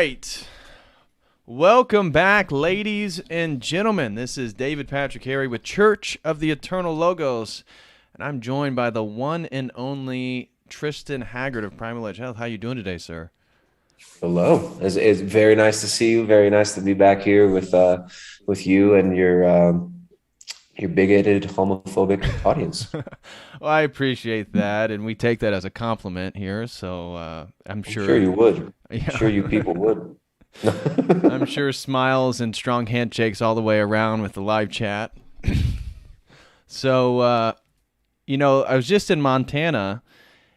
right. Welcome back, ladies and gentlemen. This is David Patrick Harry with Church of the Eternal Logos, and I'm joined by the one and only Tristan Haggard of Primal Health. How are you doing today, sir? Hello. It's very nice to see you. Very nice to be back here with you and your bigoted, homophobic audience. Well, I appreciate that, and we take that as a compliment here. So I'm I'm sure sure, you would. I'm yeah, sure you people would. I'm sure smiles and strong handshakes all the way around with the live chat. So, I was just in Montana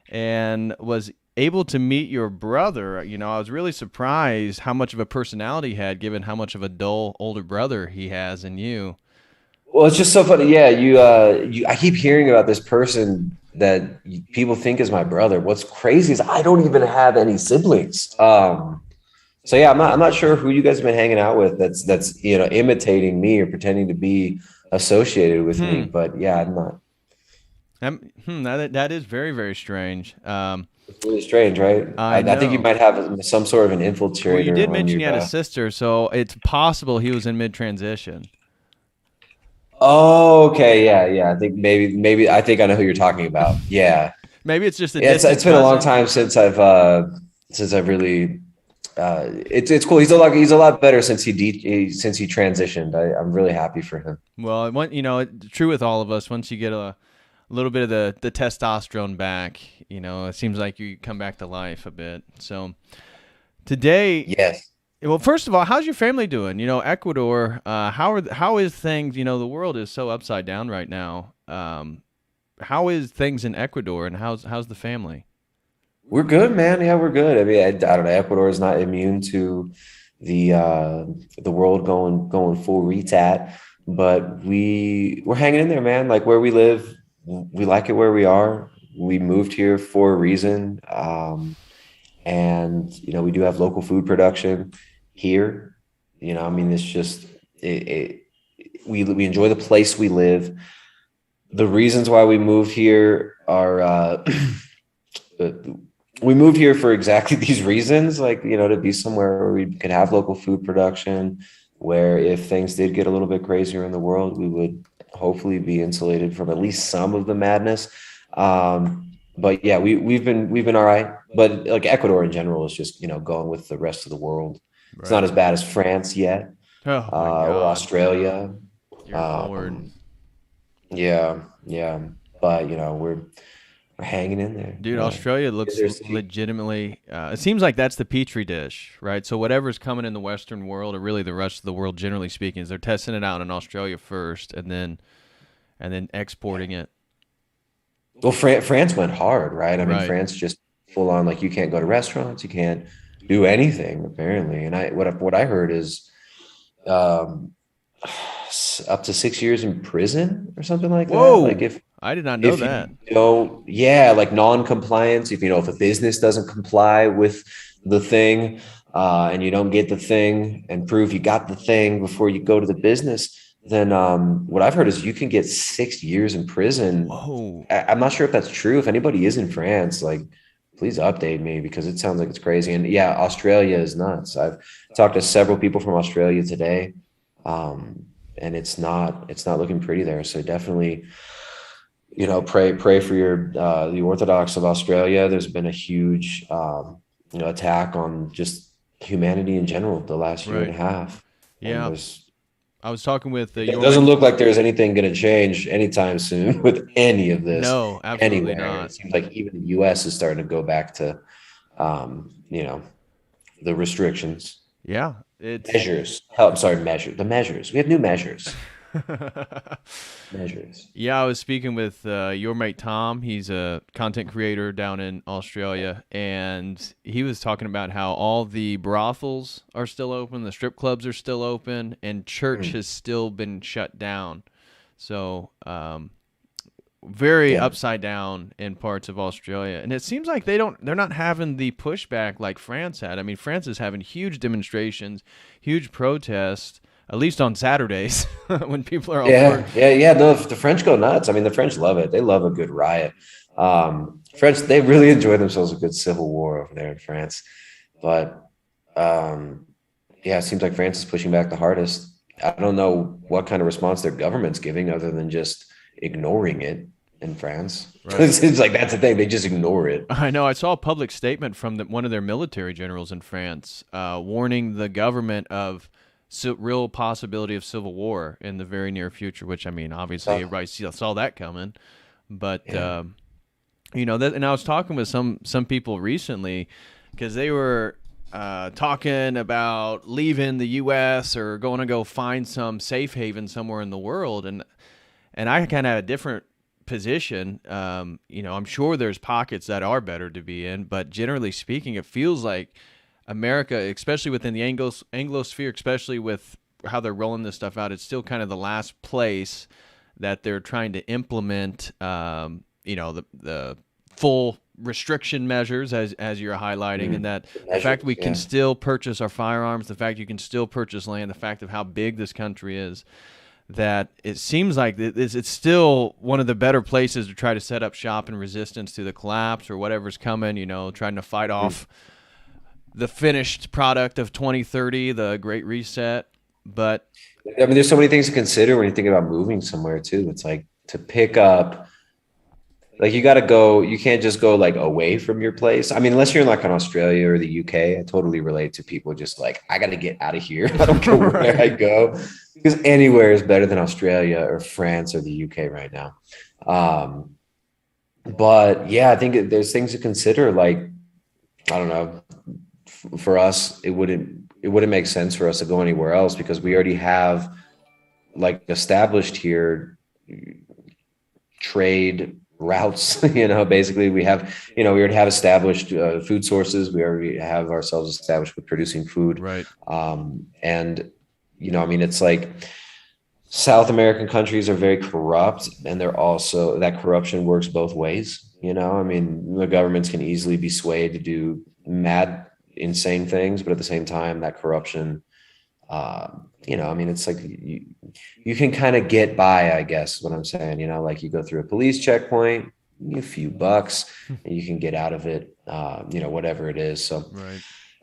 and was able to meet your brother. I was really surprised how much of a personality he had, given how much of a dull older brother he has in you. Well, it's just so funny. Yeah, I keep hearing about this person that people think is my brother. What's crazy is I don't even have any siblings. So yeah, I'm not sure who you guys have been hanging out with that's imitating me or pretending to be associated with me. Hmm. But yeah, I'm not. That is very, very strange. It's really strange, right? I, I I think you know. might have some sort of an Well, you infiltrator did on mention your you had a sister, so it's possible he was in mid-transition. Oh, okay. Yeah. I think maybe I think I know who you're talking about. Yeah. Maybe it's just a Yeah, distant it's been a long cousin. time since I've really it's cool. He's a lot better since he transitioned. I'm really happy for him. Well, it's true with all of us. Once you get a little bit of the testosterone back, it seems like you come back to life a bit. So today, Yes. well, first of all, how's your family doing? Ecuador. How is things? The world is so upside down right now. How is things in Ecuador, and how's the family? We're good, man. Yeah, we're good. I mean, I don't know. Ecuador is not immune to the world going full retat, but we're hanging in there, man. Like where we live, we like it where we are. We moved here for a reason, and we do have local food production here. I mean, it's just we enjoy the place we live. The reasons why we moved here are we moved here for exactly these reasons, like, to be somewhere where we could have local food production, where if things did get a little bit crazier in the world, we would hopefully be insulated from at least some of the madness. But yeah, we've been all right. But like Ecuador in general is just, going with the rest of the world. It's not Right. as bad as France yet, Oh my or God, Australia. dear Lord. Um, yeah. But we're hanging in there. Dude, Yeah. Australia looks legitimately. It seems like that's the petri dish, right? So whatever's coming in the Western world, or really the rest of the world, generally speaking, is they're testing it out in Australia first, and then exporting it. Well, France went hard, right? I mean, Right. France just full on, like, you can't go to restaurants, you can't do anything apparently. And what I heard is um, up to 6 years in prison or something like that. Like Whoa! I did not know if that. you don't, yeah, like non-compliance. If a business doesn't comply with the thing, and you don't get the thing and prove you got the thing before you go to the business, then what I've heard is you can get 6 years in prison. Whoa. I'm not sure if that's true. If anybody is in France, like, please update me because it sounds like it's crazy. And yeah, Australia is nuts. I've talked to several people from Australia today, and it's not looking pretty there. So definitely, pray for the Orthodox of Australia. There's been a huge attack on just humanity in general the last year and Right. a half, and Yeah. I was talking with it your doesn't mate. look like there's anything going to change anytime soon with any of this No, absolutely anywhere. not. It seems like even the U.S. is starting to go back to um, you know the restrictions, Yeah, it's. measures. Oh, I'm sorry, the measures. We have new measures. Yeah, I was speaking with your mate Tom. He's a content creator down in Australia, and he was talking about how all the brothels are still open, the strip clubs are still open, and church Mm, has still been shut down. So, very yeah. upside down in parts of Australia, and it seems like they're not having the pushback like France had. I mean, France is having huge demonstrations, huge protests, at least on Saturdays when people are off work. Yeah. No, the French go nuts. I mean, the French love it. They love a good riot. French, they really enjoy themselves a good civil war over there in France. But Um, yeah, it seems like France is pushing back the hardest. I don't know what kind of response their government's giving other than just ignoring it in France. Right. It seems like that's the thing. They just ignore it. I know. I saw a public statement from one of their military generals in France, warning the government of real possibility of civil war in the very near future. Which, I mean, obviously Uh, everybody saw that coming. But yeah. and I was talking with some people recently because they were talking about leaving the U.S. or going to go find some safe haven somewhere in the world, and I kind of had a different position. I'm sure there's pockets that are better to be in, but generally speaking, it feels like America, especially within the Anglosphere, especially with how they're rolling this stuff out, it's still kind of the last place that they're trying to implement, the full restriction measures as you're highlighting, and that The the fact measures, we can yeah. still purchase our firearms, the fact you can still purchase land, the fact of how big this country is, that it seems like it's still one of the better places to try to set up shop in resistance to the collapse or whatever's coming, trying to fight off the finished product of 2030, the Great Reset. But I mean, there's so many things to consider when you think about moving somewhere too. It's like to pick up, like you got to go, you can't just go like away from your place. I mean, unless you're in like in Australia or the UK, I totally relate to people just like, I got to get out of here. I don't care where I right. go because anywhere is better than Australia or France or the UK right now. Um, but yeah, I think there's things to consider. Like, I don't know, for us, it wouldn't make sense for us to go anywhere else because we already have like established here trade routes. Basically we have, we already have established food sources. We already have ourselves established with producing food. Right. And I mean, it's like South American countries are very corrupt, and they're also, that corruption works both ways. I mean, the governments can easily be swayed to do mad, insane things, but at the same time, that corruption, I mean, it's like you can kind of get by, I guess, what I'm saying, like you go through a police checkpoint, a few bucks, and you can get out of it, whatever it is. So, Right.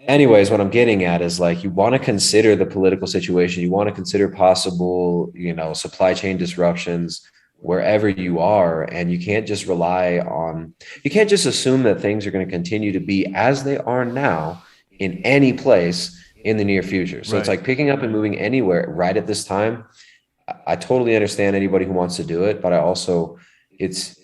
anyways, what I'm getting at is like you want to consider the political situation, you want to consider possible, supply chain disruptions wherever you are, and you can't just assume that things are going to continue to be as they are now in any place in the near future. So it's Right. like picking up and moving anywhere right at this time. I totally understand anybody who wants to do it, but I also, it's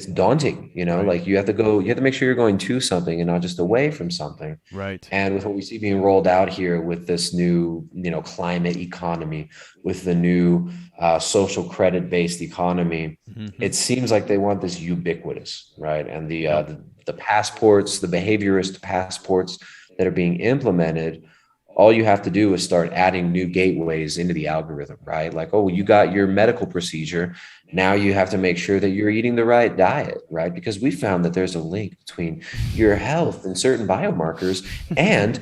daunting, Right. like you have to make sure you're going to something and not just away from something. Right. And with what we see being rolled out here with this new, climate economy, with the new social credit based economy, Mm-hmm. it seems like they want this ubiquitous, right? And Yep. the passports, the behaviorist passports that are being implemented, all you have to do is start adding new gateways into the algorithm, right? Like, oh, you got your medical procedure. Now you have to make sure that you're eating the right diet, right? Because we found that there's a link between your health and certain biomarkers and,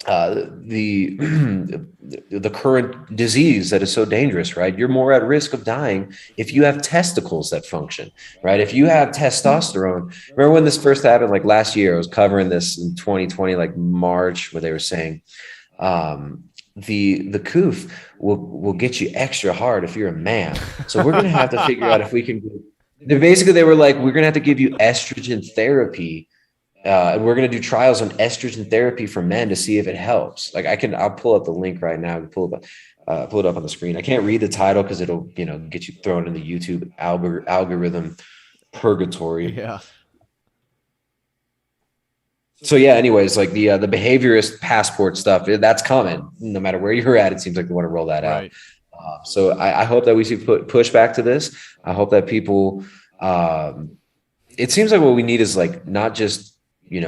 the the current disease that is so dangerous, right? You're more at risk of dying if you have testicles that function, right? If you have testosterone. Remember when this first happened, like last year? I was covering this in 2020, like March, where they were saying the coof will get you extra hard if you're a man. So we're gonna have to figure out if we can. They were like, we're gonna have to give you estrogen therapy, and we're going to do trials on estrogen therapy for men to see if it helps. Like I'll pull up the link right now and pull it up on the screen. I can't read the title because it'll, get you thrown in the YouTube algorithm purgatory. Yeah. So yeah, anyways, like the behaviorist passport stuff, that's common. No matter where you're at, it seems like they want to roll that out. Right. So I hope that we see pushback to this. I hope that people, it seems like what we need is like not just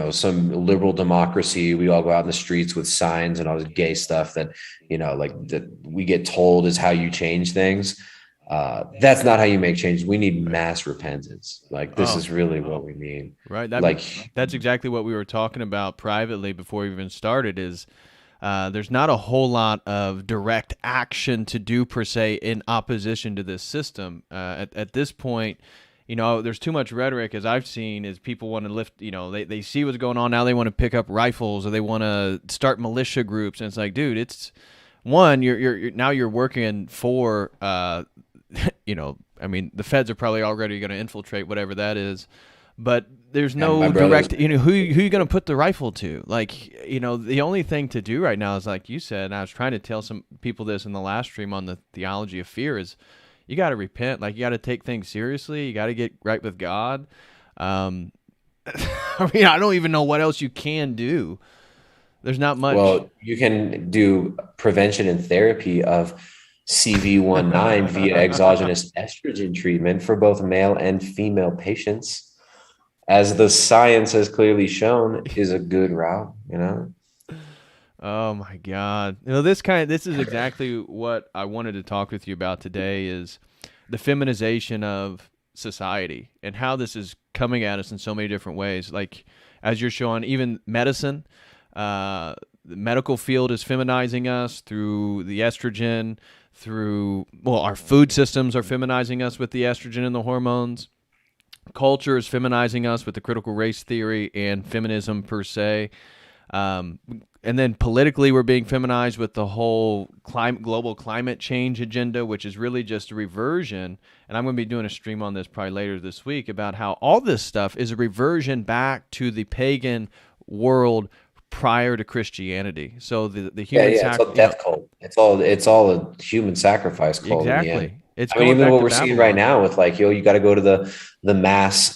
some liberal democracy. We all go out in the streets with signs and all this gay stuff that like that we get told is how you change things. That's not how you make changes. We need mass repentance. Like this Oh, is really what we need. right. Like That's exactly what we were talking about privately before we even started. Is there's not a whole lot of direct action to do per se in opposition to this system. At this point, there's too much rhetoric, as I've seen, is people want to lift, they see what's going on now. They want to pick up rifles, or they want to start militia groups. And it's like, dude, it's one, you're now you're working for, the feds are probably already going to infiltrate whatever that is, but there's no direct, who you going to put the rifle to? Like, the only thing to do right now is, like you said, and I was trying to tell some people this in the last stream on the theology of fear, is you got to repent. Like, you got to take things seriously. You got to get right with God. I don't even know what else you can do. There's not much. Well, you can do prevention and therapy of CV19 via exogenous estrogen treatment for both male and female patients, as the science has clearly shown is a good route, Oh my God. This is exactly what I wanted to talk with you about today, is the feminization of society and how this is coming at us in so many different ways. Like, as you're showing, even medicine, the medical field is feminizing us through the estrogen, our food systems are feminizing us with the estrogen and the hormones. Culture is feminizing us with the critical race theory and feminism per se. And then politically, we're being feminized with the whole global climate change agenda, which is really just a reversion. And I'm going to be doing a stream on this probably later this week about how all this stuff is a reversion back to the pagan world prior to Christianity. So the human it's all death cult. It's all a human sacrifice cult. Exactly. In the end. It's even what we're seeing right now with, like, you got to go to the mass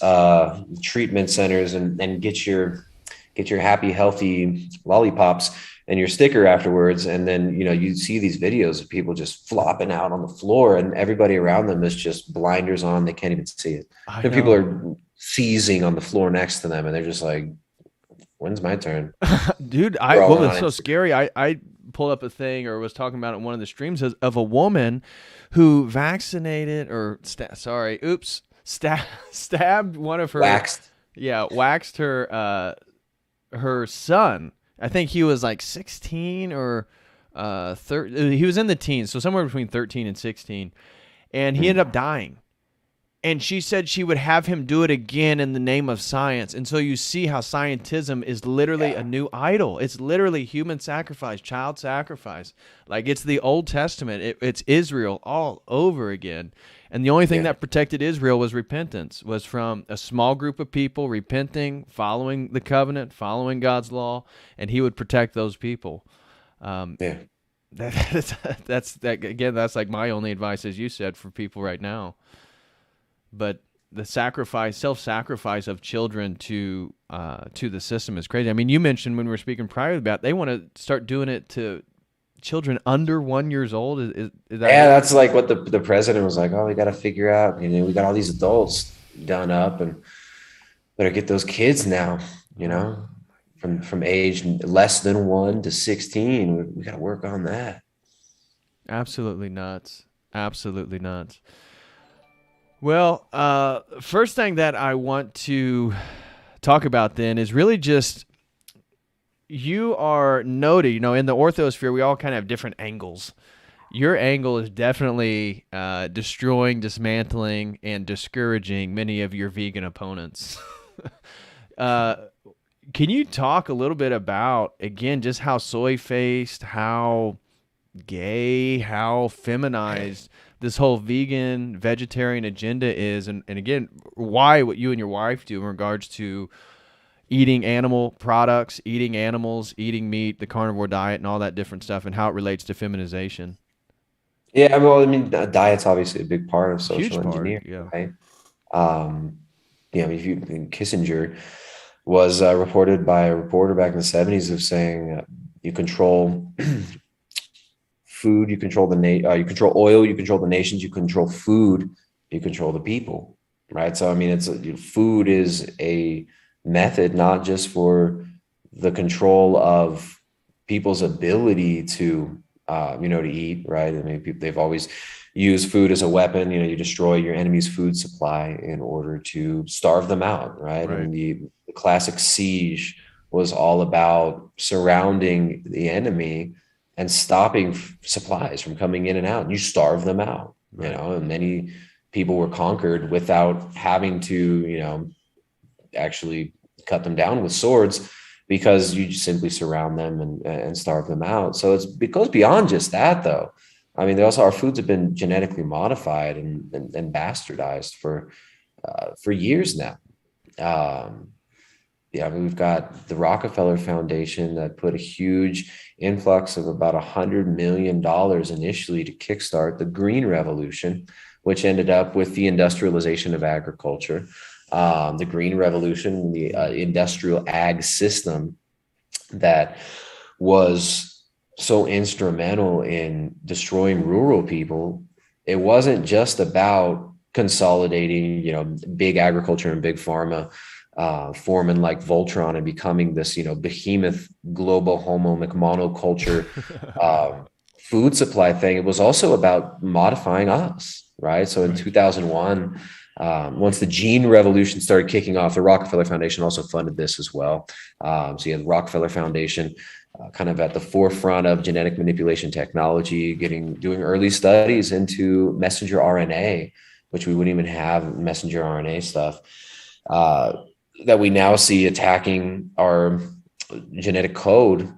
treatment centers and get your happy, healthy lollipops and your sticker afterwards. And then, you see these videos of people just flopping out on the floor, and everybody around them is just blinders on. They can't even see it. And people are seizing on the floor next to them, and they're just like, when's my turn? Dude, what was so scary, I pulled up a thing, or was talking about it in one of the streams, of a woman who vaccinated stabbed one of her... waxed her son. I think he was like 16 or 13. He was in the teens, so somewhere between 13 and 16. And he ended up dying. And she said she would have him do it again in the name of science. And so you see how scientism is literally a new idol. It's literally human sacrifice, child sacrifice. Like, it's the Old Testament. It's Israel all over again. And the only thing that protected Israel was repentance, was from a small group of people repenting, following the covenant, following God's law, and he would protect those people. That's like my only advice, as you said, for people right now. But the self-sacrifice of children to the system is crazy. I mean, you mentioned when we were speaking prior about they want to start doing it to children under 1 year old. Is that? Yeah, that's like what the president was like. Oh, we got to figure out. We got all these adults done up, and better get those kids now. From age less than 1 to 16. We got to work on that. Absolutely nuts. Absolutely nuts. Well, first thing that I want to talk about then is really just, you are noted, in the orthosphere, we all kind of have different angles. Your angle is definitely destroying, dismantling, and discouraging many of your vegan opponents. Can you talk a little bit about, again, just how soy-faced, how gay, how feminized this whole vegan, vegetarian agenda is, and again, why what you and your wife do in regards to eating animal products, eating animals, eating meat, the carnivore diet, and all that different stuff, and how it relates to feminization? Yeah, well, diet's obviously a big part of social engineering, right? Kissinger was reported by a reporter back in the 70s of saying you control food, you control you control oil, you control the nations, you control food, you control the people, right? So food is a method not just for the control of people's ability to to eat, right? They've always used food as a weapon. You destroy your enemy's food supply in order to starve them out, right? And the classic siege was all about surrounding the enemy and stopping supplies from coming in and out. And you starve them out, and then people were conquered without having to, you know, actually cut them down with swords, because you just simply surround them and starve them out. So it goes beyond just that, though. I mean, our foods have been genetically modified and bastardized for years now. Yeah, I mean, we've got the Rockefeller Foundation that put a huge influx of about $100 million initially to kickstart the Green Revolution, which ended up with the industrialization of agriculture. The Green Revolution, the industrial ag system that was so instrumental in destroying rural people. It wasn't just about consolidating, you know, big agriculture and big pharma, forming like Voltron and becoming this, you know, behemoth global monoculture food supply thing. It was also about modifying us, right? So in 2001, once the gene revolution started kicking off, the Rockefeller Foundation also funded this as well. So you had the Rockefeller Foundation kind of at the forefront of genetic manipulation technology, doing early studies into messenger RNA, which we wouldn't even have messenger RNA stuff, that we now see attacking our genetic code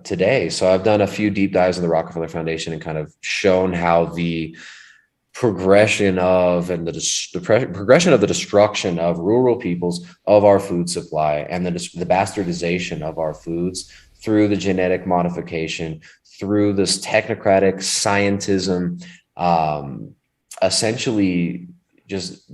today. So I've done a few deep dives in the Rockefeller Foundation and kind of shown how the progression of progression of the destruction of rural peoples of our food supply and the bastardization of our foods through the genetic modification, through this technocratic scientism, essentially just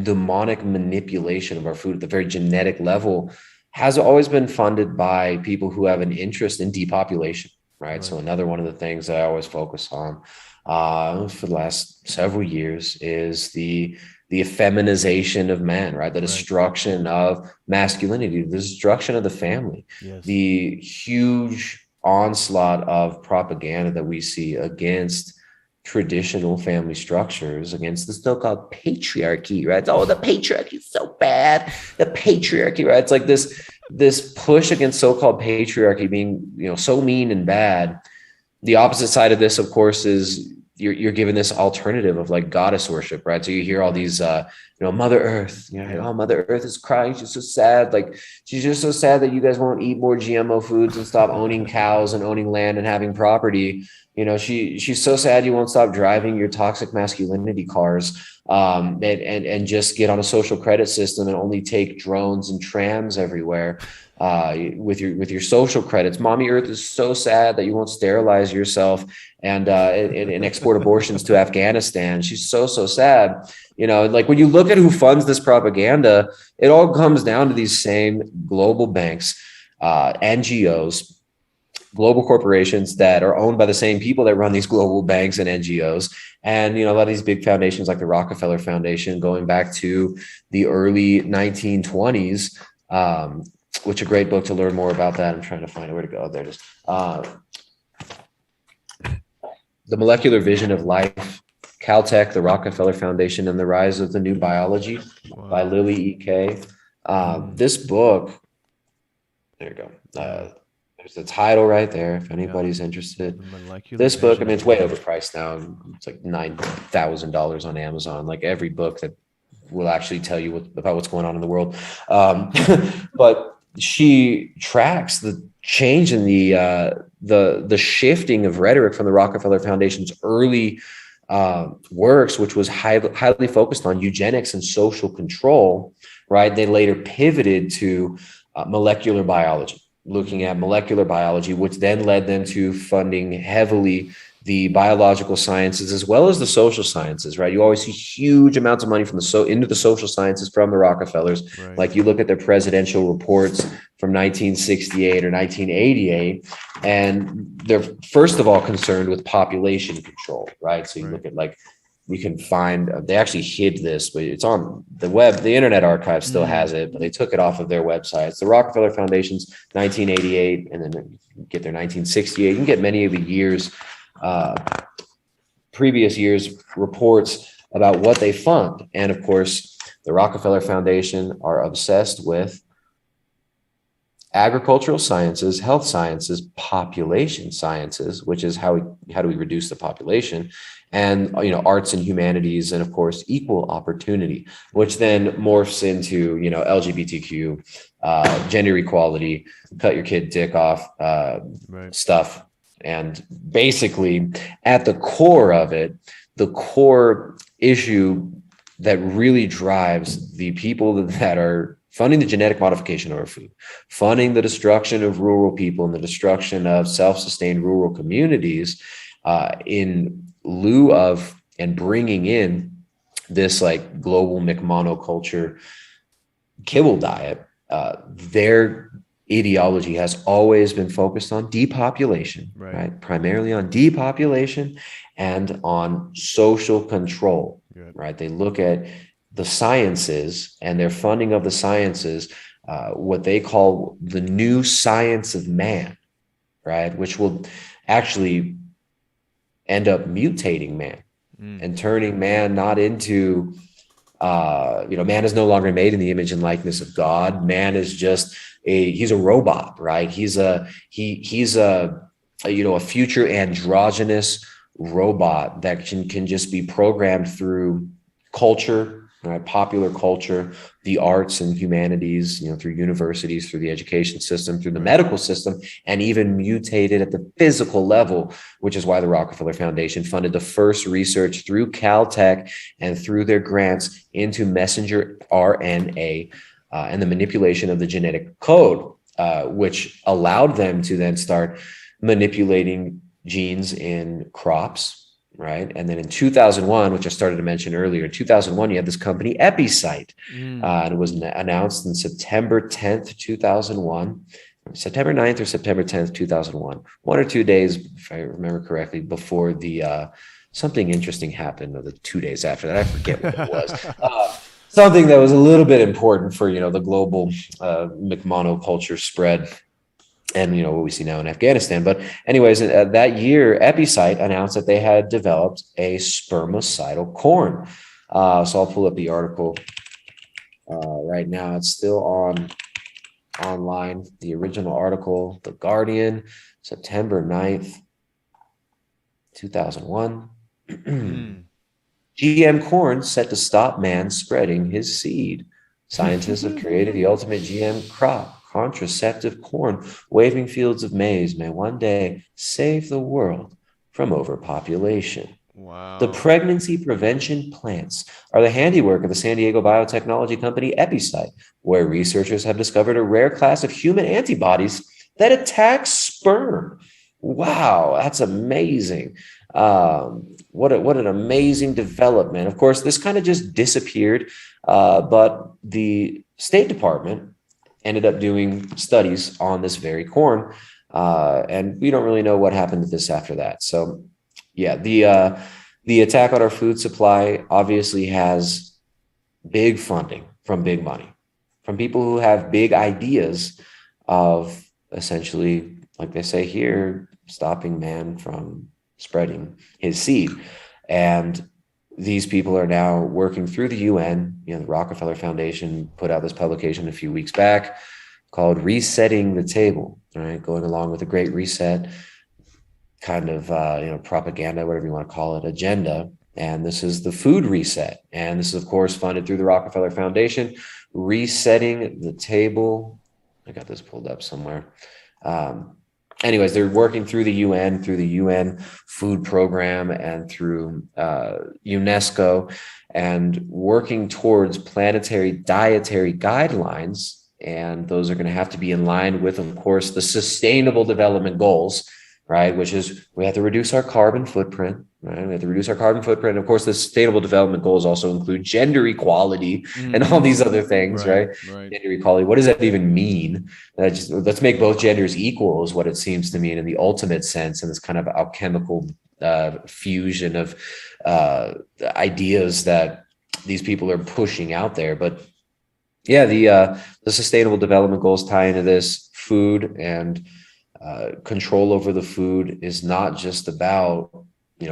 demonic manipulation of our food at the very genetic level, has always been funded by people who have an interest in depopulation, right? So another one of the things that I always focus on for the last several years is the feminization of men, right? The destruction of masculinity, the destruction of the family, the huge onslaught of propaganda that we see against traditional family structures, against the so-called patriarchy, right? Oh, the patriarchy is so bad. The patriarchy, right? It's like this push against so-called patriarchy being, you know, so mean and bad. The opposite side of this, of course, is you're given this alternative of like goddess worship, right? So you hear all these, you know, Mother Earth, you know, oh, Mother Earth is crying. She's so sad. Like, she's just so sad that you guys won't eat more GMO foods and stop owning cows and owning land and having property. You know, she's so sad you won't stop driving your toxic masculinity cars, and just get on a social credit system and only take drones and trams everywhere with your social credits. Mommy Earth is so sad that you won't sterilize yourself and export abortions to Afghanistan. She's so sad. You know, like when you look at who funds this propaganda, it all comes down to these same global banks, NGOs, global corporations that are owned by the same people that run these global banks and NGOs. And, you know, a lot of these big foundations like the Rockefeller Foundation, going back to the early 1920s, which a great book to learn more about that. I'm trying to find where to go. There it is. The Molecular Vision of Life, Caltech, the Rockefeller Foundation, and the Rise of the New Biology by Lily E.K. This book, there you go. There's the title right there if anybody's interested. This book, I mean, it's way overpriced now. It's like $9,000 on Amazon. Like every book that will actually tell you about what's going on in the world. But she tracks the change in the shifting of rhetoric from the Rockefeller Foundation's early works, which was highly focused on eugenics and social control. Right? They later pivoted to molecular biology, looking at molecular biology, which then led them to funding heavily the biological sciences as well as the social sciences, right? You always see huge amounts of money from into the social sciences from the Rockefellers. Right. Like you look at their presidential reports from 1968 or 1988, and they're first of all concerned with population control, right? So you look at like, you can find, they actually hid this, but it's on the web. The Internet Archive still has it, but they took it off of their website. It's the Rockefeller Foundation's 1988, and then you get their 1968. You can get many of the years, previous years' reports about what they fund. And of course, the Rockefeller Foundation are obsessed with agricultural sciences, health sciences, population sciences, which is how do we reduce the population, and arts and humanities, and of course equal opportunity, which then morphs into LGBTQ, gender equality, cut your kid dick off, stuff. And basically at the core of it, the core issue that really drives the people that are funding the genetic modification of our food, funding the destruction of rural people and the destruction of self-sustained rural communities, in lieu of and bringing in this like global McMonoculture kibble diet, their ideology has always been focused on depopulation, right? Primarily on depopulation and on social control, right? They look at the sciences and their funding of the sciences, what they call the new science of man, right? Which will actually end up mutating man and turning man not into, man is no longer made in the image and likeness of God. Man is just he's a robot, right? He's a future androgynous robot that can just be programmed through culture, right? Popular culture, the arts and humanities, through universities, through the education system, through the medical system, and even mutated at the physical level, which is why the Rockefeller Foundation funded the first research through Caltech and through their grants into messenger RNA, and the manipulation of the genetic code, which allowed them to then start manipulating genes in crops, right? And then in 2001, which I started to mention earlier, in 2001, you had this company Epicite, and it was announced on September 10th, 2001, September 9th or September 10th, 2001, 1 or 2 days, if I remember correctly, before the something interesting happened, or the 2 days after that, I forget what it was. Something that was a little bit important for, the global McMonoculture spread and, what we see now in Afghanistan. But anyways, that year, Epicite announced that they had developed a spermicidal corn. So I'll pull up the article right now. It's still online. The original article, The Guardian, September 9th, 2001. GM corn set to stop man spreading his seed. Scientists have created the ultimate GM crop, contraceptive corn. Waving fields of maize may one day save the world from overpopulation. Wow. The pregnancy prevention plants are the handiwork of the San Diego biotechnology company Epicite, where researchers have discovered a rare class of human antibodies that attack sperm. Wow, that's amazing. What an amazing development. Of course, this kind of just disappeared, but the State Department ended up doing studies on this very corn, and we don't really know what happened to this after that. So yeah, the attack on our food supply obviously has big funding from big money, from people who have big ideas of essentially, like they say here, stopping man from spreading his seed. And these people are now working through the UN. The Rockefeller Foundation put out this publication a few weeks back called Resetting the Table, right? Going along with the Great Reset kind of, propaganda, whatever you want to call it, agenda. And this is the food reset. And this is, of course, funded through the Rockefeller Foundation. Resetting the Table. I got this pulled up somewhere. Anyways, they're working through the UN food program and through UNESCO, and working towards planetary dietary guidelines. And those are going to have to be in line with, of course, the Sustainable Development Goals, right? Which is we have to reduce our carbon footprint, right? We have to reduce our carbon footprint. Of course, the Sustainable Development Goals also include gender equality and all these other things, right? Gender equality. What does that even mean? Let's make both genders equal is what it seems to mean in the ultimate sense, in this kind of alchemical fusion of ideas that these people are pushing out there. But yeah, the Sustainable Development Goals tie into this. Food and control over the food is not just about,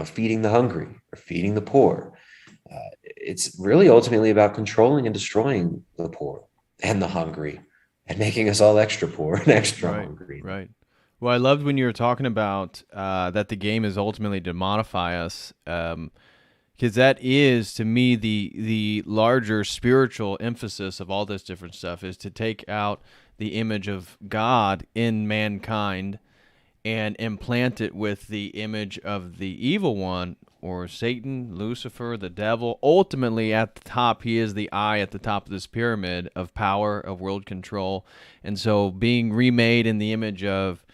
feeding the hungry or feeding the poor. It's really ultimately about controlling and destroying the poor and the hungry and making us all extra poor and extra hungry. Right. Well, I loved when you were talking about that the game is ultimately to modify us, because that is, to me, the larger spiritual emphasis of all this different stuff is to take out the image of God in mankind and implant it with the image of the evil one, or Satan, Lucifer, the devil. Ultimately, at the top, he is the eye at the top of this pyramid of power, of world control. And so being remade in the image of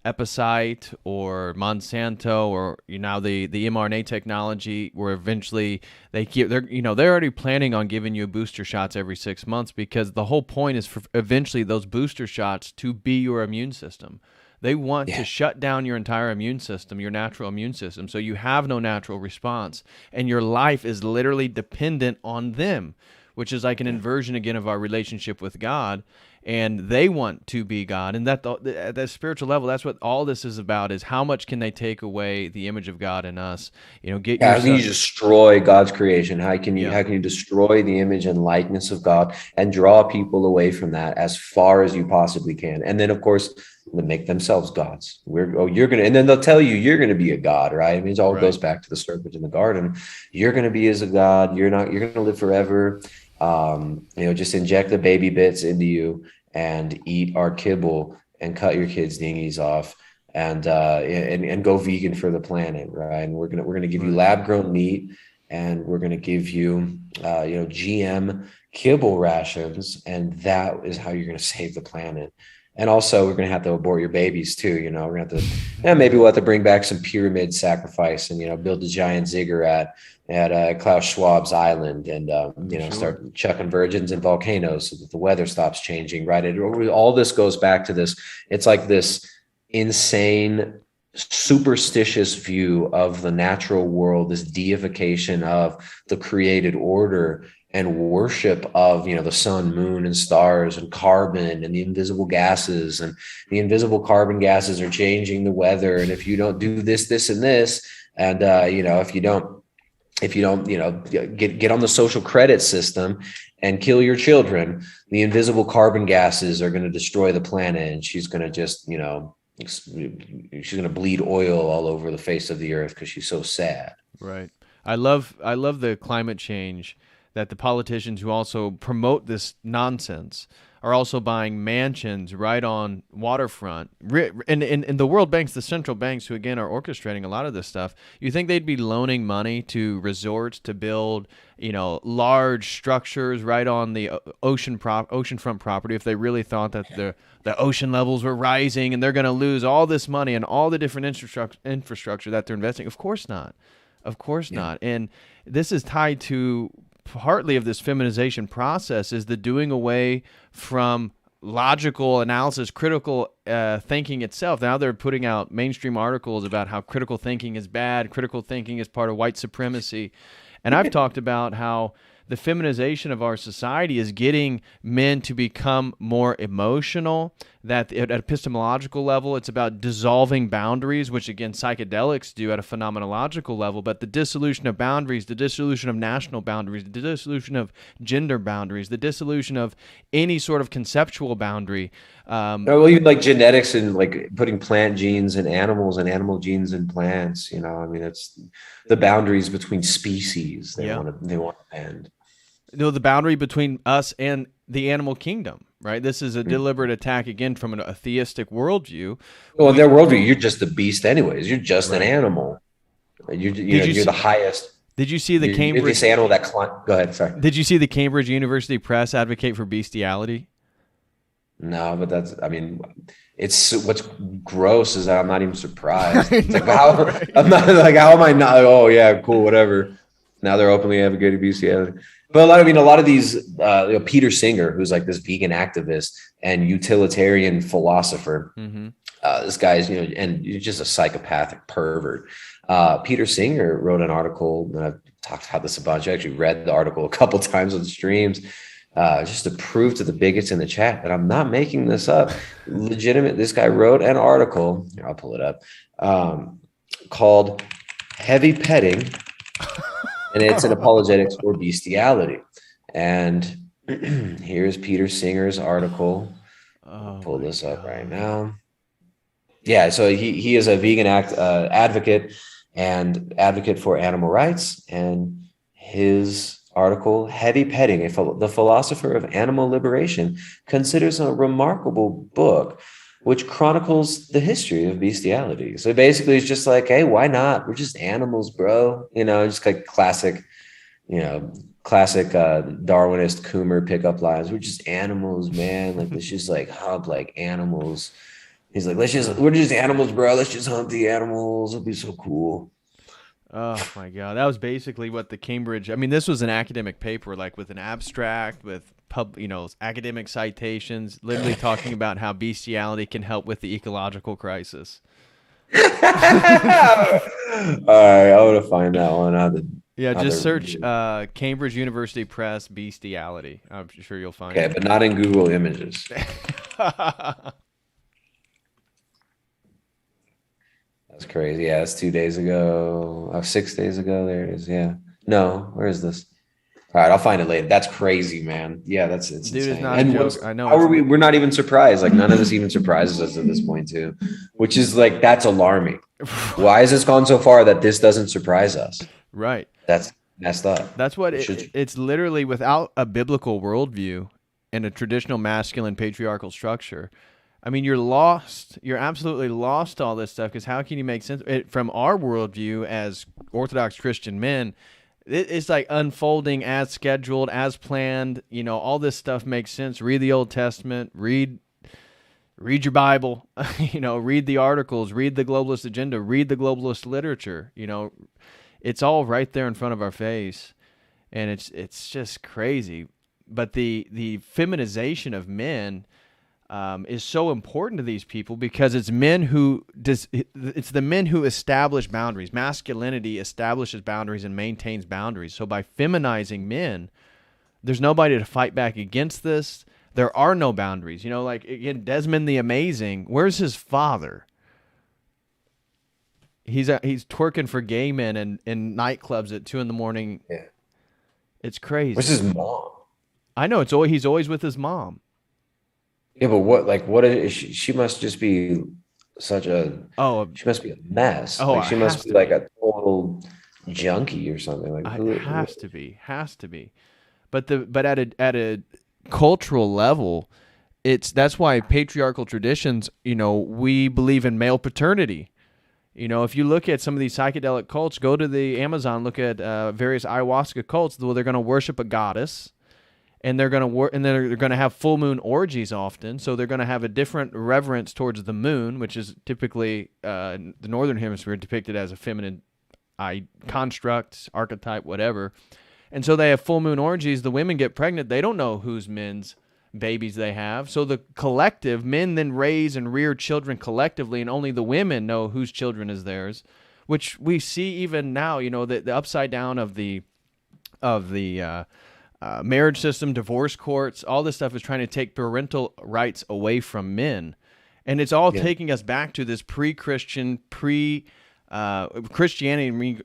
Epicite or Monsanto, or the mRNA technology, where eventually they're already planning on giving you booster shots every 6 months, because the whole point is for eventually those booster shots to be your immune system. They want to shut down your entire immune system, your natural immune system, so you have no natural response, and your life is literally dependent on them, which is like an inversion again of our relationship with God. And they want to be God, and at that spiritual level, that's what all this is about: is how much can they take away the image of God in us? How can you destroy God's creation? How can you destroy the image and likeness of God and draw people away from that as far as you possibly can? And then, of course, they make themselves gods. And then they'll tell you you're gonna be a god, right? I mean, it all goes back to the serpent in the garden. You're gonna be as a god. You're gonna live forever. Just inject the baby bits into you and eat our kibble and cut your kids' dingies off and go vegan for the planet, right? And we're gonna give you lab grown meat, and we're gonna give you GM kibble rations, and that is how you're gonna save the planet. And also, we're going to have to abort your babies too. We're going to have to, maybe we'll have to bring back some pyramid sacrifice and, build a giant ziggurat at Klaus Schwab's island and, start chucking virgins in volcanoes so that the weather stops changing, right? All this goes back to this. It's like this insane, superstitious view of the natural world, this deification of the created order, and worship of, the sun, moon, and stars, and carbon, and the invisible gases, and the invisible carbon gases are changing the weather. And if you don't do this, this, and this, and if you don't, get on the social credit system and kill your children, the invisible carbon gases are going to destroy the planet, and she's going to just, she's going to bleed oil all over the face of the earth because she's so sad. Right. I love the climate change, that the politicians who also promote this nonsense are also buying mansions right on waterfront. And the World Banks, the central banks who, again, are orchestrating a lot of this stuff, you think they'd be loaning money to resorts to build, large structures right on the oceanfront property if they really thought that the ocean levels were rising and they're going to lose all this money and all the different infrastructure that they're investing? Of course not. Of course not. And this is tied to partly of this feminization process, is the doing away from logical analysis, critical thinking itself. Now they're putting out mainstream articles about how critical thinking is bad, critical thinking is part of white supremacy. And I've talked about how the feminization of our society is getting men to become more emotional, that at epistemological level, it's about dissolving boundaries, which again, psychedelics do at a phenomenological level, but the dissolution of boundaries, the dissolution of national boundaries, the dissolution of gender boundaries, the dissolution of any sort of conceptual boundary. Even like genetics and like putting plant genes in animals and animal genes in plants, it's the boundaries between species they want to end. The boundary between us and the animal kingdom, right? This is a deliberate attack, again, from a theistic worldview. Well, in their worldview, you're just a beast anyways. You're just an animal. You're the highest. Did you see the Cambridge... You're this animal that... Go ahead, sorry. Did you see the Cambridge University Press advocate for bestiality? No, but it's what's gross is that I'm not even surprised. It's like, I'm not like, how am I not? Oh yeah, cool, whatever. Now they're openly advocating bestiality. But a lot of these, Peter Singer, who's like this vegan activist and utilitarian philosopher, this guy's, and you're just a psychopathic pervert. Peter Singer wrote an article, and I've talked about this a bunch. I actually read the article a couple times on streams, just to prove to the bigots in the chat that I'm not making this up. Legitimate. This guy wrote an article. Here, I'll pull it up, called "Heavy Petting." And it's an apologetics for bestiality. And here's Peter Singer's article. I'll pull this up right now. Yeah, so he is a vegan advocate and advocate for animal rights. And his article, Heavy Petting, the philosopher of animal liberation, considers a remarkable book which chronicles the history of bestiality. So basically, it's just like, hey, why not? We're just animals, bro. Just like you know, classic Darwinist Coomer pickup lines. We're just animals, man. Like, let's just like hump like animals. He's like, we're just animals, bro. Let's just hunt the animals. It'll be so cool. Oh my God, that was basically what the Cambridge. I mean, this was an academic paper, like with an abstract, with academic citations, literally talking about how bestiality can help with the ecological crisis. All right, I want to find that one. Yeah, just search Cambridge University Press bestiality. I'm sure you'll find Okay, it. but not in Google Images. That's crazy. Yeah, it's 2 days ago. 6 days ago. There it is. Yeah. No, where is this? All right, I'll find it later. That's crazy, man. Yeah, it's Dude, insane. it's not a joke. I know. How are we? We're not even surprised. Like none of this even surprises us at this point, too. Which is like that's alarming. Why has this gone so far that this doesn't surprise us? Right. That's messed up. That's what it's literally without a biblical worldview and a traditional masculine patriarchal structure. I mean, you're lost. You're absolutely lost to all this stuff because how can you make sense from our worldview as Orthodox Christian men? It's like unfolding as scheduled, as planned. All this stuff makes sense. Read the Old Testament. Read your Bible. Read the articles. Read the globalist agenda. Read the globalist literature. It's all right there in front of our face, and it's just crazy. But the feminization of men is so important to these people because it's the men who establish boundaries. Masculinity establishes boundaries and maintains boundaries. So by feminizing men, there's nobody to fight back against this. There are no boundaries. Like again, Desmond the Amazing. Where's his father? He's twerking for gay men in nightclubs at 2 a.m. Yeah, it's crazy. what's his mom? I know he's always with his mom. Yeah, but what is she? She must just be she must be a mess. Like she must be like a total junkie or something. Like it has to be. But at a cultural level, that's why patriarchal traditions. We believe in male paternity. If you look at some of these psychedelic cults, go to the Amazon, look at various ayahuasca cults. Well, they're going to worship a goddess. And they're gonna have full moon orgies often, so they're gonna have a different reverence towards the moon, which is typically the northern hemisphere depicted as a feminine construct, archetype, whatever. And so they have full moon orgies. The women get pregnant; they don't know whose men's babies they have. So the collective men then raise and rear children collectively, and only the women know whose children is theirs. Which we see even now. The upside down of the marriage system, divorce courts, all this stuff is trying to take parental rights away from men. And it's all taking us back to this pre-Christian, Christianity,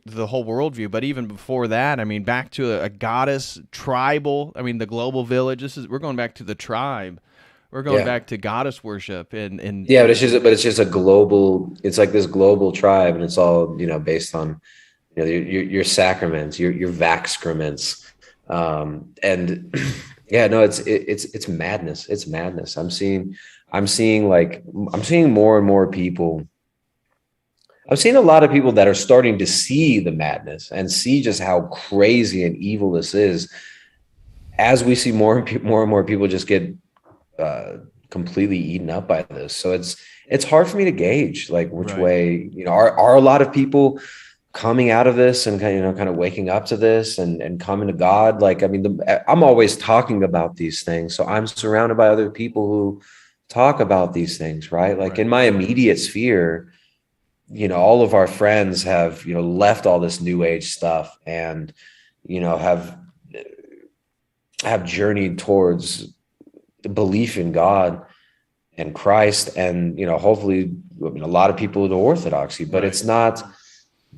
the whole worldview. But even before that, back to a goddess, tribal, the global village. We're going back to the tribe. We're going back to goddess worship. And but it's just a global, it's like this global tribe, and it's all, based on, your sacraments, your vaxcrements. And it's madness. It's madness. I'm seeing more and more people. I'm seeing a lot of people that are starting to see the madness and see just how crazy and evil this is. As we see more and more people just get completely eaten up by this. So it's hard for me to gauge like which way, are a lot of people coming out of this and kind of waking up to this and coming to God. Like, I'm always talking about these things. So I'm surrounded by other people who talk about these things, right? Like in my immediate sphere, all of our friends have, left all this new age stuff and, have journeyed towards the belief in God and Christ. And, hopefully, a lot of people to orthodoxy, but it's not,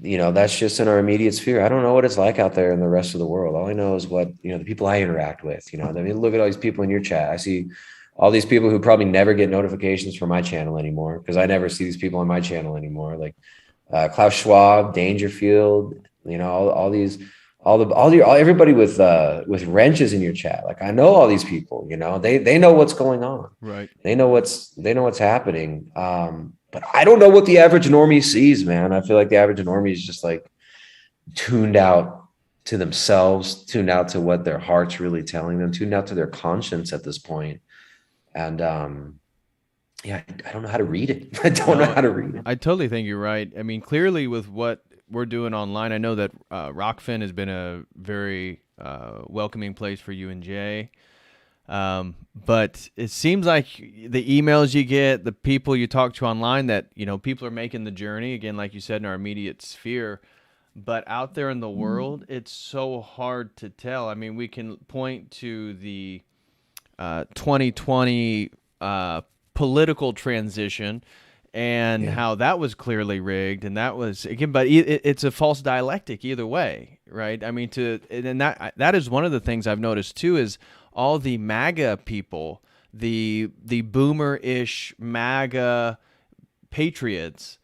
that's just in our immediate sphere. I don't know what it's like out there in the rest of the world. All I know is what, the people I interact with, look at all these people in your chat. I see all these people who probably never get notifications from my channel anymore, because I never see these people on my channel anymore. Like Klaus Schwab, Dangerfield, you know, all these, everybody with wrenches in your chat. Like, I know all these people, you know, they know what's going on. Right. They know what's happening. But I don't know what the average normie sees, man. I feel like the average normie is just like tuned out to themselves, tuned out to what their heart's really telling them, tuned out to their conscience at this point. And yeah, I don't know how to read it. I don't know how to read it. I totally think you're right. I mean, clearly with what we're doing online, I know that Rockfin has been a very welcoming place for you and Jay. But it seems like the emails you get, the people you talk to online, that, you know, people are making the journey, again, like you said, in our immediate sphere. But out there in the world, it's so hard to tell. I mean, we can point to the 2020 political transition and how that was clearly rigged, and that was, again, but it's a false dialectic either way, right? I mean, and that is one of the things I've noticed too, is all the MAGA people, the boomer-ish MAGA patriots,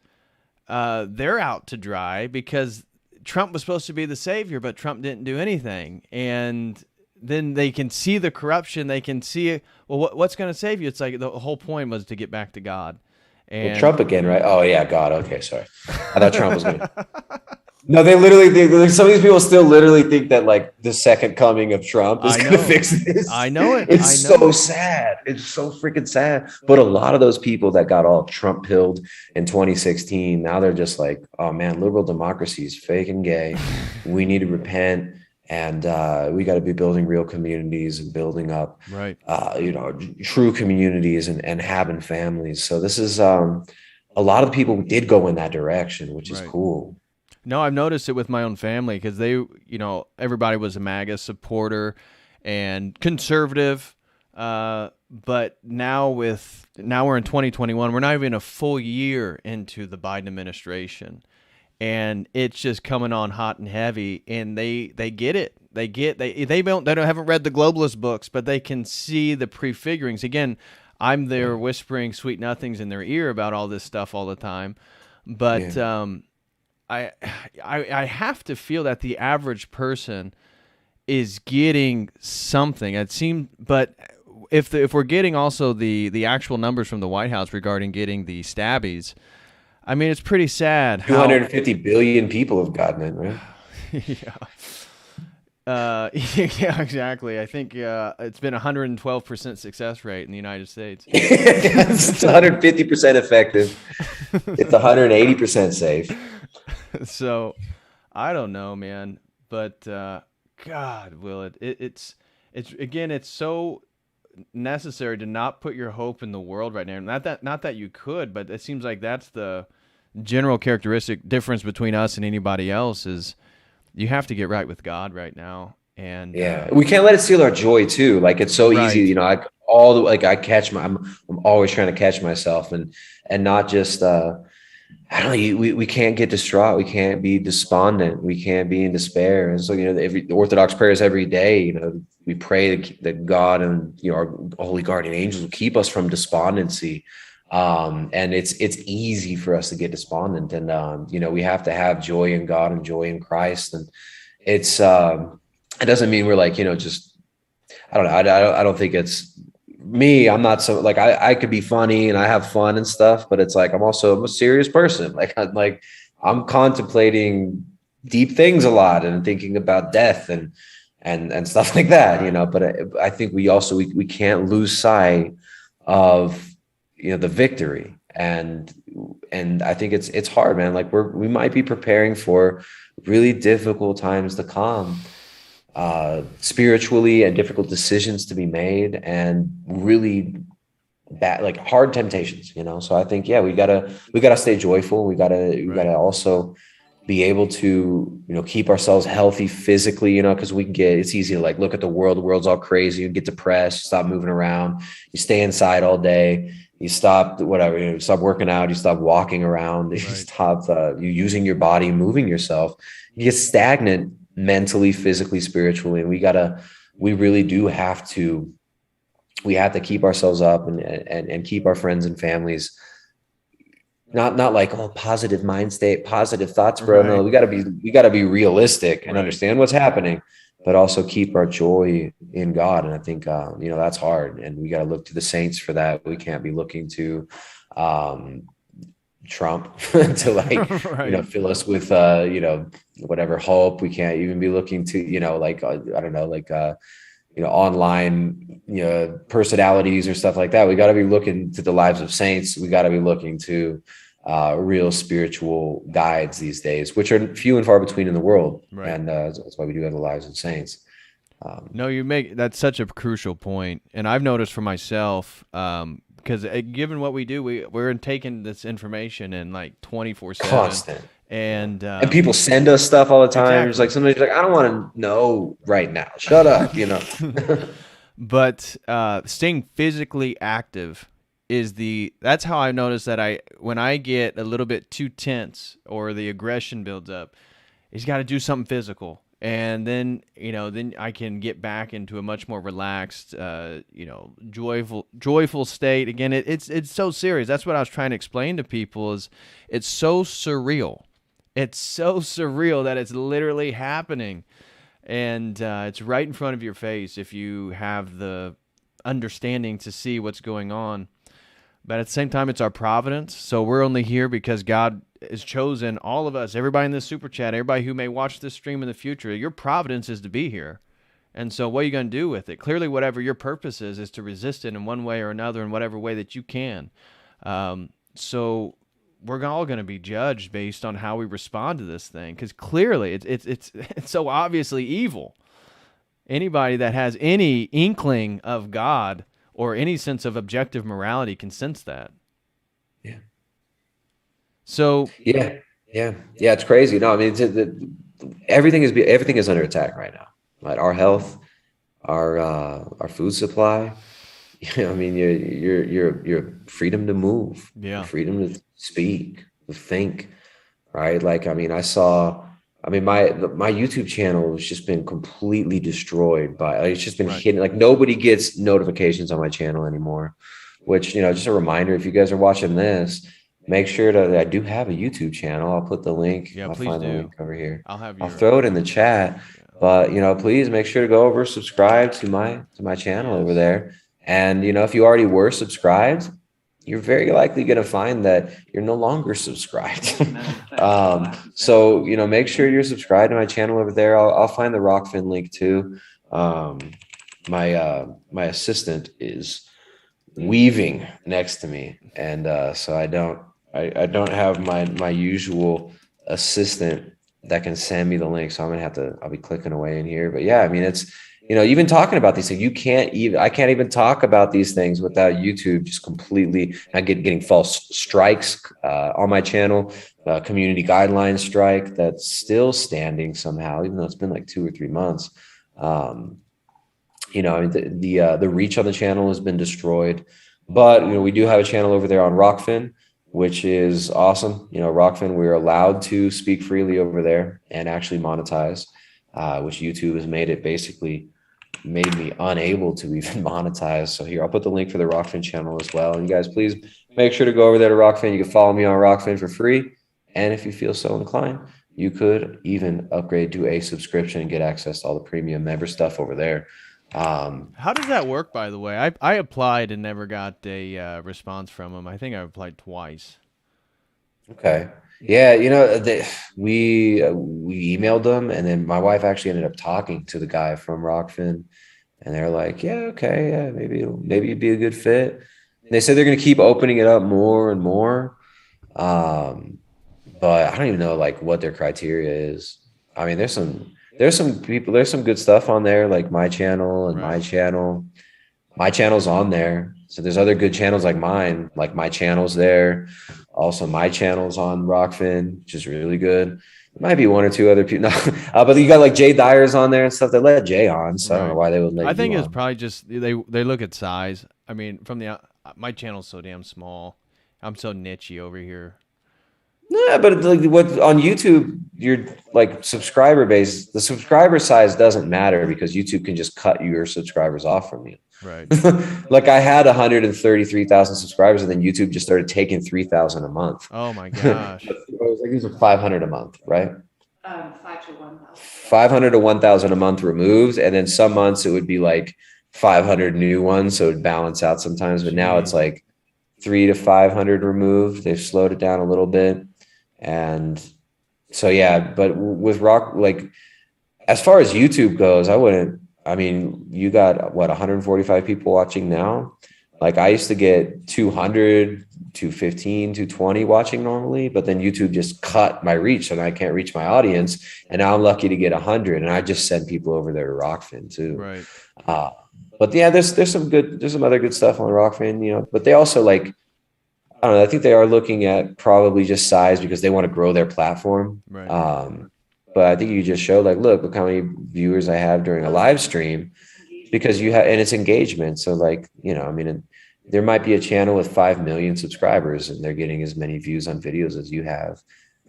they're out to dry because Trump was supposed to be the savior, but Trump didn't do anything. And then they can see the corruption. They can see, well, what's going to save you? It's like the whole point was to get back to God. And well, Trump again, right? Oh yeah, God. Okay, sorry. I thought Trump was going to. No, they literally think, like, some of these people still literally think that like the second coming of Trump is going to fix this. I know it. It's so sad. It's so freaking sad. But a lot of those people that got all Trump pilled in 2016, now they're just like, oh man, liberal democracy is fake and gay. We need to repent. And we got to be building real communities and building up, you know, true communities and having families. So this is a lot of people did go in that direction, which is cool. No, I've noticed it with my own family, because they, you know, everybody was a MAGA supporter and conservative. But now we're in 2021. We're not even a full year into the Biden administration, and it's just coming on hot and heavy. And they get it. They haven't read the globalist books, but they can see the prefigurings. Again, I'm there whispering sweet nothings in their ear about all this stuff all the time, but I have to feel that the average person is getting something. It seems, but if we're getting also the actual numbers from the White House regarding getting the stabbies, I mean, it's pretty sad. 250 billion people have gotten it, right? Yeah, exactly. I think it's been 112% success rate in the United States. It's 150% effective. It's 180% safe. So, I don't know, man. But God, will it's again, it's so necessary to not put your hope in the world right now. Not that you could, but it seems like that's the general characteristic difference between us and anybody else is you have to get right with God right now. And we can't let it steal our joy too. Like, it's so easy, you know, I'm always trying to catch myself and not just, I don't know, we can't get distraught. We can't be despondent. We can't be in despair. And so, you know, the Orthodox prayers every day, you know, we pray that God and, you know, our holy guardian angels will keep us from despondency. And it's easy for us to get despondent, and you know, we have to have joy in God and joy in Christ. And it's it doesn't mean we're like, you know, just, I don't know. I don't think it's me. I'm not so like, I could be funny and I have fun and stuff, but it's like, I'm a serious person. I'm contemplating deep things a lot and thinking about death and stuff like that, you know. But I think we can't lose sight of, you know, the victory. And I think it's hard, man. Like, we might be preparing for really difficult times to come, spiritually, and difficult decisions to be made, and really bad, like hard temptations, you know. So I think, we gotta stay joyful. We gotta also be able to, you know, keep ourselves healthy physically, you know, because it's easy to like look at the world's all crazy, you get depressed, you stop moving around, you stay inside all day. You stop whatever, you stop working out, you stop walking around, you stop you using your body, moving yourself. You get stagnant mentally, physically, spiritually. And we really do have to we have to keep ourselves up and keep our friends and families not like, oh, positive mind state, positive thoughts, bro. Right. No, we gotta be realistic and Right. understand what's happening, but also keep our joy in God. And I think that's hard, and we got to look to the saints for that. We can't be looking to um Trump to Right. fill us with whatever hope. We can't even be looking to I don't know, online personalities or stuff like that. We got to be looking to the lives of saints. We got to be looking to real spiritual guides these days, which are few and far between in the world. Right. And that's why we do have the lives of saints. No, that's such a crucial point, and I've noticed for myself, because given what we do, we're taking this information in like 24/7, Constant. and And people send us stuff all the time. It's exactly. like somebody's like, I don't want to know right now. Shut up, But staying physically active that's how I notice that when I get a little bit too tense or the aggression builds up, he's got to do something physical. And then, then I can get back into a much more relaxed, joyful state. Again, it's so serious. That's what I was trying to explain to people is it's so surreal. It's so surreal that it's literally happening. And it's right in front of your face if you have the understanding to see what's going on. But at the same time, it's our providence. So we're only here because God has chosen all of us, everybody in this super chat, everybody who may watch this stream in the future. Your providence is to be here. And so what are you going to do with it? Clearly, whatever your purpose is to resist it in one way or another in whatever way that you can. So we're all going to be judged based on how we respond to this thing, because clearly it's so obviously evil. Anybody that has any inkling of God or any sense of objective morality can sense that. Yeah. So yeah, it's crazy. No, I mean, everything is under attack right now. Right, our health, our food supply. I mean, your freedom to move, yeah, your freedom to speak, to think. Right, like my YouTube channel has just been completely destroyed it's just been hidden. Like nobody gets notifications on my channel anymore, which, just a reminder, if you guys are watching this, make sure I do have a YouTube channel. I'll put the link. Yeah, I'll please find the do. link over here. I'll throw it in the chat, but please make sure to go over, subscribe to my channel over there. And, if you already were subscribed, you're very likely going to find that you're no longer subscribed. So, make sure you're subscribed to my channel over there. I'll find the Rockfin link too. My assistant is weaving next to me. And so I don't have my usual assistant that can send me the link. So I'll be clicking away in here. But yeah, I mean, it's, even talking about these things, I can't even talk about these things without YouTube just completely getting false strikes on my channel, community guidelines strike that's still standing somehow, even though it's been like 2 or 3 months. I mean, the reach on the channel has been destroyed, but, we do have a channel over there on Rockfin, which is awesome. Rockfin, we're allowed to speak freely over there and actually monetize, which YouTube has made me unable to even monetize. So here, I'll put the link for the Rockfin channel as well. And you guys, please make sure to go over there to Rockfin. You can follow me on Rockfin for free. And if you feel so inclined, you could even upgrade to a subscription and get access to all the premium member stuff over there. How does that work, by the way? I applied and never got a response from them. I think I applied twice. Okay. Yeah, we emailed them, and then my wife actually ended up talking to the guy from Rockfin, and they're like, "Yeah, okay, yeah, maybe it'd be a good fit." And they said they're going to keep opening it up more and more, but I don't even know like what their criteria is. I mean, there's some people, there's some good stuff on there, like my channel and my channel. My channel's on there. So there's other good channels like mine, like my channel's there. Also, my channel's on Rockfin, which is really good. There might be 1 or 2 other people. No, but you got like Jay Dyer's on there and stuff. They let Jay on, so I don't know why they would let you on. I think it's probably just they look at size. I mean, my channel's so damn small. I'm so nichey over here. Yeah, but like what on YouTube, your like subscriber base, the subscriber size doesn't matter because YouTube can just cut your subscribers off from you. Right. Like I had 133,000 subscribers, and then YouTube just started taking 3,000 a month. Oh my I gosh. was like, these are 500 a month, right? 5 to 1,000. 500 to 1,000 a month removed, and then some months it would be like 500 new ones, so it would balance out sometimes. But now it's like 300 to 500 removed. They've slowed it down a little bit, and so yeah. But with Rock, like as far as YouTube goes, I wouldn't. I mean, you got what 145 people watching now. Like I used to get 200, 215, 220 watching normally, but then YouTube just cut my reach, and I can't reach my audience. And now I'm lucky to get 100, and I just send people over there to Rockfin too. Right. But yeah, there's some other good stuff on Rockfin, you know. But they also like, I don't know. I think they are looking at probably just size because they want to grow their platform. Right. But I think you just show like, look how many viewers I have during a live stream, because you have, and it's engagement. So like, you know, I mean, there might be a channel with 5 million subscribers and they're getting as many views on videos as you have.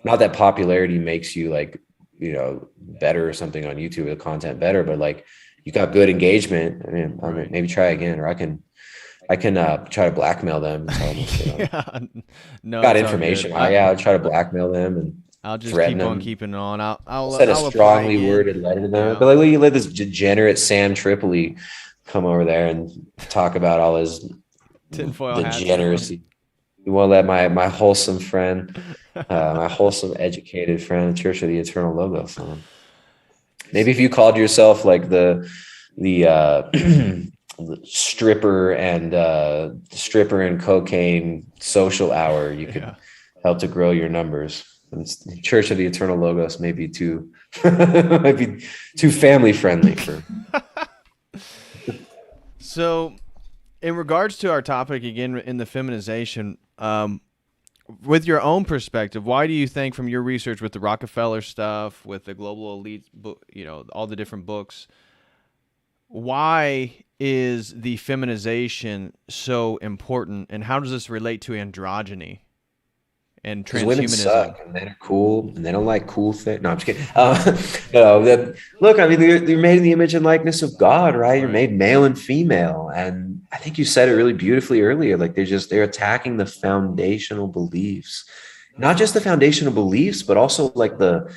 Not that popularity makes you like, you know, better or something on YouTube or the content better, but like you got good engagement. I mean, Right. maybe try again, or I can try to blackmail them. And tell them, you know, Yeah. No, got it's all information. good. I'll try to blackmail them and I'll just threaten keep on them. keeping on. I'll Send a apply strongly again. worded letter to them. Yeah. But like, you let this degenerate Sam Tripoli come over there and talk about all his Tinfoil hats. degeneracy. You won't let my wholesome friend, my wholesome educated friend, Church of the Eternal Logos on. Maybe if you called yourself like the stripper and cocaine social hour, you could help to grow your numbers. Church of the Eternal Logos may be too might be too family friendly for. So, in regards to our topic again in the feminization, with your own perspective, why do you think, from your research with the Rockefeller stuff, with the global elite book, you know, all the different books, why is the feminization so important, and how does this relate to androgyny and Because women transhumanism? suck and men are cool and they don't like cool things. No, I'm just kidding. Look, I mean, you're made in the image and likeness of God, right? You're made male and female. And I think you said it really beautifully earlier. Like they're attacking the foundational beliefs, not just the foundational beliefs, but also like the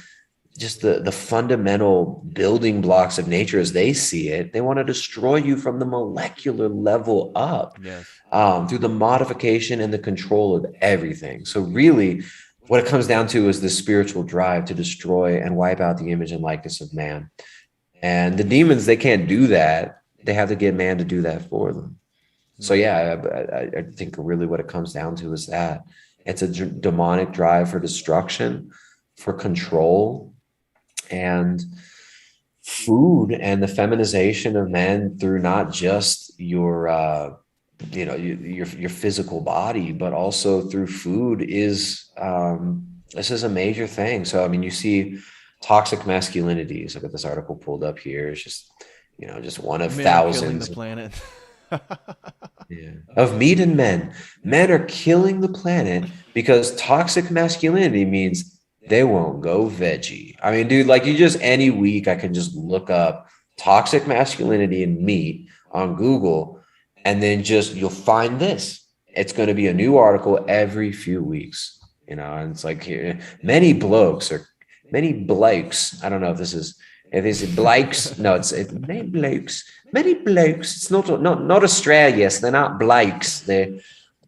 fundamental building blocks of nature as they see it. They want to destroy you from the molecular level up. Yes. Through the modification and the control of everything. So really what it comes down to is the spiritual drive to destroy and wipe out the image and likeness of man. And the demons, they can't do that. They have to get man to do that for them. So yeah, I think really what it comes down to is that it's a demonic drive for destruction, for control, and food, and the feminization of men through not just your your physical body, but also through food is this is a major thing. So I mean, you see toxic masculinities. I've got this article pulled up here. It's just, you know, just one of Men are killing thousands the planet. of meat and men. Men are killing the planet because toxic masculinity means they won't go veggie. I mean, dude, like you just any week I can just look up toxic masculinity and meat on Google. And then you'll find this. It's going to be a new article every few weeks, you know, and it's like here, many blokes. I don't know if this is blokes. No, it's many blokes. It's not Australia. So they're not blokes. They're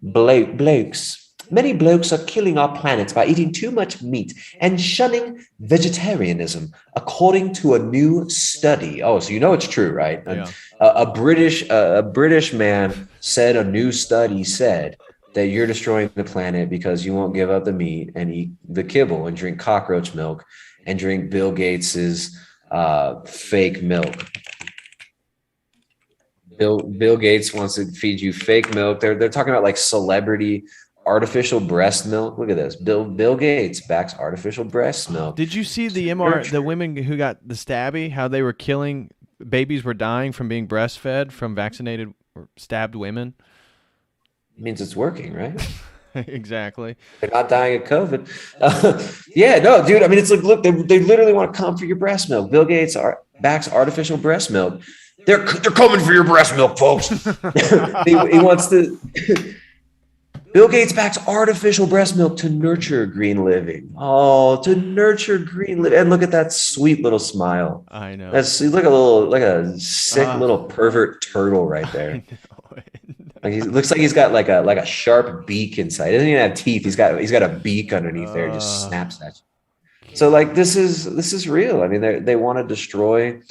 blokes. Many blokes are killing our planet by eating too much meat and shunning vegetarianism, according to a new study. Oh, so you know it's true, right? Yeah. A British man said a new study said that you're destroying the planet because you won't give up the meat and eat the kibble and drink cockroach milk and drink Bill Gates's fake milk. Bill Gates wants to feed you fake milk. They're talking about like celebrity artificial breast milk. Look at this. Bill Gates backs artificial breast milk. Did you see the women who got the stabby, how they were killing, babies were dying from being breastfed from vaccinated or stabbed women? It means it's working, right? Exactly. They're not dying of COVID. Yeah, no, dude. I mean, it's like, look, they literally want to come for your breast milk. Bill Gates backs artificial breast milk. They're coming for your breast milk, folks. He wants to. Bill Gates backs artificial breast milk to nurture green living. Oh, to nurture green living. And look at that sweet little smile. I know. That's like a sick little pervert turtle right there. Like he looks like he's got like a sharp beak inside. He doesn't even have teeth. He's got a beak underneath there. He just snaps at you. So like this is real. I mean, they want to destroy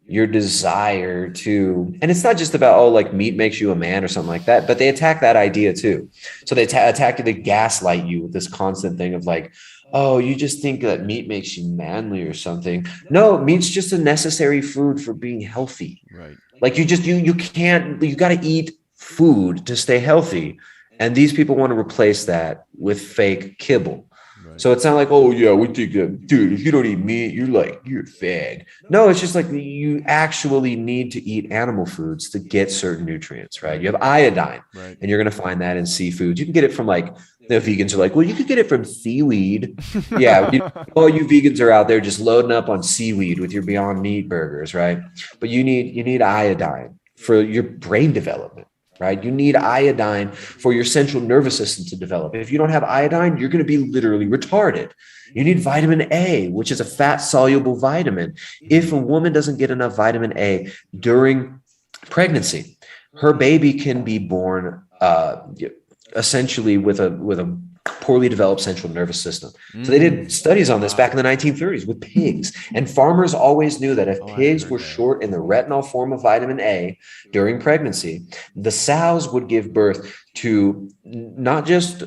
your desire to, and it's not just about, oh, like meat makes you a man or something like that, but they attack that idea too. So they attack you, they gaslight you with this constant thing of like, oh, you just think that meat makes you manly or something. No, meat's just a necessary food for being healthy. Right. Like you got to eat food to stay healthy. And these people want to replace that with fake kibble. Right. So it's not like, oh yeah, we think that, dude, if you don't eat meat, you're a fag. No, it's just like you actually need to eat animal foods to get certain nutrients, right? You have iodine, right, and you're going to find that in seafood. You can get it from like, the vegans are like, well, you could get it from seaweed. Yeah. All you vegans are out there just loading up on seaweed with your Beyond Meat burgers, right? But you need iodine for your brain development. Right? You need iodine for your central nervous system to develop. If you don't have iodine, you're going to be literally retarded. You need vitamin A, which is a fat soluble vitamin. If a woman doesn't get enough vitamin A during pregnancy, her baby can be born essentially with a poorly developed central nervous system. So they did studies on this back in the 1930s with pigs. And farmers always knew that if pigs were short in the retinol form of vitamin A during pregnancy, the sows would give birth to not just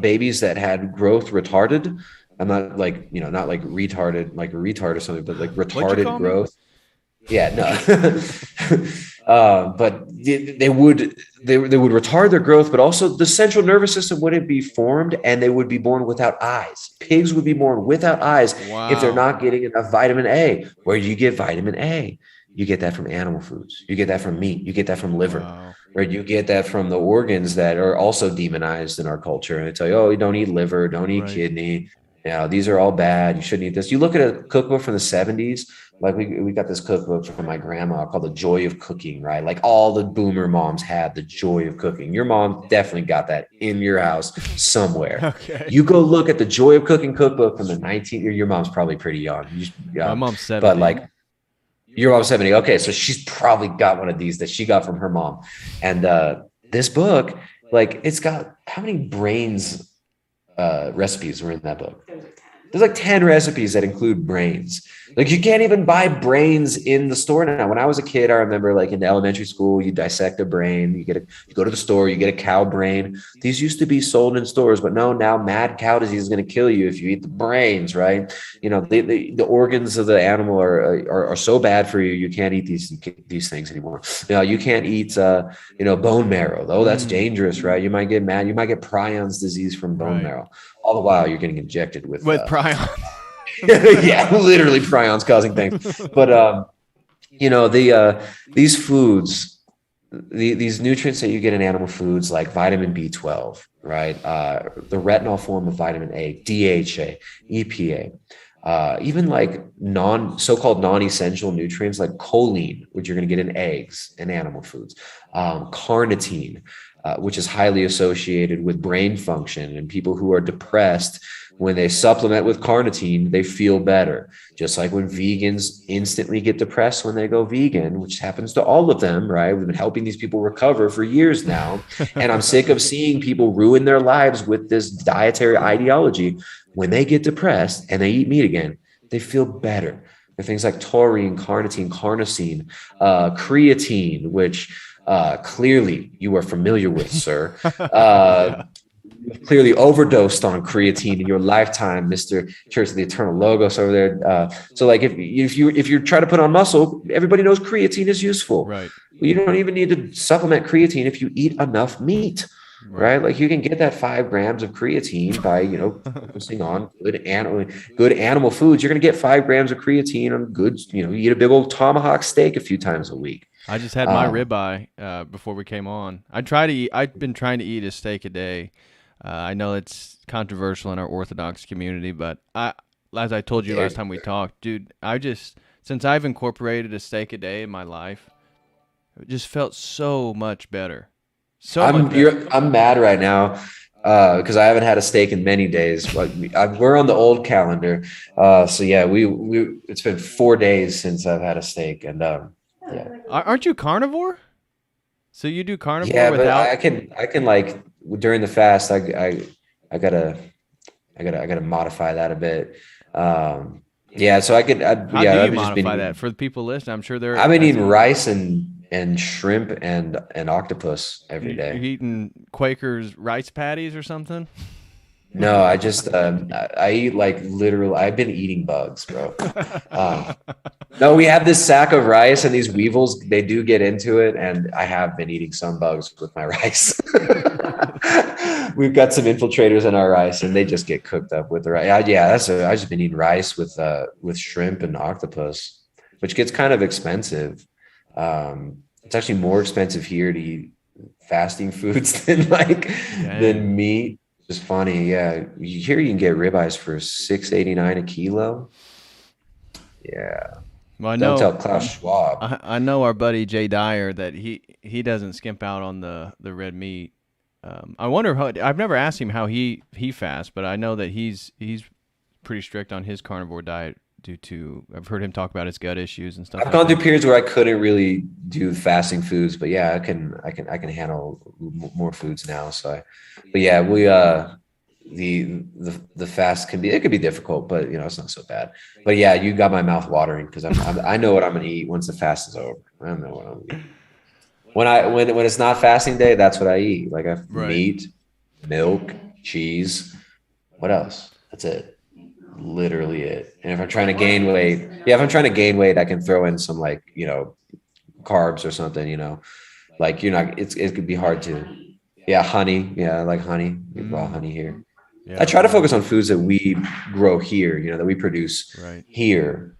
babies that had growth retarded. I'm not like, not like retarded, like a retard or something, but like retarded growth. Yeah, no. But they would retard their growth, but also the central nervous system wouldn't be formed, and they would be born without eyes. Pigs would be born without eyes if they're not getting enough vitamin A. Where do you get vitamin A? You get that from animal foods. You get that from meat. You get that from liver. Right? You get that from the organs that are also demonized in our culture. And they tell you, oh, you don't eat liver, don't eat kidney. These are all bad. You shouldn't eat this. You look at a cookbook from the 70s. Like we got this cookbook from my grandma called The Joy of Cooking, right? Like all the boomer moms had the joy of cooking. Your mom definitely got that in your house somewhere. Okay. You go look at the Joy of Cooking cookbook from the your mom's probably pretty young. My mom's 70. But like your mom's 70. Okay. So she's probably got one of these that she got from her mom. And this book, like it's got how many brains recipes were in that book? There's like 10 recipes that include brains. Like you can't even buy brains in the store now. When I was a kid, I remember like in elementary school, you dissect a brain, you go to the store, you get a cow brain. These used to be sold in stores, but no, now mad cow disease is going to kill you if you eat the brains, right? The organs of the animal are so bad for you, you can't eat these things anymore. You can't eat bone marrow, though that's dangerous, right? You might get mad, you might get prions disease from bone marrow. All the while you're getting injected with prions. Yeah, literally prions causing things. But these foods, these nutrients that you get in animal foods like vitamin B12, right? The retinol form of vitamin A, DHA, EPA, even like so-called non-essential nutrients like choline, which you're going to get in eggs and animal foods, carnitine, which is highly associated with brain function, and people who are depressed, when they supplement with carnitine, they feel better. Just like when vegans instantly get depressed when they go vegan, which happens to all of them, right? We've been helping these people recover for years now. And I'm sick of seeing people ruin their lives with this dietary ideology. When they get depressed and they eat meat again, they feel better. There are things like taurine, carnitine, carnosine, creatine, which clearly you are familiar with, sir. Clearly overdosed on creatine in your lifetime, Mr. Church of the Eternal Logos over there. So like if you're trying to put on muscle, everybody knows creatine is useful. Right. You don't even need to supplement creatine if you eat enough meat. Right. Like you can get that 5 grams of creatine by, focusing on good animal foods. You're going to get 5 grams of creatine on good, you eat a big old tomahawk steak a few times a week. I just had my ribeye before we came on. I've been trying to eat a steak a day. I know it's controversial in our Orthodox community, but as I told you last time we talked, dude, since I've incorporated a steak a day in my life, it just felt so much better. I'm mad right now because I haven't had a steak in many days. Like we're on the old calendar, so yeah, we it's been 4 days since I've had a steak, and yeah. Aren't you carnivore? So you do carnivore Yeah, without? but I can like during the fast, I gotta modify that a bit. Yeah, so How do you I've just been modify that for the people listening? I'm sure I've been eating rice and shrimp and octopus every You're day. eating Quaker's rice patties or something? No, I just I eat like literal. I've been eating bugs, bro. No, we have this sack of rice, and these weevils, they do get into it, and I have been eating some bugs with my rice. We've got some infiltrators in our rice, and they just get cooked up with the rice. I've just been eating rice with shrimp and octopus, which gets kind of expensive. It's actually more expensive here to eat fasting foods than meat. It's funny, yeah. Here you can get ribeyes for $6.89 a kilo. Yeah. Well, Don't tell Klaus Schwab. I know our buddy Jay Dyer that he doesn't skimp out on the red meat. I wonder how. I've never asked him how he fasts, but I know that he's pretty strict on his carnivore diet due to. I've heard him talk about his gut issues and stuff. I've gone through periods where I couldn't really do fasting foods, but yeah, I can handle more foods now. But yeah, we the fast could be difficult, but it's not so bad. But yeah, you got my mouth watering because I know what I'm gonna eat once the fast is over. I don't know what I'm gonna eat. When it's not fasting day, that's what I eat. Like meat, milk, cheese. What else? That's it. Literally it. And if I'm trying to gain weight, I can throw in some carbs or something. Like it could be hard to. Yeah, honey. Yeah, I like honey. We raw honey here. Yeah, I try to focus on foods that we grow here, that we produce here.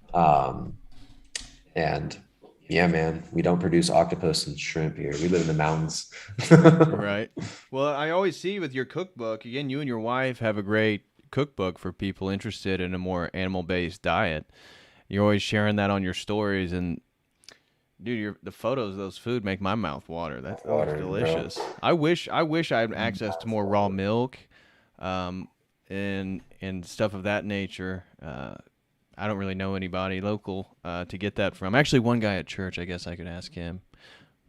And yeah, man, we don't produce octopus and shrimp here. We live in the mountains. Right. Well, I always see with your cookbook, again, you and your wife have a great cookbook for people interested in a more animal-based diet. You're always sharing that on your stories, and dude, the photos of those food make my mouth water. That's delicious. Bro. I wish I had access to more raw milk, and stuff of that nature. I don't really know anybody local to get that from. Actually, one guy at church. I guess I could ask him.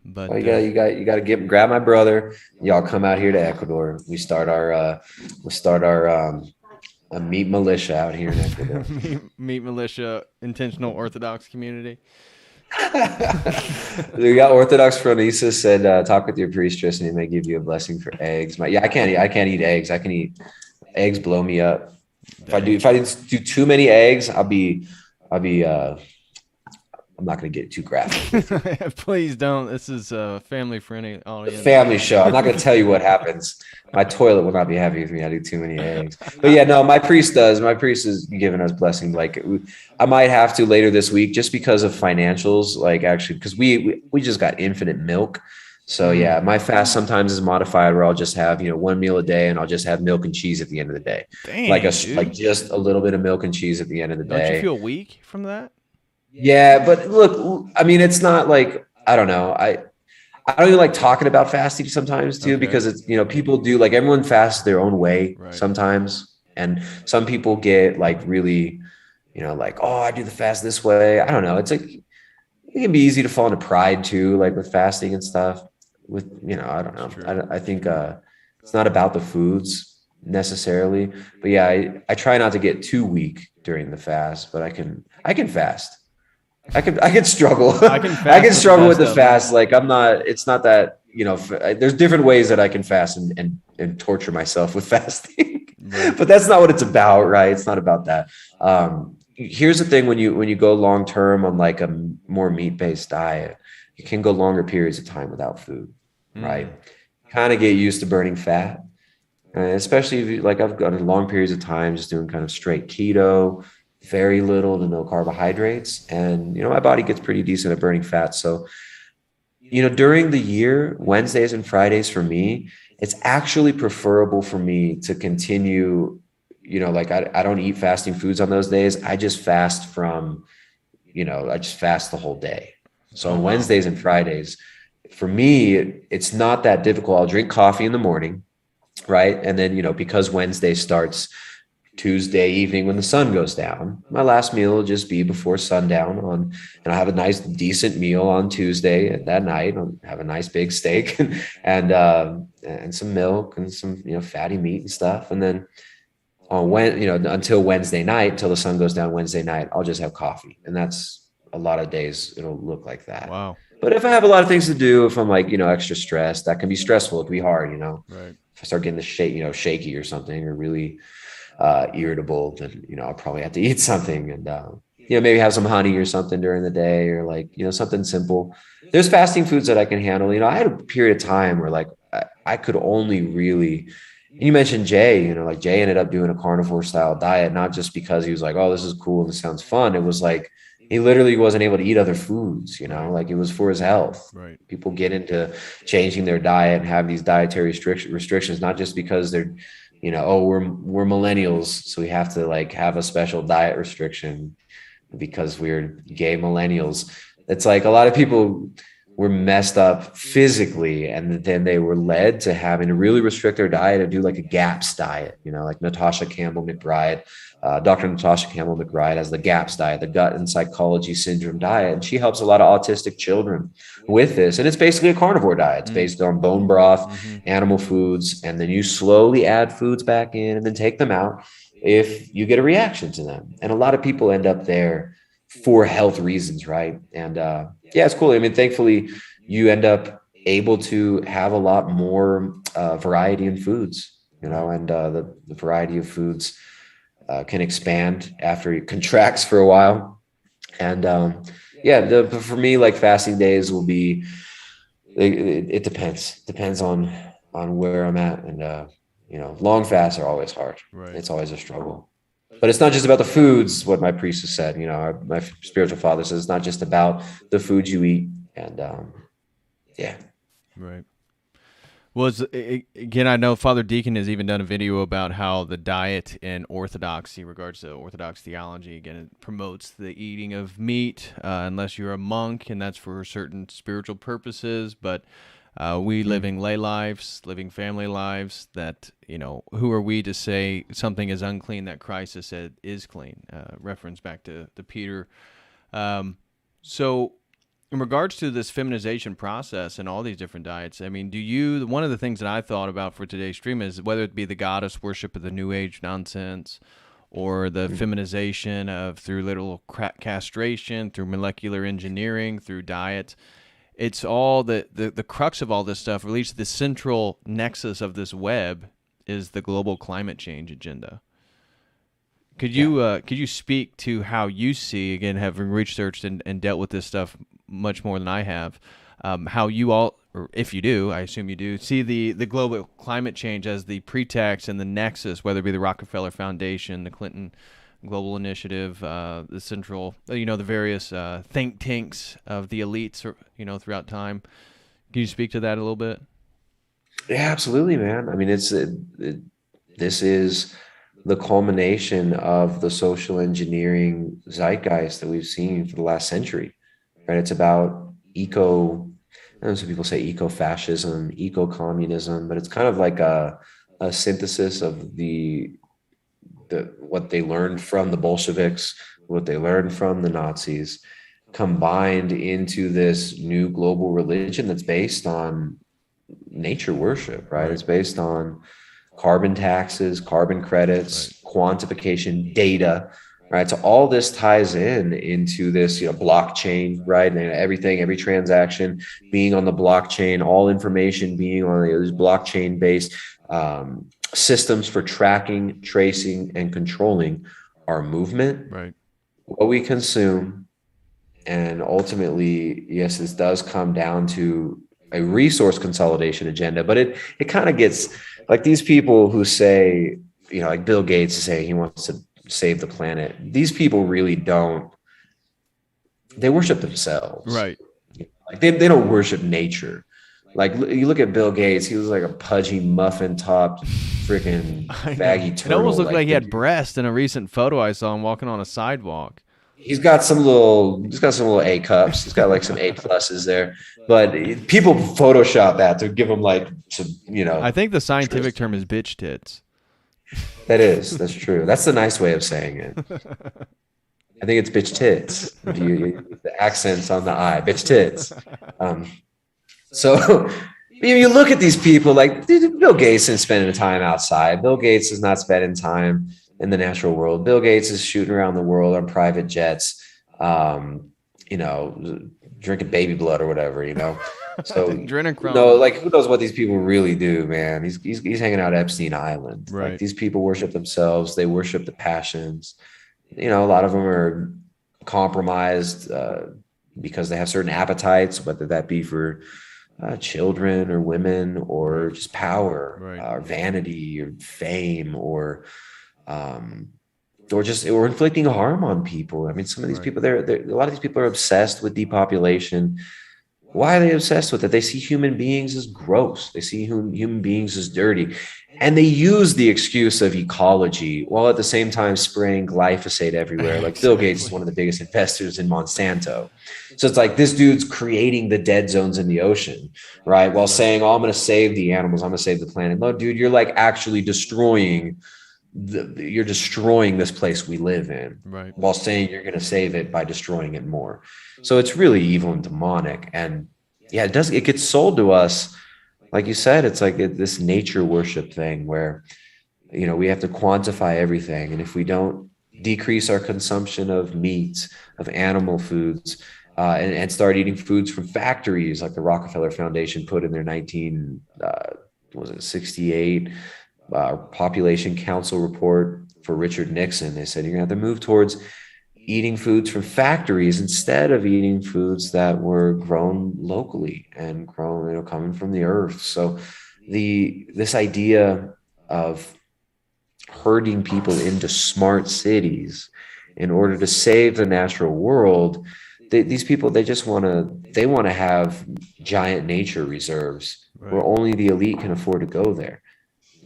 But you got to grab my brother. Y'all come out here to Ecuador. We start our a meat militia out here in Ecuador. meat militia, intentional Orthodox community. We got Orthodox Phronesis said, talk with your priest, Tristan. He may give you a blessing for eggs. I can't eat eggs. I can eat eggs. Blow me up. If I do too many eggs, I'm not going to get too graphic. Please don't. This is a family-friendly audience. Family show. I'm not going to tell you what happens. My toilet will not be happy with me. I do too many eggs. But yeah, no, my priest does. My priest is giving us blessing. Like I might have to later this week just because of financials. Like actually, because we just got infinite milk. So yeah, my fast sometimes is modified where I'll just have, one meal a day and I'll just have milk and cheese at the end of the day. Dang, like just a little bit of milk and cheese at the end of the day. Don't you feel weak from that? Yeah, but look, I mean, it's not like, I don't know. I don't even like talking about fasting sometimes too, because it's, people do, like, everyone fasts their own way sometimes. And some people get like really, like, oh, I do the fast this way. I don't know. It's like, it can be easy to fall into pride too, like with fasting and stuff with, I don't know. I think it's not about the foods necessarily, but yeah, I try not to get too weak during the fast, but I can fast. I can struggle. I can struggle with the fast. Like it's not that, there's different ways that I can fast and torture myself with fasting, but that's not what it's about. Right. It's not about that. Here's the thing. When you go long-term on like a more meat-based diet, you can go longer periods of time without food, right? Kind of get used to burning fat, especially if you, like, I've gone long periods of time just doing kind of straight keto, very little to no carbohydrates. And, my body gets pretty decent at burning fat. So, during the year, Wednesdays and Fridays for me, it's actually preferable for me to continue, like I don't eat fasting foods on those days. I just fast from, I just fast the whole day. So on Wednesdays and Fridays, for me, it's not that difficult. I'll drink coffee in the morning, right? And then, because Wednesday starts Tuesday evening when the sun goes down, my last meal will just be before sundown and I have a nice decent meal on Tuesday at that night. I'll have a nice big steak and some milk and some, fatty meat and stuff. And then on until Wednesday night, until the sun goes down Wednesday night, I'll just have coffee. And that's a lot of days it'll look like that. Wow. But if I have a lot of things to do, if I'm like, extra stressed, that can be stressful. It can be hard, Right. If I start getting the shaky or something, or really irritable, then, I'll probably have to eat something and, maybe have some honey or something during the day, or like, something simple. There's fasting foods that I can handle. I had a period of time where like I could only really, you mentioned Jay, like Jay ended up doing a carnivore style diet, not just because he was like, oh, this is cool and this sounds fun. It was like, he literally wasn't able to eat other foods, like it was for his health. Right. People get into changing their diet and have these dietary restrictions, not just because they're, we're millennials, so we have to like have a special diet restriction because we're gay millennials. It's like a lot of people were messed up physically, and then they were led to having to really restrict their diet and do like a GAPS diet, like Natasha Campbell McBride. Dr. Natasha Campbell McBride has the GAPS diet, the gut and psychology syndrome diet. And she helps a lot of autistic children with this. And it's basically a carnivore diet. It's based on bone broth, animal foods, and then you slowly add foods back in and then take them out if you get a reaction to them. And a lot of people end up there for health reasons, right? And it's cool. I mean, thankfully, you end up able to have a lot more variety in foods, and the variety of foods can expand after it contracts for a while. And for me, like fasting days will be, it depends on where I'm at. And, long fasts are always hard. Right. It's always a struggle. But it's not just about the foods, what my priest has said. My spiritual father says it's not just about the foods you eat. And Right. Well, again, I know Father Deacon has even done a video about how the diet in Orthodoxy, in regards to Orthodox theology, again, it promotes the eating of meat unless you're a monk, and that's for certain spiritual purposes. But we living lay lives, living family lives, that, who are we to say something is unclean that Christ has said is clean? Reference back to Peter. So in regards to this feminization process and all these different diets, I mean, one of the things that I thought about for today's stream is whether it be the goddess worship of the New Age nonsense, or the feminization of through literal castration, through molecular engineering, through diet. It's all the crux of all this stuff, or at least the central nexus of this web, is the global climate change agenda. Could you speak to how you see, again, having researched and dealt with this stuff much more than I have, how you all, or if you do, I assume you do, see the global climate change as the pretext and the nexus, whether it be the Rockefeller Foundation, the Clinton Global Initiative, the central, the various think tanks of the elites, throughout time. Can you speak to that a little bit? Yeah, absolutely, man. I mean, this is the culmination of the social engineering zeitgeist that we've seen for the last century, right? It's about some people say eco-fascism, eco-communism, but it's kind of like a synthesis of what they learned from the Bolsheviks, what they learned from the Nazis, combined into this new global religion that's based on nature worship, right? It's based on carbon taxes, carbon credits, quantification, data, right? So all this ties into this, blockchain, right? And every transaction being on the blockchain, all information being on these blockchain-based systems for tracking, tracing, and controlling our movement, right? What we consume. And ultimately, yes, this does come down to a resource consolidation agenda, but it kind of gets like these people who say, like Bill Gates say he wants to save the planet. These people really don't. They worship themselves, right? Like they don't worship nature. Like you look at Bill Gates, he was like a pudgy muffin topped freaking I know. baggy It turtle. almost looked like he the had dude- breast in a recent photo I saw him walking on a sidewalk. he's got some little A cups. He's got like some A pluses there, but people Photoshop that to give him like some, I think the scientific term is bitch tits. that's true. That's the nice way of saying it. I think it's bitch tits. If the accents on the I, bitch tits. So you look at these people like Bill Gates is spending time outside. Bill Gates is not spending time in the natural world. Bill Gates is shooting around the world on private jets, drinking baby blood or whatever, So like who knows what these people really do, man? He's hanging out at Epstein Island. Right. Like these people worship themselves. They worship the passions. A lot of them are compromised because they have certain appetites, whether that be for children or women or just power, right. Or vanity or fame or inflicting harm on people. I mean, some of these people, a lot of these people are obsessed with depopulation. Why are they obsessed with it? They see human beings as gross. They see human beings as dirty. And they use the excuse of ecology while at the same time spraying glyphosate everywhere. Like Bill Gates is one of the biggest investors in Monsanto. So it's like this dude's creating the dead zones in the ocean, right? While saying, I'm going to save the animals. I'm going to save the planet. No, dude, you're like actually destroying this place we live in, right? While saying you're going to save it by destroying it more. So it's really evil and demonic. And yeah, it gets sold to us. Like you said, it's like this nature worship thing where, we have to quantify everything. And if we don't decrease our consumption of meat, of animal foods, and start eating foods from factories, like the Rockefeller Foundation put in their 1968 population council report for Richard Nixon, they said you're gonna have to move towards eating foods from factories instead of eating foods that were grown locally and grown, coming from the earth. So this idea of herding people into smart cities in order to save the natural world, these people, they want to have giant nature reserves, right, where only the elite can afford to go there.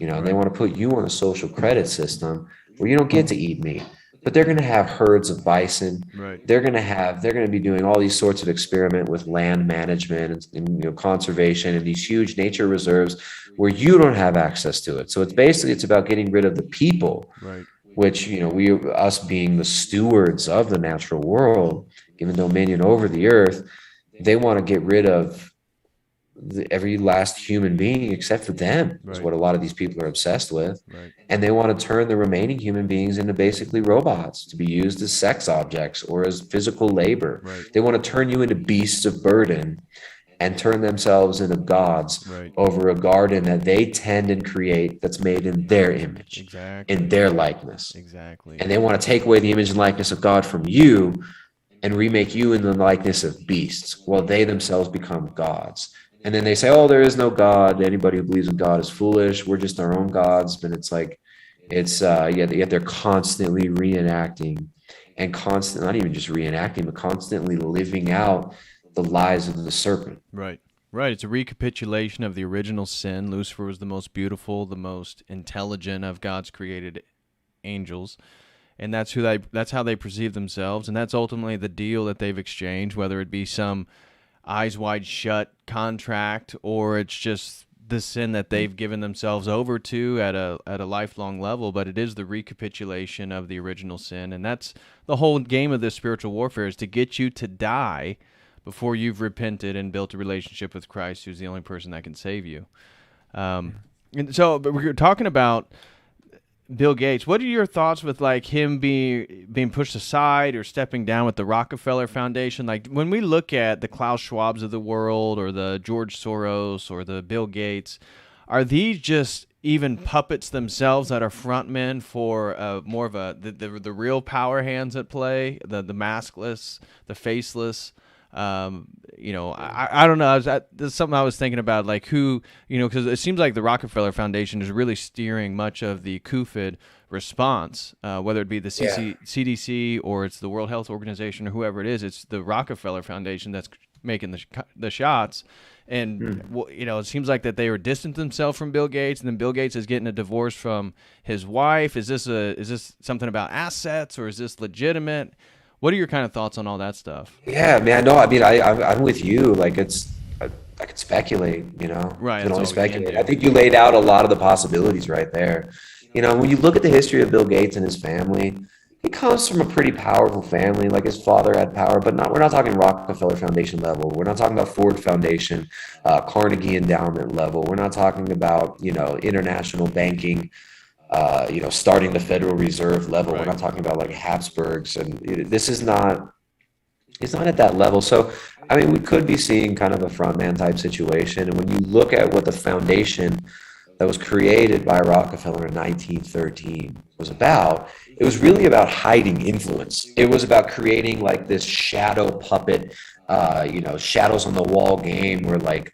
Right. They want to put you on a social credit system where you don't get to eat meat. But they're going to have herds of bison. Right. They're going to be doing all these sorts of experiment with land management and conservation and these huge nature reserves where you don't have access to it. So it's about getting rid of the people, right, which, us being the stewards of the natural world, given dominion over the earth, they want to get rid of every last human being except for them, is what a lot of these people are obsessed with. Right. And they want to turn the remaining human beings into basically robots to be used as sex objects or as physical labor. Right. They want to turn you into beasts of burden and turn themselves into gods, right, over a garden that they tend and create that's made in their image, exactly, in their likeness. Exactly. And they want to take away the image and likeness of God from you and remake you in the likeness of beasts while they themselves become gods. And then they say, there is no God. Anybody who believes in God is foolish. We're just our own gods. But it's like, yet they're constantly reenacting and not even just reenacting, but constantly living out the lies of the serpent. Right. Right. It's a recapitulation of the original sin. Lucifer was the most beautiful, the most intelligent of God's created angels. And that's how they perceive themselves. And that's ultimately the deal that they've exchanged, whether it be some eyes wide shut contract or it's just the sin that they've given themselves over to at a lifelong level. But it is the recapitulation of the original sin. And that's the whole game of this spiritual warfare, is to get you to die before you've repented and built a relationship with Christ, who's the only person that can save you. And so, but we're talking about Bill Gates. What are your thoughts with like him being pushed aside or stepping down with the Rockefeller Foundation? Like when we look at the Klaus Schwabs of the world or the George Soros or the Bill Gates, are these just even puppets themselves that are frontmen for more of the real power hands at play, the maskless, the faceless? I don't know. That's something I was thinking about, like who, because it seems like the Rockefeller Foundation is really steering much of the COVID response, whether it be the CDC or it's the World Health Organization or whoever it is. It's the Rockefeller Foundation that's making the shots. And you know, it seems like that they were distant themselves from Bill Gates, and then Bill Gates is getting a divorce from his wife. Is this something about assets, or is this legitimate? What are your kind of thoughts on all that stuff? Yeah, man. No, I mean, I'm with you. Like, I could speculate, you know, Right. I can That's only all we can speculate. do. I think you laid out a lot of the possibilities right there. You know, when you look at the history of Bill Gates and his family, he comes from a pretty powerful family. Like, his father had power, but we're not talking Rockefeller Foundation level. We're not talking about Ford Foundation, Carnegie Endowment level. We're not talking about, you know, international banking, you know, starting the Federal Reserve level. Right. We're not talking about like Habsburgs, and this is not. It's not at that level. So, I mean, we could be seeing kind of a frontman type situation. And when you look at what the foundation that was created by Rockefeller in 1913 was about, it was really about hiding influence. It was about creating like this shadow puppet, you know, shadows on the wall game where like,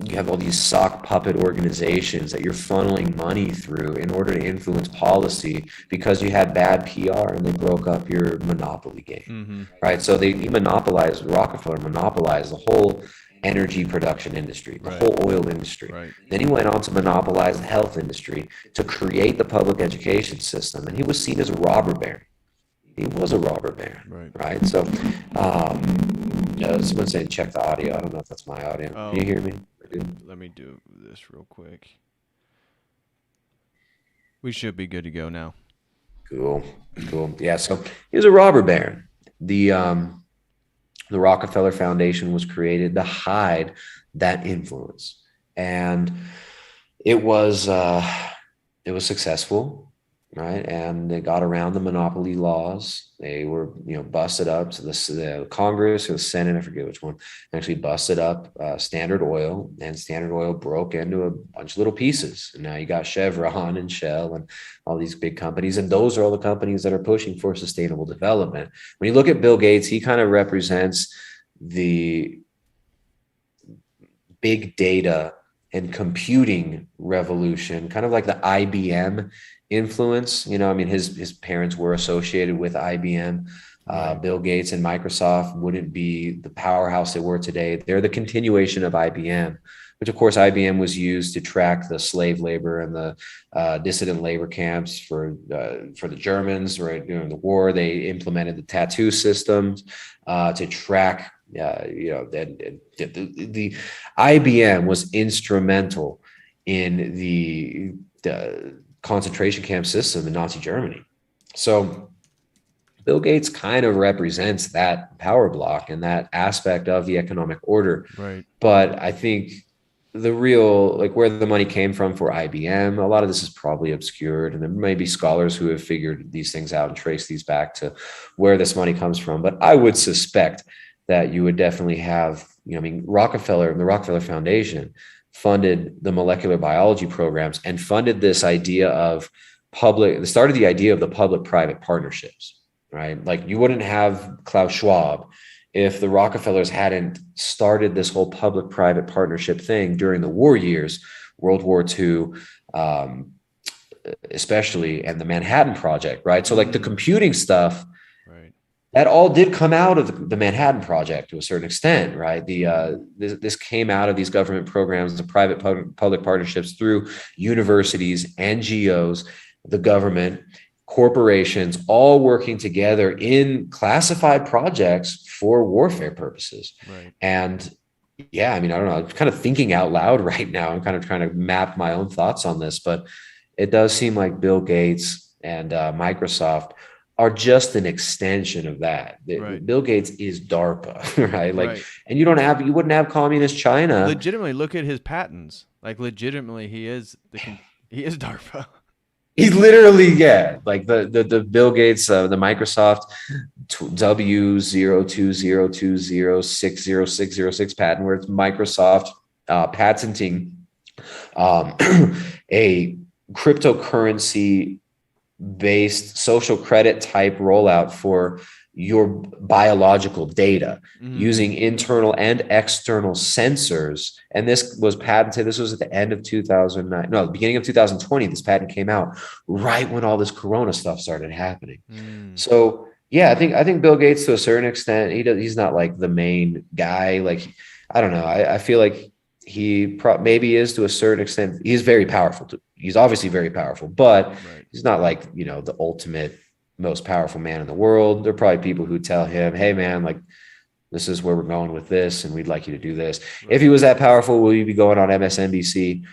you have all these sock puppet organizations that you're funneling money through in order to influence policy because you had bad PR and they broke up your monopoly game, right? So Rockefeller monopolized the whole energy production industry, the whole oil industry. Right. Then he went on to monopolize the health industry to create the public education system, and he was seen as a robber baron. He was a robber baron, right? So, someone saying check the audio. I don't know if that's my audio. Can you hear me? Let me do this real quick. We should be good to go now. Cool. Yeah, so he was a robber baron. The Rockefeller Foundation was created to hide that influence, and it was successful. Right, and they got around the monopoly laws. They were, you know, busted up. So the Congress or the Senate, I forget which one, actually busted up Standard Oil, and Standard Oil broke into a bunch of little pieces. And now you got Chevron and Shell and all these big companies, and those are all the companies that are pushing for sustainable development. When you look at Bill Gates, he kind of represents the big data and computing revolution, kind of like the IBM influence. You know, I mean, his parents were associated with IBM. Bill Gates and Microsoft wouldn't be the powerhouse they were today. They're the continuation of IBM, which of course IBM was used to track the slave labor and the dissident labor camps for the Germans. Right during the war, they implemented the tattoo systems to track. You know, the IBM was instrumental in the concentration camp system in Nazi Germany. So Bill Gates kind of represents that power block and that aspect of the economic order. Right. But I think the real, like, where the money came from for IBM, a lot of this is probably obscured, and there may be scholars who have figured these things out and traced these back to where this money comes from. But I would suspect that you would definitely have, you know, I mean, Rockefeller and the Rockefeller Foundation funded the molecular biology programs and funded this idea of started the idea of the public-private partnerships, right? Like, you wouldn't have Klaus Schwab if the Rockefellers hadn't started this whole public-private partnership thing during the war years, World War II, especially, and the Manhattan Project, right? So like the computing stuff, that all did come out of the Manhattan Project to a certain extent, right? This came out of these government programs, the private public partnerships through universities, NGOs, the government, corporations, all working together in classified projects for warfare purposes. Right. And yeah, I mean, I don't know, I'm kind of thinking out loud right now. I'm kind of trying to map my own thoughts on this, but it does seem like Bill Gates and Microsoft are just an extension of that. Right. Bill Gates is DARPA, right? Like, and you wouldn't have communist China. Legitimately, look at his patents. Like, legitimately, he is DARPA. He's literally, like the Bill Gates, the Microsoft W0202060606 patent, where it's Microsoft patenting a cryptocurrency based social credit type rollout for your biological data using internal and external sensors. And this was patented. This was at the end of 2009. No, the beginning of 2020, this patent came out right when all this Corona stuff started happening. So Yeah, I think Bill Gates to a certain extent, he's not like the main guy. Like, I don't know. I feel like maybe is to a certain extent. He's very powerful. He's obviously very powerful, but Right. he's not like, the ultimate most powerful man in the world. There are probably people who tell him, "Hey man, like this is where we're going with this, and we'd like you to do this." Right. If he was that powerful, will he be going on MSNBC?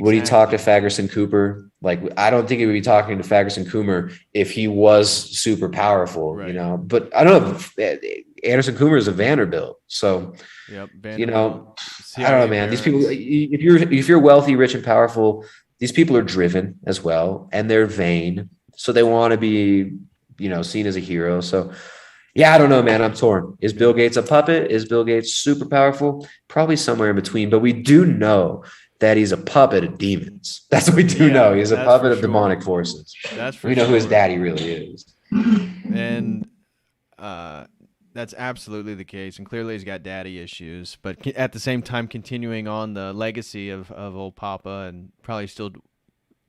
Would he talk to Ferguson Cooper? Like, I don't think he would be talking to Ferguson Cooper if he was super powerful, Right. But I don't know. Anderson Cooper is a Vanderbilt, so Yep. I don't know, CIA man. These people, barons. if you're wealthy, rich, and powerful, these people are driven as well, and they're vain, so they want to be, seen as a hero. So yeah, I don't know, man. I'm torn. Is Bill Gates a puppet? Is Bill Gates super powerful? Probably somewhere in between. But we do know that he's a puppet of demons. That's what we do know. He's a puppet of demonic forces. That's for we know sure. who his daddy really is. And that's absolutely the case. And clearly he's got daddy issues. But at the same time, continuing on the legacy of old Papa and probably still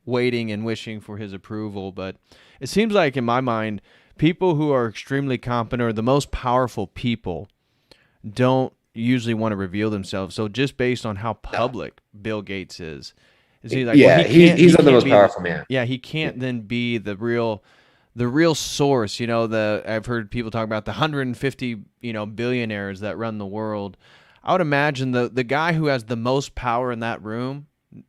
waiting and wishing for his approval. But it seems like, in my mind, people who are extremely competent or the most powerful people don't usually want to reveal themselves. So just based on how public Bill Gates is he like, yeah, well, he's not the most powerful man. Yeah, he can't then be the real source. I've heard people talk about the 150 billionaires that run the world. I would imagine the guy who has the most power in that room,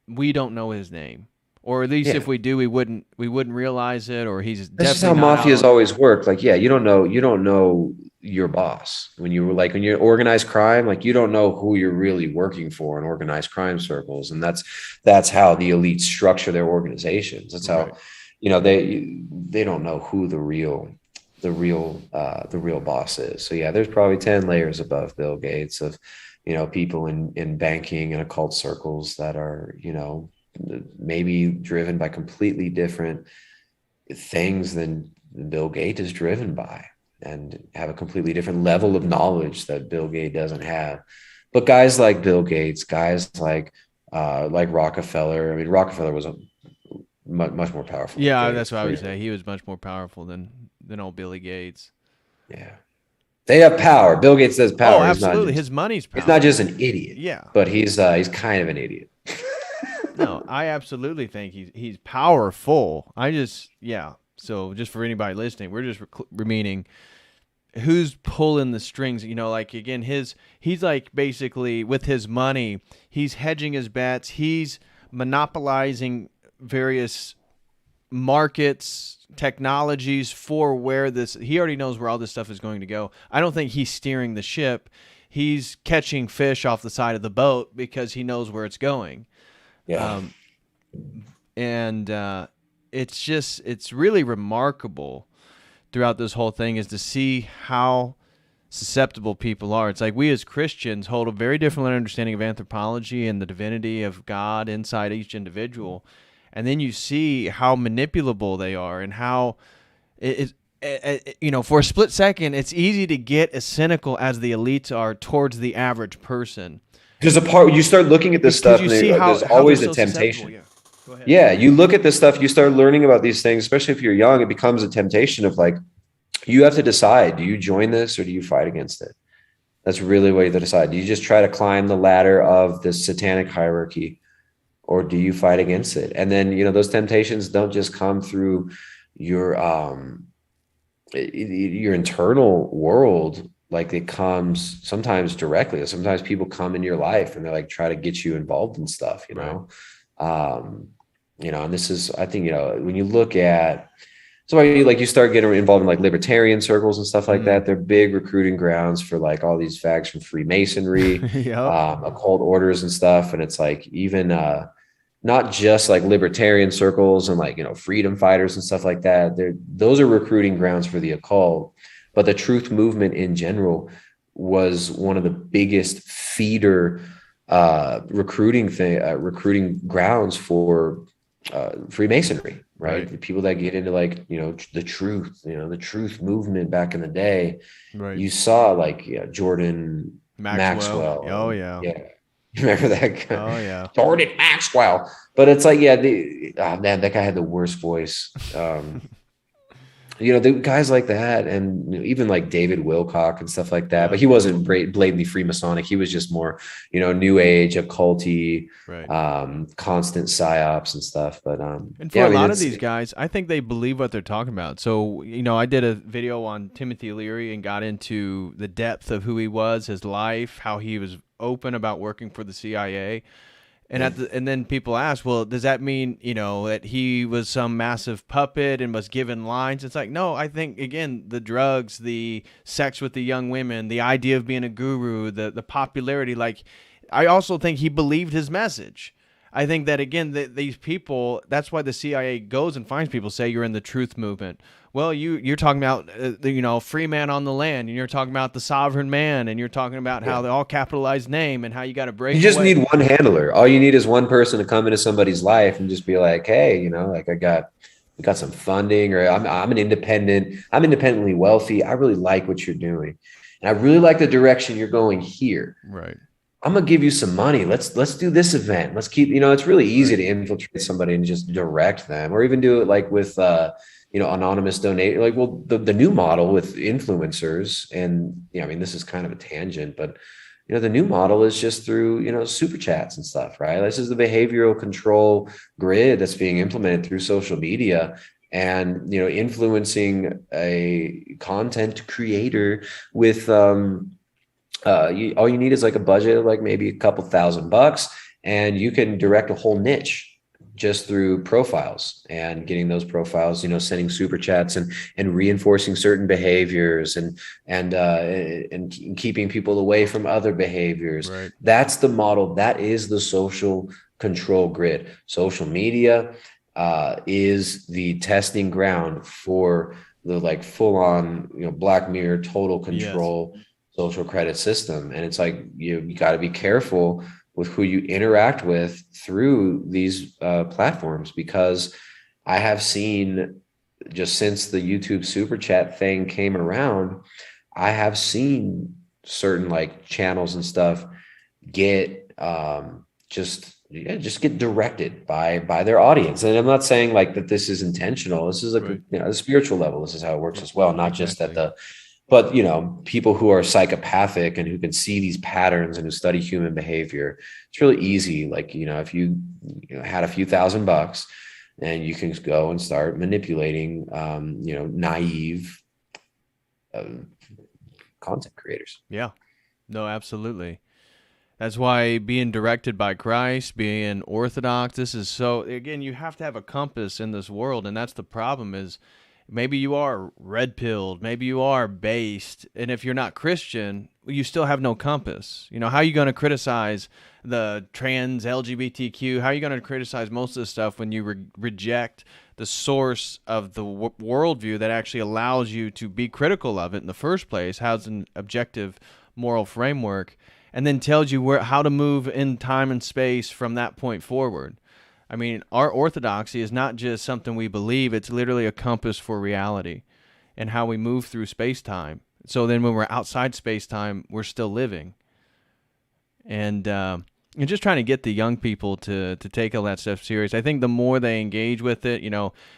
we don't know his name. Or at least if we do, we wouldn't realize it. Or he's That's just definitely how not mafias always work. Like, yeah, you don't know your boss when you're organized crime. Like, you don't know who you're really working for in organized crime circles, and that's how the elites structure their organizations. That's how, they don't know who the real boss is. So yeah, there's probably 10 layers above Bill Gates of, people in banking and occult circles that are, maybe driven by completely different things than Bill Gates is driven by, and have a completely different level of knowledge that Bill Gates doesn't have. But guys like Bill Gates, guys like Rockefeller. I mean, Rockefeller was a much more powerful. Yeah, that's what I would say. He was much more powerful than old Billy Gates. Yeah. They have power. Bill Gates has power. Oh, absolutely. His money's power. He's not just an idiot. Yeah. But he's kind of an idiot. No, I absolutely think he's powerful. So just for anybody listening, we're just meaning who's pulling the strings. Like, again, he's like basically with his money, he's hedging his bets. He's monopolizing various markets, technologies for where he already knows where all this stuff is going to go. I don't think he's steering the ship. He's catching fish off the side of the boat because he knows where it's going. Yeah. It's really remarkable throughout this whole thing is to see how susceptible people are. It's like we as Christians hold a very different understanding of anthropology and the divinity of God inside each individual. And then you see how manipulable they are and how for a split second, it's easy to get as cynical as the elites are towards the average person. There's a part you start looking at this stuff, and there's always a temptation. Yeah, you look at this stuff, you start learning about these things, especially if you're young, it becomes a temptation of like, you have to decide, do you join this or do you fight against it? That's really what you have to decide. Do you just try to climb the ladder of the satanic hierarchy, or do you fight against it? And then, those temptations don't just come through your internal world. Like, it comes sometimes directly. Sometimes people come in your life and they're like, try to get you involved in stuff, and this is, I think, when you look at, so you start getting involved in like libertarian circles and stuff like that. They're big recruiting grounds for like all these fags from Freemasonry, occult orders and stuff. And it's like, even, not just like libertarian circles and like, freedom fighters and stuff like that. Those are recruiting grounds for the occult. But the truth movement in general was one of the biggest feeder recruiting grounds for Freemasonry, right? The people that get into like, the truth movement back in the day. Right. You saw like Jordan Maxwell. Oh yeah. Yeah. Remember that guy? Oh yeah. Jordan Maxwell. But it's like, that guy had the worst voice. the guys like that, and even like David Wilcock and stuff like that. Yeah. But he wasn't blatantly Freemasonic. He was just more, New Age, occulty, Right. constant psyops and stuff. But And for a lot of these guys, I think they believe what they're talking about. So, I did a video on Timothy Leary and got into the depth of who he was, his life, how he was open about working for the CIA. And and then people ask, well, does that mean, that he was some massive puppet and was given lines? It's like, no, I think, again, the drugs, the sex with the young women, the idea of being a guru, the popularity, like, I also think he believed his message. I think that, again, these people, that's why the CIA goes and finds people, say you're in the truth movement. Well, you're talking about, free man on the land, and you're talking about the sovereign man, and you're talking about how they all capitalized name and how you got to break. You just away. need one handler. All you need is one person to come into somebody's life and just be like, hey, like we got some funding, or I'm independently wealthy. I really like what you're doing. And I really like the direction you're going here. Right. I'm gonna give you some money. Let's do this event. Let's keep, it's really easy to infiltrate somebody and just direct them, or even do it like with anonymous donate. Like, well, the new model with influencers, and this is kind of a tangent, but the new model is just through super chats and stuff, right? This is the behavioral control grid that's being implemented through social media. And influencing a content creator with all you need is like a budget of like maybe a couple $1,000, and you can direct a whole niche just through profiles, and getting those profiles, sending super chats and reinforcing certain behaviors and keeping people away from other behaviors. Right. That's the model. That is the social control grid. Social media is the testing ground for the like full on, Black Mirror, total control. Yes. Social credit system. And it's like, you got to be careful with who you interact with through these platforms, because I have seen, just since the YouTube super chat thing came around, I have seen certain like channels and stuff get just get directed by their audience. And I'm not saying like that this is intentional. This is like, a spiritual level. This is how it works as well. Not just at but people who are psychopathic and who can see these patterns and who study human behavior, it's really easy. Like, if you had a few $1,000 and you can go and start manipulating, naive content creators. Yeah, no, absolutely. That's why being directed by Christ, being orthodox, this is so, again, you have to have a compass in this world. And that's the problem is, maybe you are red-pilled, maybe you are based, and if you're not Christian, you still have no compass. How are you going to criticize the trans LGBTQ? How are you going to criticize most of this stuff when you reject the source of the worldview that actually allows you to be critical of it in the first place, has an objective moral framework, and then tells you how to move in time and space from that point forward? I mean, our orthodoxy is not just something we believe, it's literally a compass for reality and how we move through space-time. So then when we're outside space-time, we're still living. And just trying to get the young people to take all that stuff serious. I think the more they engage with it,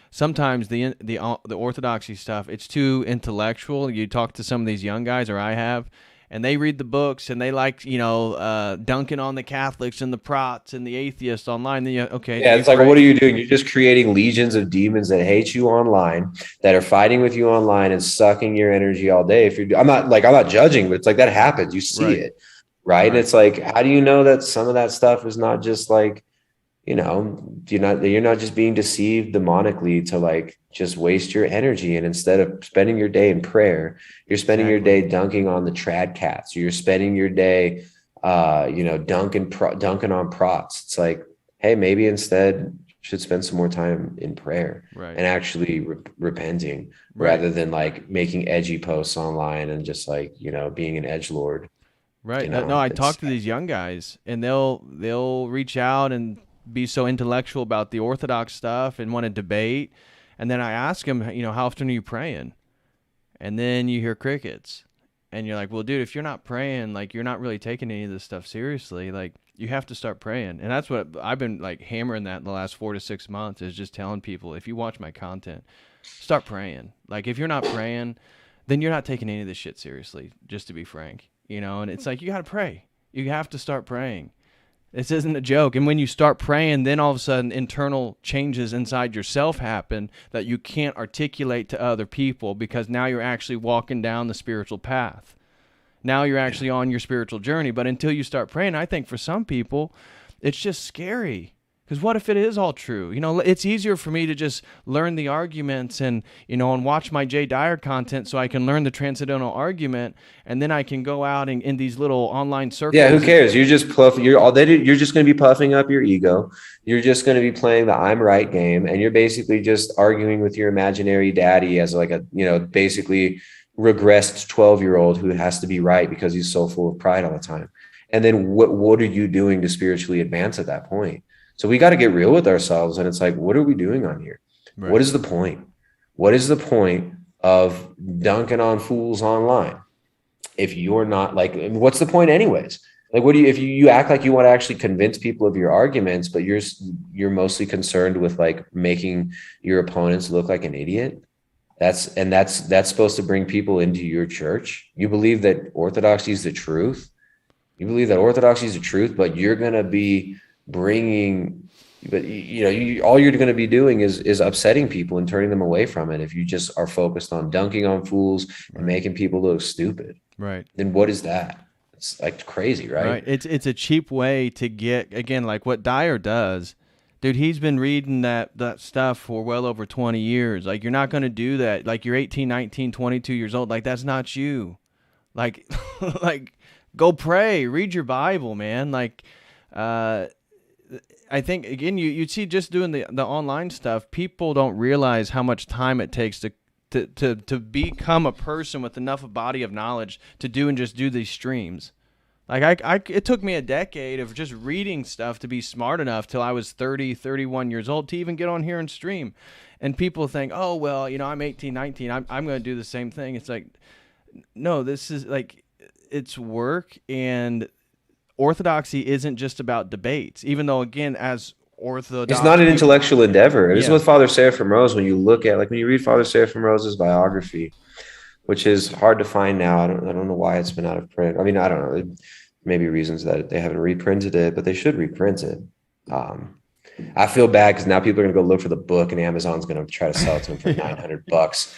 sometimes the orthodoxy stuff, it's too intellectual. You talk to some of these young guys, or I have, and they read the books and they like, dunking on the Catholics and the Prots and the atheists online. Then yeah, it's like, what are you doing? You're just creating legions of demons that hate you online, that are fighting with you online and sucking your energy all day. I'm not judging, but it's like that happens. You see it, right? And it's like, how do you know that some of that stuff is not just like, you're not just being deceived demonically to like just waste your energy, and instead of spending your day in prayer, you're spending your day dunking on the trad cats. You're spending your day dunking on prots. It's like, hey, maybe instead you should spend some more time in prayer and actually repenting, rather than like making edgy posts online and just like being an edgelord. Right. No, I talk to these young guys and they'll reach out and be so intellectual about the Orthodox stuff and want to debate. And then I ask them, how often are you praying? And then you hear crickets. And you're like, well, dude, if you're not praying, like you're not really taking any of this stuff seriously. Like you have to start praying. And that's what I've been like hammering that in the last 4 to 6 months, is just telling people, if you watch my content, start praying. Like, if you're not praying, then you're not taking any of this shit seriously, just to be frank, and it's like, you got to pray. You have to start praying. This isn't a joke. And when you start praying, then all of a sudden internal changes inside yourself happen that you can't articulate to other people, because now you're actually walking down the spiritual path. Now you're actually on your spiritual journey. But until you start praying, I think for some people, it's just scary. Because what if it is all true? It's easier for me to just learn the arguments and watch my Jay Dyer content so I can learn the transcendental argument, and then I can go out in these little online circles. Yeah, who cares? You're just you're just going to be puffing up your ego. You're just going to be playing the I'm right game, and you're basically just arguing with your imaginary daddy as like a, basically regressed 12-year-old who has to be right because he's so full of pride all the time. And then what are you doing to spiritually advance at that point? So we got to get real with ourselves. And it's like, what are we doing on here? Right. What is the point? What is the point of dunking on fools online? If you're not like, what's the point anyways? Like, if you act like you want to actually convince people of your arguments, but you're mostly concerned with like making your opponents look like an idiot. That's supposed to bring people into your church. You believe that orthodoxy is the truth. But you're going to be bringing, but all you're going to be doing is upsetting people and turning them away from it if you just are focused on dunking on fools and making people look stupid. Right. Then what is that? It's like crazy, right? Right. It's a cheap way to get, again, like what Dyer does. Dude, he's been reading that stuff for well over 20 years. Like, you're not going to do that. Like, you're 18, 19, 22 years old. Like, that's not you. Like, like, go pray, read your Bible, man. Like, I think, again, you'd see just doing the online stuff, people don't realize how much time it takes to become a person with enough a body of knowledge to do these streams. Like, it took me a decade of just reading stuff to be smart enough till I was 30, 31 years old to even get on here and stream. And people think, oh, well, I'm 18, 19, I'm going to do the same thing. It's like, no, this is like, it's work, and orthodoxy isn't just about debates, even though, again, as orthodox, it's not an intellectual endeavor. This is what Father Seraphim Rose, when you read Father Seraphim Rose's biography, which is hard to find now. I don't know why it's been out of print. I mean, I don't know. Maybe reasons that they haven't reprinted it, but they should reprint it. I feel bad because now people are going to go look for the book, and Amazon's going to try to sell it to them for $900.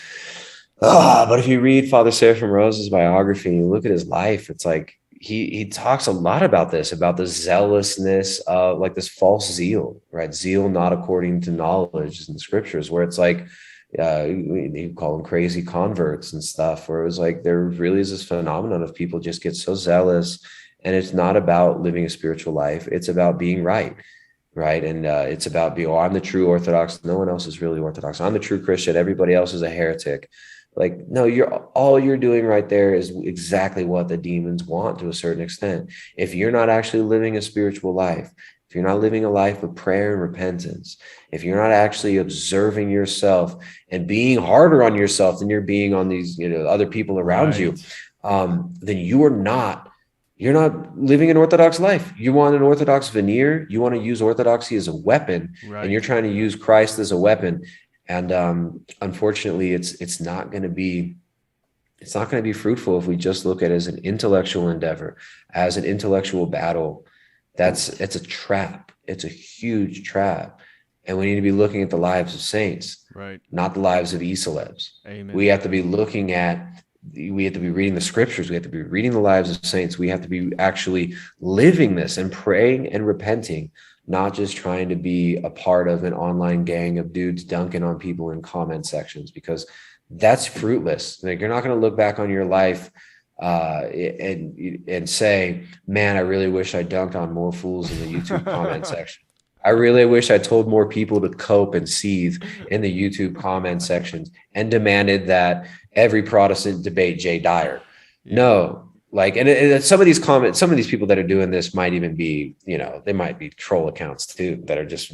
But if you read Father Seraphim Rose's biography and you look at his life, it's like, he talks a lot about this, about the zealousness of like this false zeal, right? Zeal not according to knowledge in the scriptures, where it's like, you call them crazy converts and stuff, where it was like, there really is this phenomenon of people just get so zealous, and it's not about living a spiritual life. It's about being right. And it's about I'm the true Orthodox. No one else is really Orthodox. I'm the true Christian. Everybody else is a heretic. Like, no, all you're doing right there is exactly what the demons want to a certain extent. If you're not actually living a spiritual life, if you're not living a life of prayer and repentance, if you're not actually observing yourself and being harder on yourself than you're being on these, other people around you, then you're not living an Orthodox life. You want an Orthodox veneer. You want to use orthodoxy as a weapon, and you're trying to use Christ as a weapon. And unfortunately, it's not going to be fruitful if we just look at it as an intellectual endeavor, as an intellectual battle. It's a trap. It's a huge trap. And we need to be looking at the lives of saints, right? Not the lives of e-celebs. Amen. We have to be reading the scriptures. We have to be reading the lives of saints. We have to be actually living this and praying and repenting, not just trying to be a part of an online gang of dudes dunking on people in comment sections, because that's fruitless. Like, you're not going to look back on your life and say, man, I really wish I dunked on more fools in the YouTube comment section. I really wish I told more people to cope and seethe in the YouTube comment sections and demanded that every Protestant debate Jay Dyer. Yeah. No. Like, and some of these people that are doing this might even be, they might be troll accounts too, that are just,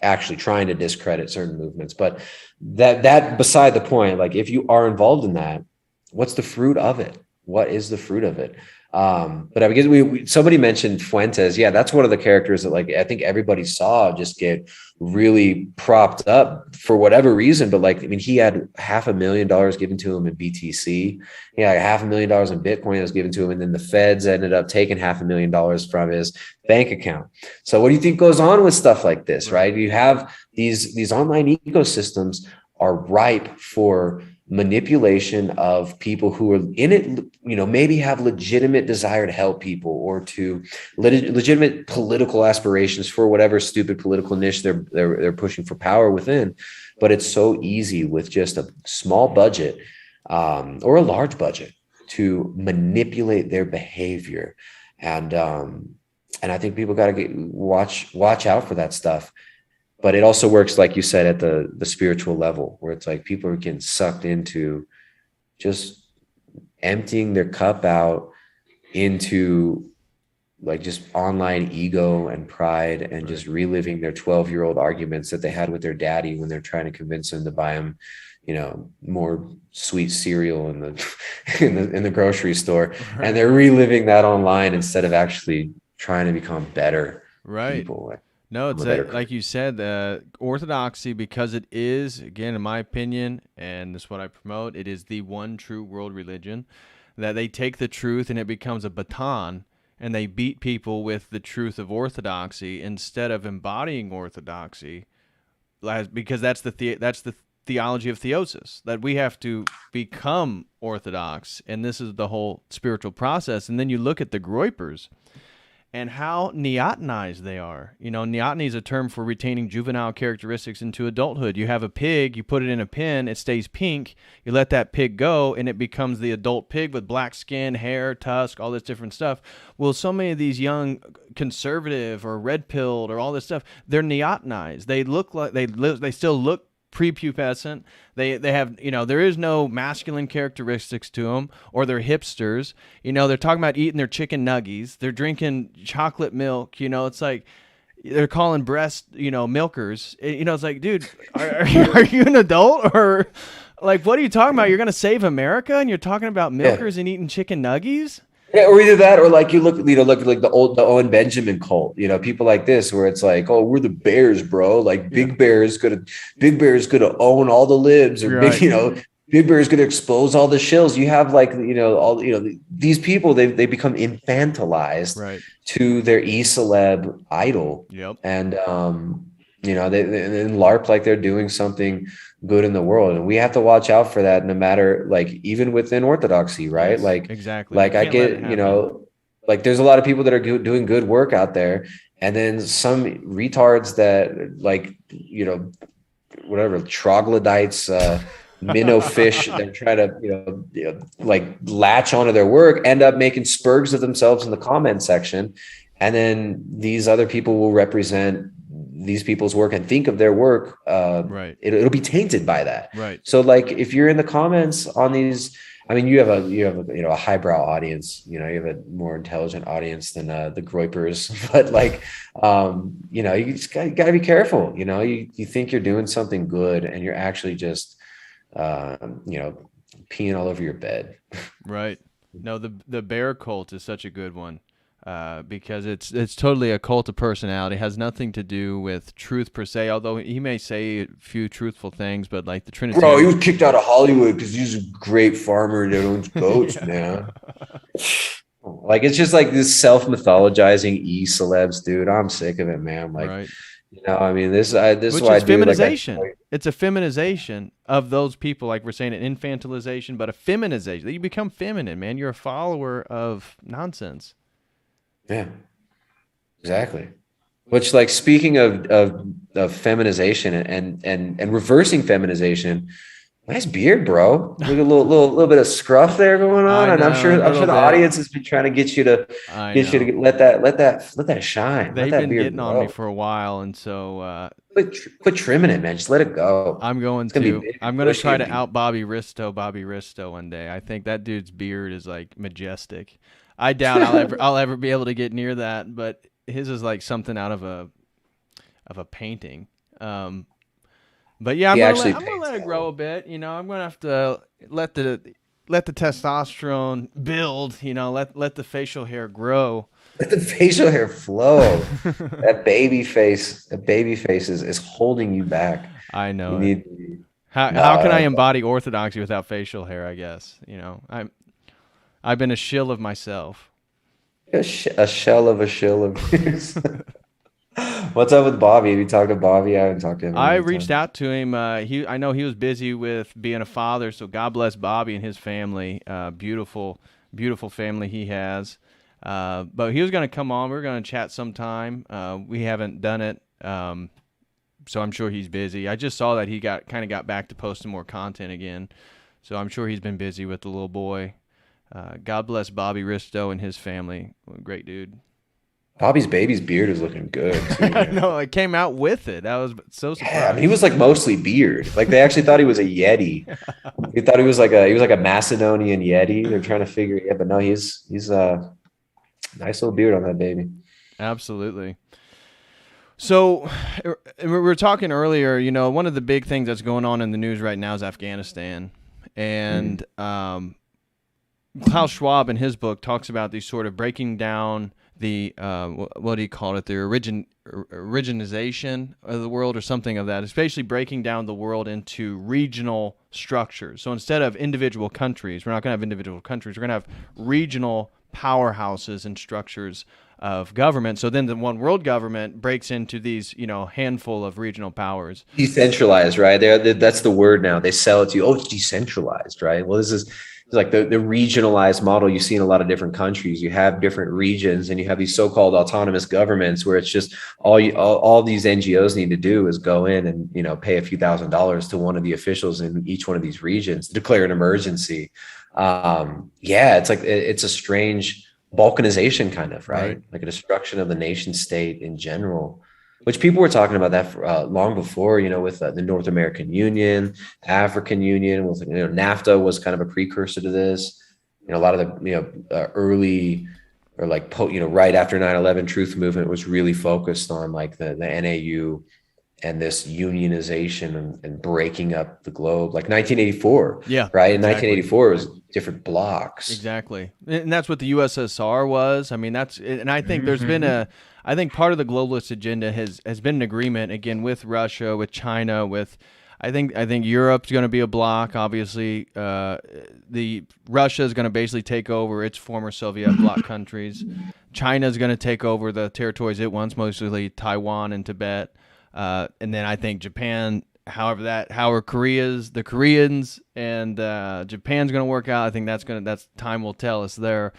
actually trying to discredit certain movements. But that beside the point. Like, if you are involved in that, what's the fruit of it? What is the fruit of it? But I guess somebody mentioned Fuentes. Yeah, that's one of the characters that like I think everybody saw just get really propped up for whatever reason. But like, I mean, he had $500,000 given to him in BTC. He had $500,000 in Bitcoin that was given to him, and then the feds ended up taking $500,000 from his bank account. So what do you think goes on with stuff like this, right? You have these online ecosystems are ripe for manipulation of people who are in it, you know, maybe have legitimate desire to help people or to legitimate political aspirations for whatever stupid political niche they're pushing for power within. But it's so easy with just a small budget or a large budget to manipulate their behavior. And I think people got to watch out for that stuff. But it also works, like you said, at the spiritual level, where it's like people are getting sucked into just emptying their cup out into like just online ego and pride and just reliving their 12-year-old arguments that they had with their daddy when they're trying to convince him to buy him, you know, more sweet cereal in the grocery store. Right. And they're reliving that online instead of actually trying to become better people. No, it's like you said, orthodoxy, because it is, again, in my opinion, and this is what I promote, it is the one true world religion, that they take the truth and it becomes a baton, and they beat people with the truth of orthodoxy instead of embodying orthodoxy, because that's the theology of theosis, that we have to become orthodox, and this is the whole spiritual process. And then you look at the Groypers and how neotenized they are. You know, neoteny is a term for retaining juvenile characteristics into adulthood. You have a pig, you put it in a pen, it stays pink, you let that pig go, and it becomes the adult pig with black skin, hair, tusk, all this different stuff. Well, so many of these young conservative or red-pilled or all this stuff, they're neotenized. They look like, they still look prepubescent. They have, you know, there is no masculine characteristics to them, or they're hipsters. You know, they're talking about eating their chicken nuggies. They're drinking chocolate milk. You know, it's like they're calling breast, you know, milkers. You know, it's like, dude, are you an adult, or like, what are you talking about? You're going to save America and you're talking about milkers and eating chicken nuggies? Yeah, or either that, or like you look like the Owen Benjamin cult, you know, people like this, where it's like, oh, we're the Bears, bro. Like Big Bear is gonna own all the libs, or right. Big Bear is gonna expose all the shills. You have like, you know, all, you know, these people, they become infantilized to their e-celeb idol. Yep. And you know, they LARP like they're doing something good in the world, and we have to watch out for that, no matter, like, even within orthodoxy, right? Yes, like exactly. Like I get, you know, like there's a lot of people that are doing good work out there, and then some retards that, like, you know, whatever, troglodytes, minnow fish that try to, you know, like latch onto their work, end up making spurgs of themselves in the comment section, and then these other people will represent these people's work and think of their work, it'll be tainted by that. Right. So like, if you're in the comments on these, I mean, you have a you know, a highbrow audience, you know, you have a more intelligent audience than the Groypers, but like, you know, you just got to be careful. You know, you think you're doing something good, and you're actually just, you know, peeing all over your bed. Right. No, the bear cult is such a good one. Because it's totally a cult of personality. It has nothing to do with truth per se, although he may say a few truthful things, but like the Trinitarian... Bro, he was kicked out of Hollywood because he's a great farmer that owns goats, man. Like, it's just like this self-mythologizing e-celebs, dude. I'm sick of it, man. Like, you know, I mean, this is why I do feminization. Like, it's a feminization of those people, like we're saying, an infantilization, but a feminization. You become feminine, man. You're a follower of nonsense. Yeah, exactly. Which, like, speaking of feminization and reversing feminization, nice beard, bro. Look, a little bit of scruff there going on, and I'm sure the audience has been trying to get you to let that shine. They've been getting on me for a while, and so quit trimming it, man. Just let it go. I'm going to try to out Bobby Risto one day. I think that dude's beard is like majestic. I doubt I'll ever be able to get near that, but his is like something out of a painting. But yeah, I'm gonna let it grow a bit. You know, I'm gonna have to let the testosterone build. Let the facial hair grow. Let the facial hair flow. That baby face is holding you back. I know. You need. How can I embody orthodoxy without facial hair? I guess I've been a shill of myself. A shell of a shill of. What's up with Bobby? Have you talked to Bobby? I haven't talked to him. I reached out to him. I know he was busy with being a father, so God bless Bobby and his family. Beautiful family he has. But he was going to come on. We were going to chat sometime. We haven't done it, so I'm sure he's busy. I just saw that he got back to posting more content again, so I'm sure he's been busy with the little boy. God bless Bobby Risto and his family. Great dude. Bobby's baby's beard is looking good too. No, it came out with it. I was so surprised. Yeah, he was like mostly beard. Like they actually thought he was a Yeti. He thought he was like a Macedonian Yeti. They're trying to figure it out, but no, he's a nice little beard on that baby. Absolutely. So we were talking earlier, one of the big things that's going on in the news right now is Afghanistan. And Klaus Schwab in his book talks about these sort of breaking down the what do you call it? The originization of the world or something of that. It's basically breaking down the world into regional structures. So instead of individual countries, we're not going to have individual countries. We're going to have regional powerhouses and structures of government. So then the one world government breaks into these, handful of regional powers. Decentralized, right? That's the word now. They sell it to you. Oh, it's decentralized, right? Well, this is like the regionalized model you see in a lot of different countries. You have different regions and you have these so-called autonomous governments where it's just all these NGOs need to do is go in and, pay a few $1,000s to one of the officials in each one of these regions, declare an emergency. It's like, it's a strange balkanization kind of, right? Like a destruction of the nation state in general, which people were talking about that for, long before, with the North American Union, African Union, with NAFTA was kind of a precursor to this. A lot of the early or like right after 9/11 truth movement was really focused on like the NAU and this unionization and breaking up the globe, like 1984. Yeah, right. In 1984, it was different blocks. Exactly, and that's what the USSR was. I mean, and I think there's been I think part of the globalist agenda has been an agreement again with Russia, with China, with I think Europe's going to be a bloc. Obviously, the Russia is going to basically take over its former Soviet bloc countries. China is going to take over the territories it wants, mostly Taiwan and Tibet. And then I think Japan, the Koreans and Japan's going to work out. I think that's time will tell us there.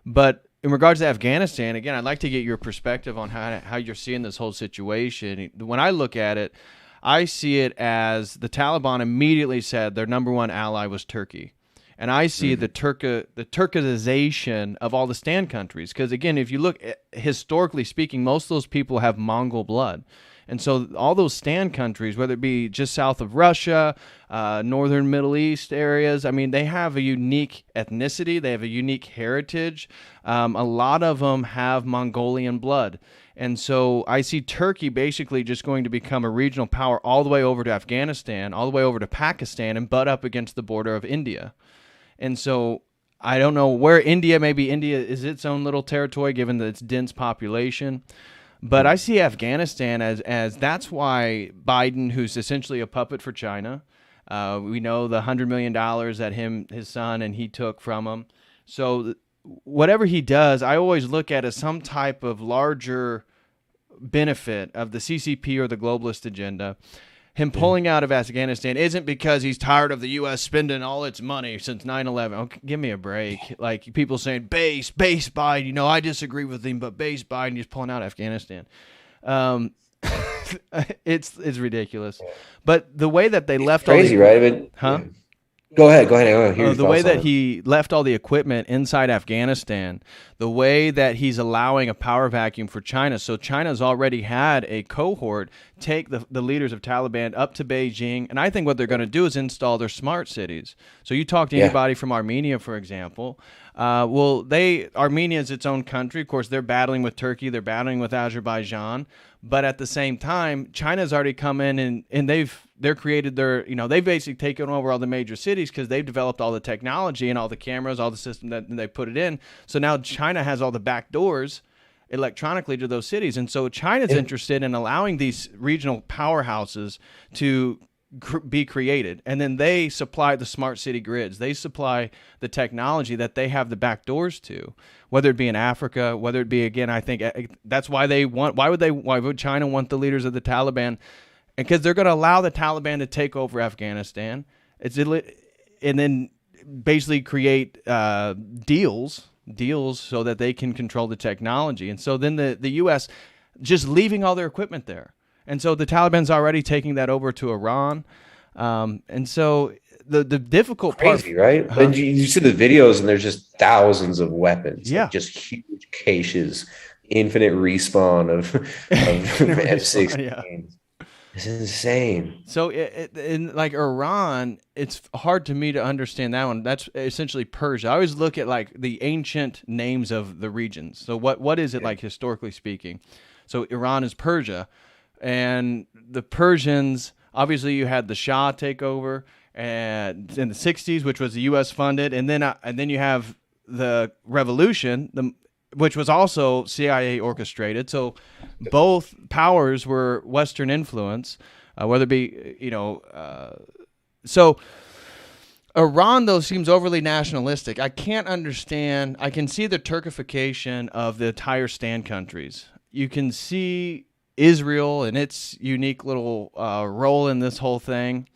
But in regards to Afghanistan, again, I'd like to get your perspective on how you're seeing this whole situation. When I look at it, I see it as the Taliban immediately said their number one ally was Turkey. And I see the Turkization of all the stand countries. Because, again, if you look, historically speaking, most of those people have Mongol blood. And so all those stand countries, whether it be just south of Russia, northern Middle East areas, I mean, they have a unique ethnicity. They have a unique heritage. A lot of them have Mongolian blood. And so I see Turkey basically just going to become a regional power all the way over to Afghanistan, all the way over to Pakistan, and butt up against the border of India. And so I don't know where maybe India is its own little territory given its dense population. But I see Afghanistan as that's why Biden, who's essentially a puppet for China, we know the $100 million that his son, and he took from him. So whatever he does, I always look at as some type of larger benefit of the CCP or the globalist agenda. Him pulling out of Afghanistan isn't because he's tired of the U.S. spending all its money since 9/11. Oh, give me a break. Like people saying, base Biden. I disagree with him, but base Biden. He's pulling out of Afghanistan. It's ridiculous. But the way that they left crazy, right? I mean, huh? Go ahead. The way that he left all the equipment inside Afghanistan, the way that he's allowing a power vacuum for China. So China's already had a cohort take the leaders of Taliban up to Beijing. And I think what they're going to do is install their smart cities. So you talk to anybody from Armenia, for example. Armenia is its own country. Of course, they're battling with Turkey. They're battling with Azerbaijan. But at the same time, China's already come in and they've they're created their, they've basically taken over all the major cities because they've developed all the technology and all the cameras, all the system that they put it in. So now China has all the back doors electronically to those cities. And so China's interested in allowing these regional powerhouses to be created. And then they supply the smart city grids. They supply the technology that they have the back doors to, whether it be in Africa, whether it be, again, I think that's why why would China want the leaders of the Taliban? Because they're going to allow the Taliban to take over Afghanistan. And then basically create deals so that they can control the technology. And so then the U.S. just leaving all their equipment there. And so the Taliban's already taking that over to Iran. And so the difficult crazy, part... right? And you see the videos and there's just thousands of weapons. Yeah. Like just huge caches, infinite respawn of F-16. Yeah. It's insane. So in like Iran, it's hard to me to understand that one. That's essentially Persia. I always look at like the ancient names of the regions. So what is it like historically speaking? So Iran is Persia, and the Persians, obviously you had the Shah take over and in the 60s, which was the U.S. funded, and then you have the revolution, which was also CIA orchestrated. So both powers were Western influence, whether it be, so Iran, though, seems overly nationalistic. I can't understand. I can see the Turkification of the entire stand countries. You can see Israel and its unique little role in this whole thing.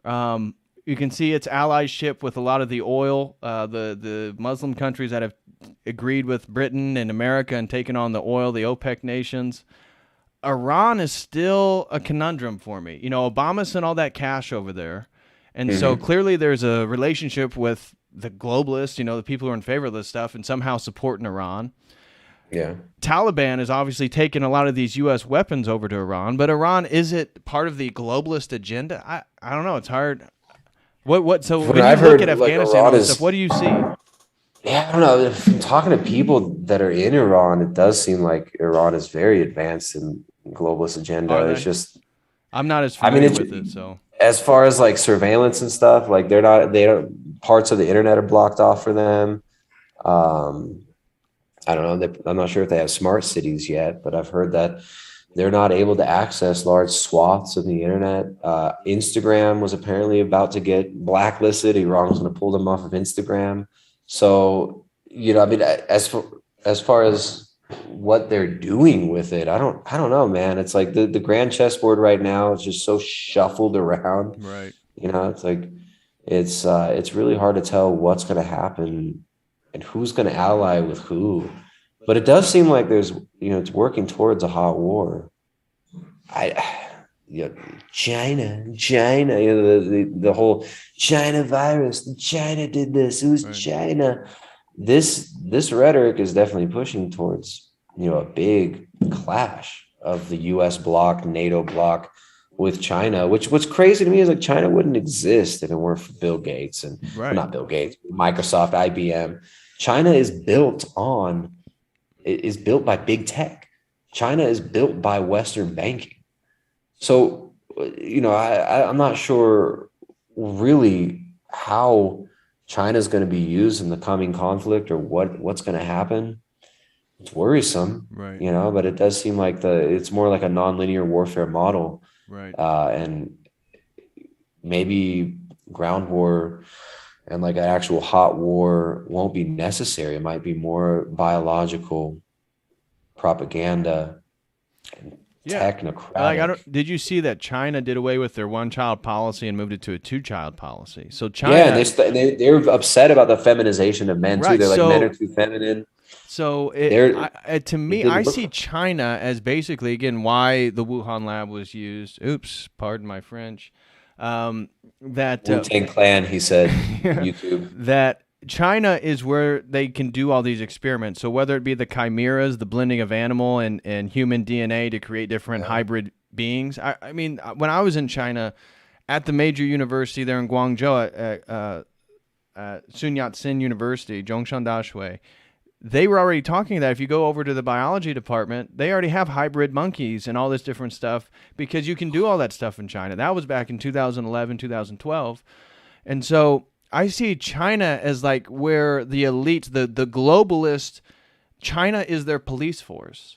You can see its allyship with a lot of the oil, the Muslim countries that have agreed with Britain and America and taken on the oil, the OPEC nations. Iran is still a conundrum for me. Obama sent all that cash over there. And so clearly there's a relationship with the globalists, the people who are in favor of this stuff and somehow supporting Iran. Yeah. Taliban is obviously taking a lot of these U.S. weapons over to Iran, but Iran, is it part of the globalist agenda? I don't know. It's hard. So when you look at Afghanistan and stuff, what do you see? Yeah, I don't know. From talking to people that are in Iran, it does seem like Iran is very advanced in globalist agenda. It's just, I'm not as familiar with it. So as far as like surveillance and stuff, like they don't, parts of the internet are blocked off for them. I don't know. I'm not sure if they have smart cities yet, but I've heard that they're not able to access large swaths of the internet. Instagram was apparently about to get blacklisted. Iran was going to pull them off of Instagram. So, as far as what they're doing with it, I don't know, man. It's like the grand chessboard right now is just so shuffled around. Right. It's like it's really hard to tell what's going to happen and who's going to ally with who. But it does seem like there's, it's working towards a hot war. China, the whole China virus, China did this, who's right. China? This rhetoric is definitely pushing towards, a big clash of the US bloc, NATO bloc with China, which what's crazy to me is like China wouldn't exist if it weren't for Bill Gates and not Bill Gates, Microsoft, IBM. China is built by big tech. China is built by Western banking. So, I'm not sure really how China is going to be used in the coming conflict or what's going to happen. It's worrisome, right? But it does seem like it's more like a nonlinear warfare model, right? And maybe ground war and like an actual hot war won't be necessary. It might be more biological propaganda. Technocratic. Did you see that China did away with their one-child policy and moved it to a two-child policy? So China, they're upset about the feminization of men too. They're like men are too feminine. So to me, I see China as basically, again, why the Wuhan lab was used. Oops, pardon my French. That Wu-Tang Clan, he said, YouTube. That China is where they can do all these experiments. So whether it be the chimeras, the blending of animal and human DNA to create different hybrid beings. I mean, when I was in China at the major university there in Guangzhou, at Sun Yat-sen University, Zhongshan Daxue, they were already talking that if you go over to the biology department, they already have hybrid monkeys and all this different stuff because you can do all that stuff in China. That was back in 2011, 2012. And so I see China as like where the elite, the globalist, China is their police force.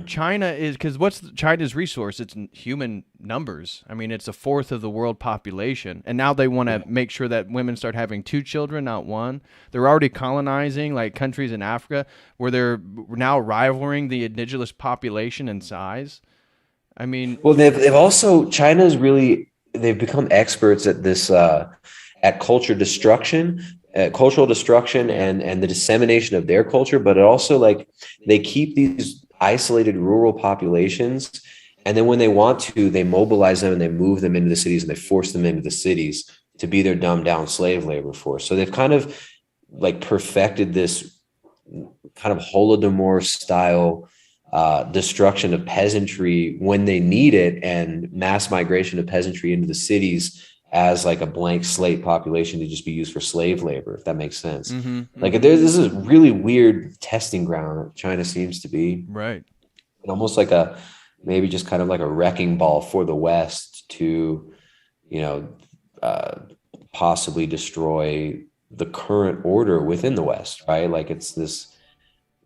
China is, because what's China's resource? It's human numbers. I mean, it's a fourth of the world population. And now they want to make sure that women start having 2 children, not 1. They're already colonizing like countries in Africa where they're now rivaling the indigenous population in size. I mean, well, they've also, China's really, they've become experts at this, at cultural destruction and the dissemination of their culture. But it also, like, they keep these isolated rural populations, and then when they want to, they mobilize them and they move them into the cities and they force them into the cities to be their dumbed down slave labor force. So they've kind of like perfected this kind of Holodomor style destruction of peasantry when they need it, and mass migration of peasantry into the cities as like a blank slate population to just be used for slave labor, if that makes sense. Like this is a really weird testing ground that China seems to be. Right. And almost like maybe just kind of like a wrecking ball for the West to, possibly destroy the current order within the West, right? Like it's this,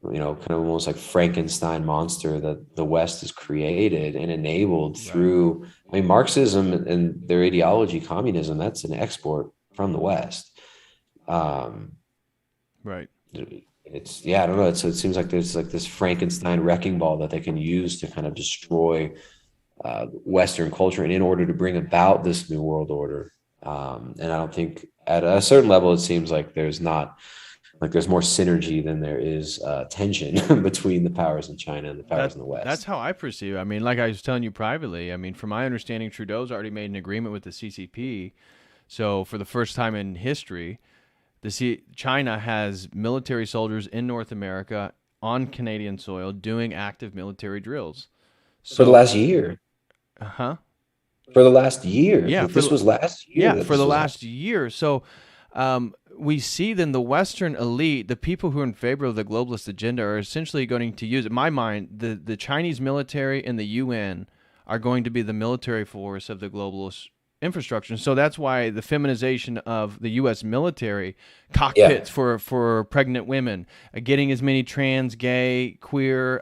kind of almost like Frankenstein monster that the West has created and enabled through, I mean, Marxism and their ideology, communism, that's an export from the West. Right. It's, I don't know. It seems like there's like this Frankenstein wrecking ball that they can use to kind of destroy Western culture, and in order to bring about this new world order. And I don't think at a certain level, it seems like there's more synergy than there is tension between the powers in China and the powers in the West. That's how I perceive it. I mean, like I was telling you privately, I mean, from my understanding, Trudeau's already made an agreement with the CCP. So for the first time in history, China has military soldiers in North America on Canadian soil doing active military drills. For the last year. For the last year. Yeah. This was last year. Yeah, for the last year. So we see then the Western elite, the people who are in favor of the globalist agenda, are essentially going to use, in my mind, the Chinese military and the UN are going to be the military force of the globalist infrastructure. So that's why the feminization of the U.S. military, cockpits for pregnant women, getting as many trans, gay, queer,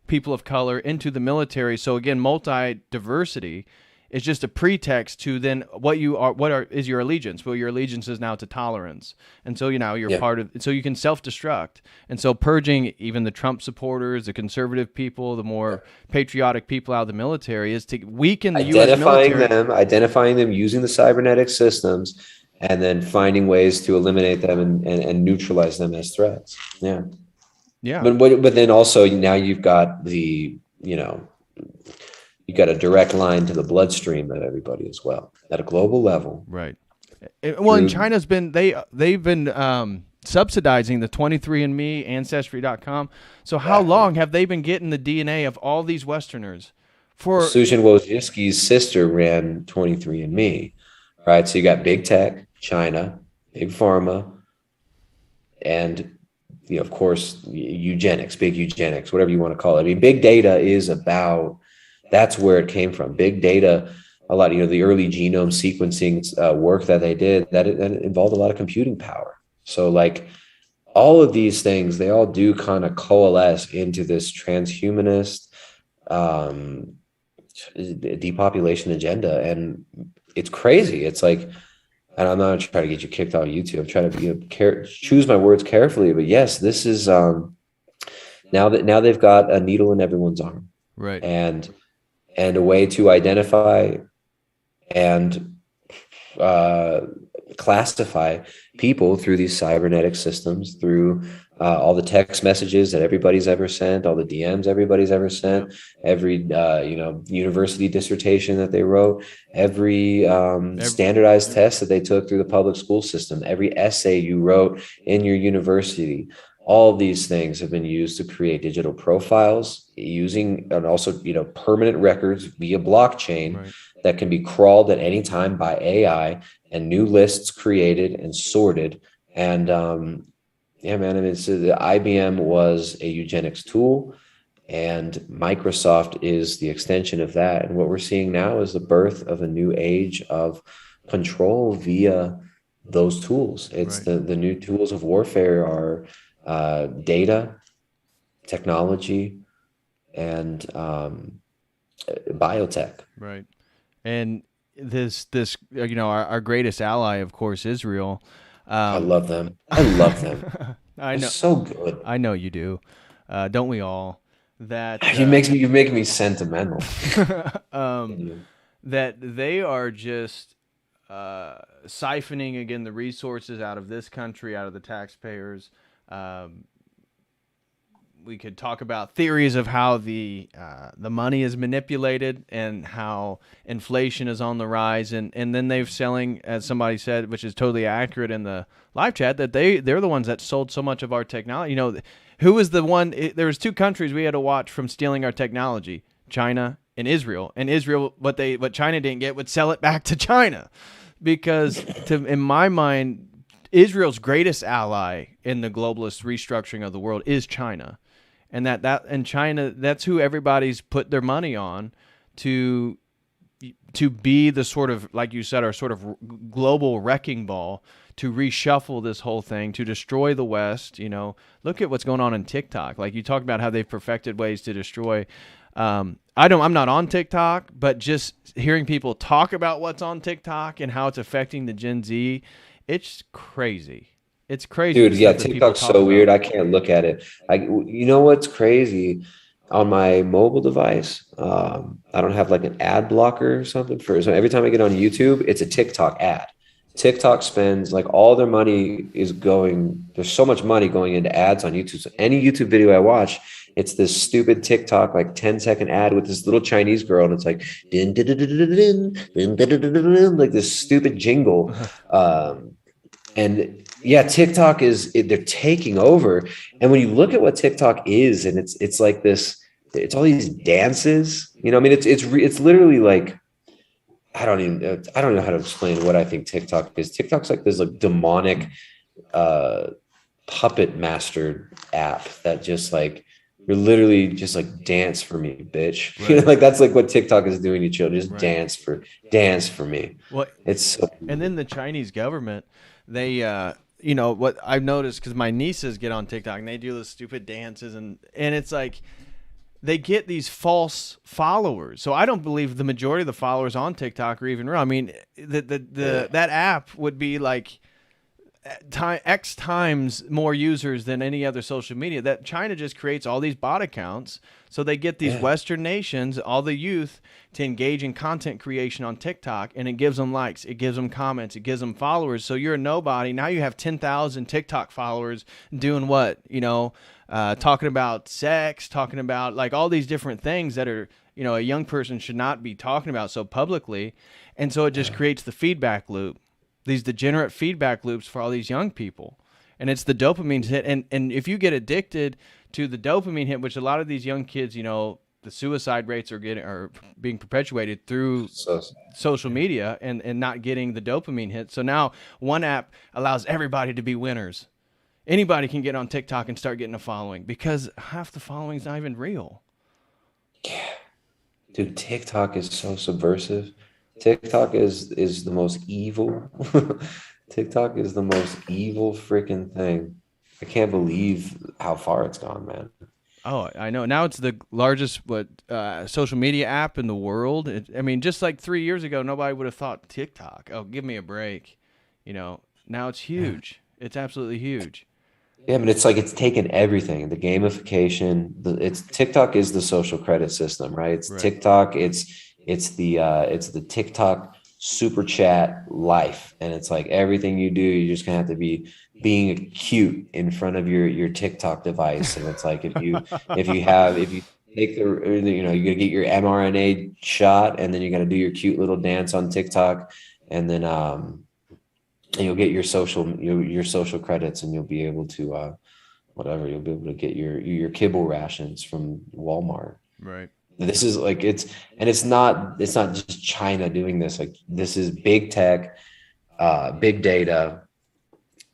people of color into the military. So again, multi-diversity is just a pretext to then is your allegiance? Well, your allegiance is now to tolerance. And so you're part of, so you can self-destruct. And so purging even the Trump supporters, the conservative people, the more patriotic people out of the military is to weaken the U.S. military. Identifying them using the cybernetic systems, and then finding ways to eliminate them and neutralize them as threats. Yeah. Yeah. But then also now you've got you got a direct line to the bloodstream of everybody as well at a global level. Right. Well, and China's been, they've been subsidizing the 23andMe, Ancestry.com. So how long have they been getting the DNA of all these Westerners? Susan Wojcicki's sister ran 23andMe, right? So you got big tech, China, big pharma, and of course, eugenics, big eugenics, whatever you want to call it. I mean, big data is about, that's where it came from. Big data, a lot, the early genome sequencing work that they did, that involved a lot of computing power. So like all of these things, they all do kind of coalesce into this transhumanist depopulation agenda. And it's crazy. It's like, and I'm not trying to get you kicked off YouTube. I'm trying to choose my words carefully. But yes, this is now they've got a needle in everyone's arm, right? And a way to identify and classify people through these cybernetic systems, through all the text messages that everybody's ever sent, all the DMs everybody's ever sent, every university dissertation that they wrote, every standardized test that they took through the public school system, every essay you wrote in your university. All of these things have been used to create digital profiles and also permanent records via blockchain that can be crawled at any time by AI, and new lists created and sorted. And Yeah, man. I mean, so the IBM was a eugenics tool, and Microsoft is the extension of that. And what we're seeing now is the birth of a new age of control via those tools. It's Right. the new tools of warfare are data, technology, and biotech. Right. And this our greatest ally, of course, Israel. I Um, love them. I love them. I They're know, so good. I know you do. Don't we all? That You make me sentimental. um, that they are just siphoning again the resources out of this country, out of the taxpayers. Um, we could talk about theories of how the money is manipulated and how inflation is on the rise, and then they're selling, as somebody said, which is totally accurate in the live chat, that they're the ones that sold so much of our technology. Who was the one? There was two countries we had to watch from stealing our technology: China and Israel. And Israel, what China didn't get, would sell it back to China, because in my mind, Israel's greatest ally in the globalist restructuring of the world is China. And and China, that's who everybody's put their money on to be the sort of, like you said, our sort of global wrecking ball to reshuffle this whole thing, to destroy the West. Look at what's going on in TikTok. Like you talked about how they've perfected ways to destroy. I'm not on TikTok, but just hearing people talk about what's on TikTok and how it's affecting the Gen Z, it's crazy. It's crazy. Dude, The yeah, stuff that people TikTok's talk so weird. about. I can't look at it. You know what's crazy? On my mobile device, I don't have like an ad blocker or something so every time I get on YouTube, it's a TikTok ad. TikTok spends like all their money is going, there's so much money going into ads on YouTube. So any YouTube video I watch, it's this stupid TikTok, like 10-second ad with this little Chinese girl, and it's like din, din, din, din, din, din, din, din, din, din, din, like this stupid jingle. And yeah, TikTok they're taking over. And when you look at what TikTok is, and it's like this, it's all these dances, I mean, it's literally like, I don't know how to explain what I think TikTok is. TikTok's like this like demonic puppet mastered app that just like, you're literally just like dance for me, bitch. Right. Like that's like what TikTok is doing to children. Just Right. dance for me. Well, It's so and then the Chinese government, they, what I've noticed, because my nieces get on TikTok and they do those stupid dances, and it's like they get these false followers. So I don't believe the majority of the followers on TikTok are even real. I mean, that app would be like X times more users than any other social media. That China just creates all these bot accounts, so they get these Western nations, all the youth, to engage in content creation on TikTok, and it gives them likes, it gives them comments, it gives them followers. So you're a nobody. Now you have 10,000 TikTok followers doing what? Talking about sex, talking about like all these different things that are, a young person should not be talking about so publicly. And so it just creates the feedback loop, these degenerate feedback loops for all these young people. And it's the dopamine hit. And if you get addicted to the dopamine hit, which a lot of these young kids, the suicide rates are being perpetuated through social media and not getting the dopamine hit. So now one app allows everybody to be winners. Anybody can get on TikTok and start getting a following, because half the following is not even real. Yeah, dude, TikTok is so subversive. TikTok is the most evil. TikTok is the most evil freaking thing. I can't believe how far it's gone, man. Oh, I know. Now it's the largest social media app in the world. I mean, just like 3 years ago, nobody would have thought TikTok. Oh, give me a break. Now it's huge. It's absolutely huge. Yeah, but it's like it's taken everything. The gamification, it's TikTok is the social credit system, right? It's Right. TikTok, it's the TikTok super chat life. And it's like everything you do, you're just gonna have to be being cute in front of your TikTok device. And it's like if you take you gotta get your mRNA shot, and then you gotta do your cute little dance on TikTok, and then and you'll get your social credits, and you'll be able to you'll be able to get your kibble rations from Walmart. Right. This is like it's not just China doing this. Like this is big tech, big data,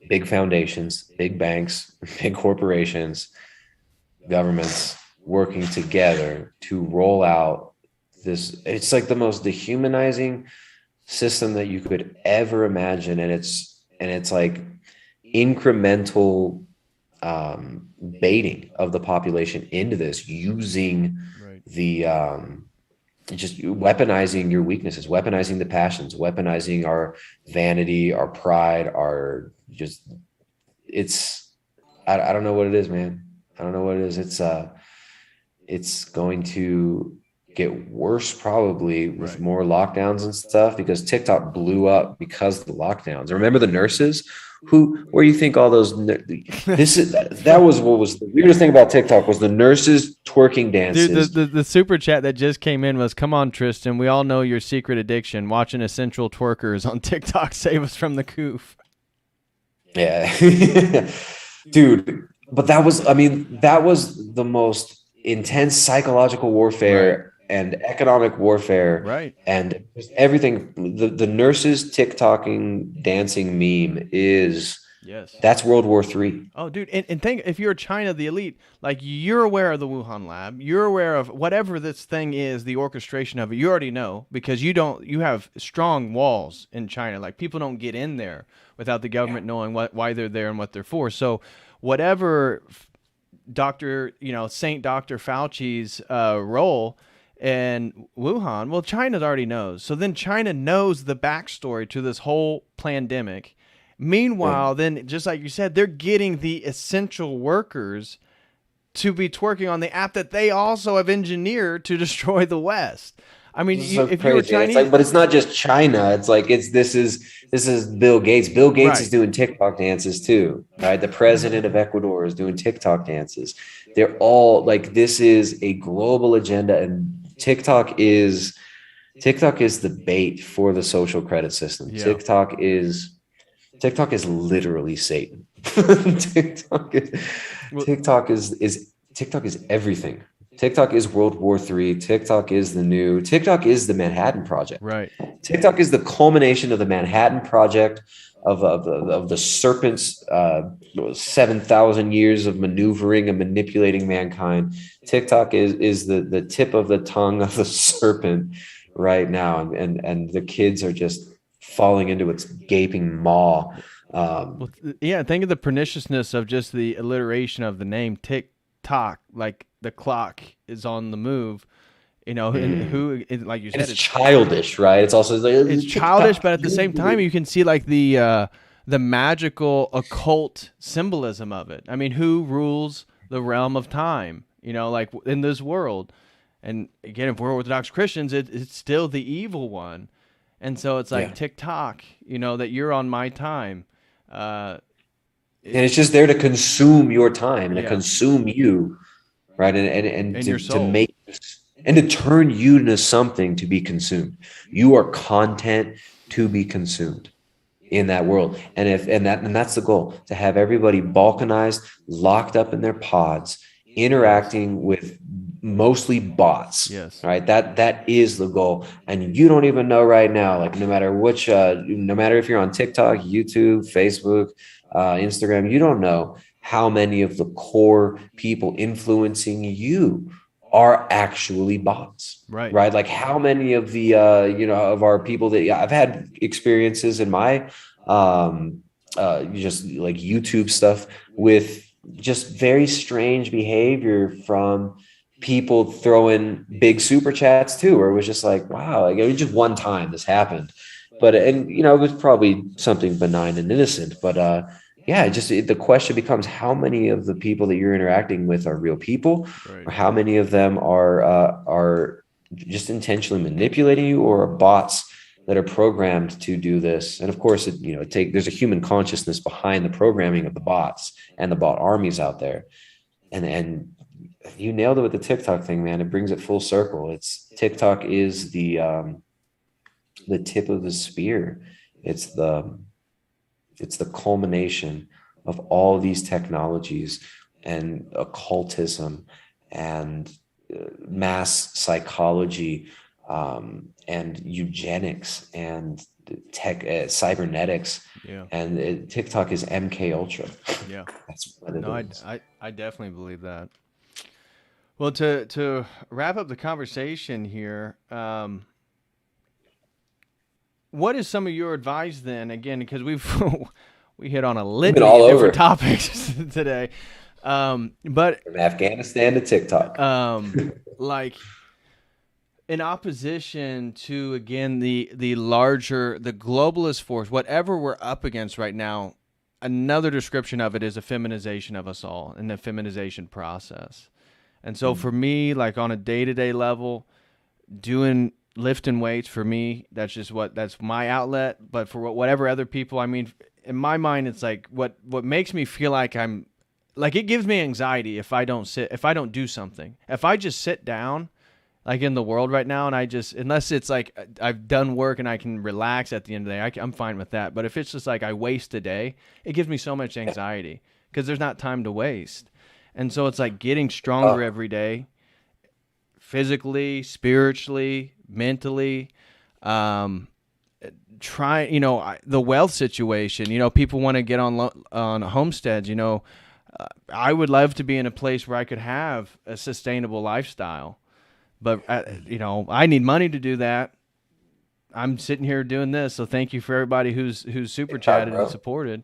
big foundations, big banks, big corporations, governments working together to roll out this. It's like the most dehumanizing system that you could ever imagine. And it's like incremental baiting of the population into this, using Right. the just weaponizing your weaknesses, weaponizing the passions, weaponizing our vanity, our pride, our just it's I don't know what it is, man. I don't know what it is. It's going to get worse probably with Right. more lockdowns and stuff, because TikTok blew up because of the lockdowns. Remember the nurses where you think all those that was what was the weirdest thing about TikTok was the nurses twerking Dude, dances. the super chat that just came in was, "Come on, Tristan, we all know your secret addiction. Watching essential twerkers on TikTok save us from the coof." Yeah. Dude, but that was, I mean, that was the most intense psychological warfare and economic warfare Right. and just everything. The nurses TikToking dancing meme Yes. that's World War III. Oh, dude, and think, if you're China, the elite, like, you're aware of the Wuhan lab, you're aware of whatever this thing is, the orchestration of it. You already know, because you have strong walls in China. Like, people don't get in there without the government knowing why they're there and what they're for. So, whatever Saint Dr. Fauci's role in Wuhan, well, China already knows. So then China knows the backstory to this whole pandemic. Meanwhile, then, just like you said, they're getting the essential workers to be twerking on the app that they also have engineered to destroy the West. I mean, So if you were crazy. It's Chinese, but it's not just China. It's like this is Bill Gates. Bill Gates is Right. doing TikTok dances too, right? The president of Ecuador is doing TikTok dances. They're all like, this is a global agenda, and TikTok is the bait for the social credit system. Yeah. TikTok is literally Satan. TikTok is TikTok is everything. TikTok is World War III. TikTok is the Manhattan Project. Right. TikTok is the culmination of the Manhattan Project, of the serpent's 7,000 years of maneuvering and manipulating mankind. TikTok is the tip of the tongue of the serpent right now, and the kids are just falling into its gaping maw. Well, yeah, think of the perniciousness of just the alliteration of the name TikTok. Like, the clock is on the move, and like you said, And it's childish, right? It's also like, it's childish, but at the same time, you can see like the magical occult symbolism of it. I mean, who rules the realm of time? Like, in this world, and again, if we're Orthodox Christians, it's still the evil one, and so it's like TikTok, that you're on my time. And it's just there to consume your time and to consume you, right? And your to soul. make and to turn you into something to be consumed. You are content to be consumed in that world. And that's the goal, to have everybody balkanized, locked up in their pods, interacting with mostly bots. Yes. Right. That is the goal. And you don't even know right now, like, no matter if you're on TikTok, YouTube, Facebook, Instagram, you don't know how many of the core people influencing you are actually bots. Right. Like, how many of the of our people that I've had experiences in my just like YouTube stuff with just very strange behavior from people throwing big super chats too, where it was just like, wow, like, it was just one time this happened, but it was probably something benign and innocent, but the question becomes, how many of the people that you're interacting with are real people, Right. or how many of them are just intentionally manipulating you, or are bots that are programmed to do this. And of course, there's a human consciousness behind the programming of the bots and the bot armies out there. And you nailed it with the TikTok thing, man. It brings it full circle. TikTok is the tip of the spear. It's the culmination of all these technologies and occultism and mass psychology and eugenics and tech, cybernetics, Yeah. and TikTok is MK Ultra. Yeah. That's what it No, is. I definitely believe that. Well, to wrap up the conversation here, what is some of your advice then? Again, because we hit on a We've been litany all of different over, topics today, but from Afghanistan to TikTok. like in opposition to, again, the larger, the globalist force, whatever we're up against right now, another description of it is a feminization of us all and the feminization process. And so for me, like on a day-to-day level, lifting weights, for me, that's my outlet. But for whatever other people, I mean, in my mind, it's like what makes me feel like I'm like, it gives me anxiety if I don't do something. If I just sit down, like in the world right now, and unless it's like I've done work and I can relax at the end of the day, I'm fine with that. But if it's just like I waste a day, it gives me so much anxiety because there's not time to waste. And so it's like getting stronger every day, physically, spiritually, mentally. The wealth situation. People want to get on homesteads. I would love to be in a place where I could have a sustainable lifestyle, but I need money to do that. I'm sitting here doing this, so thank you for everybody who's super chatted and supported.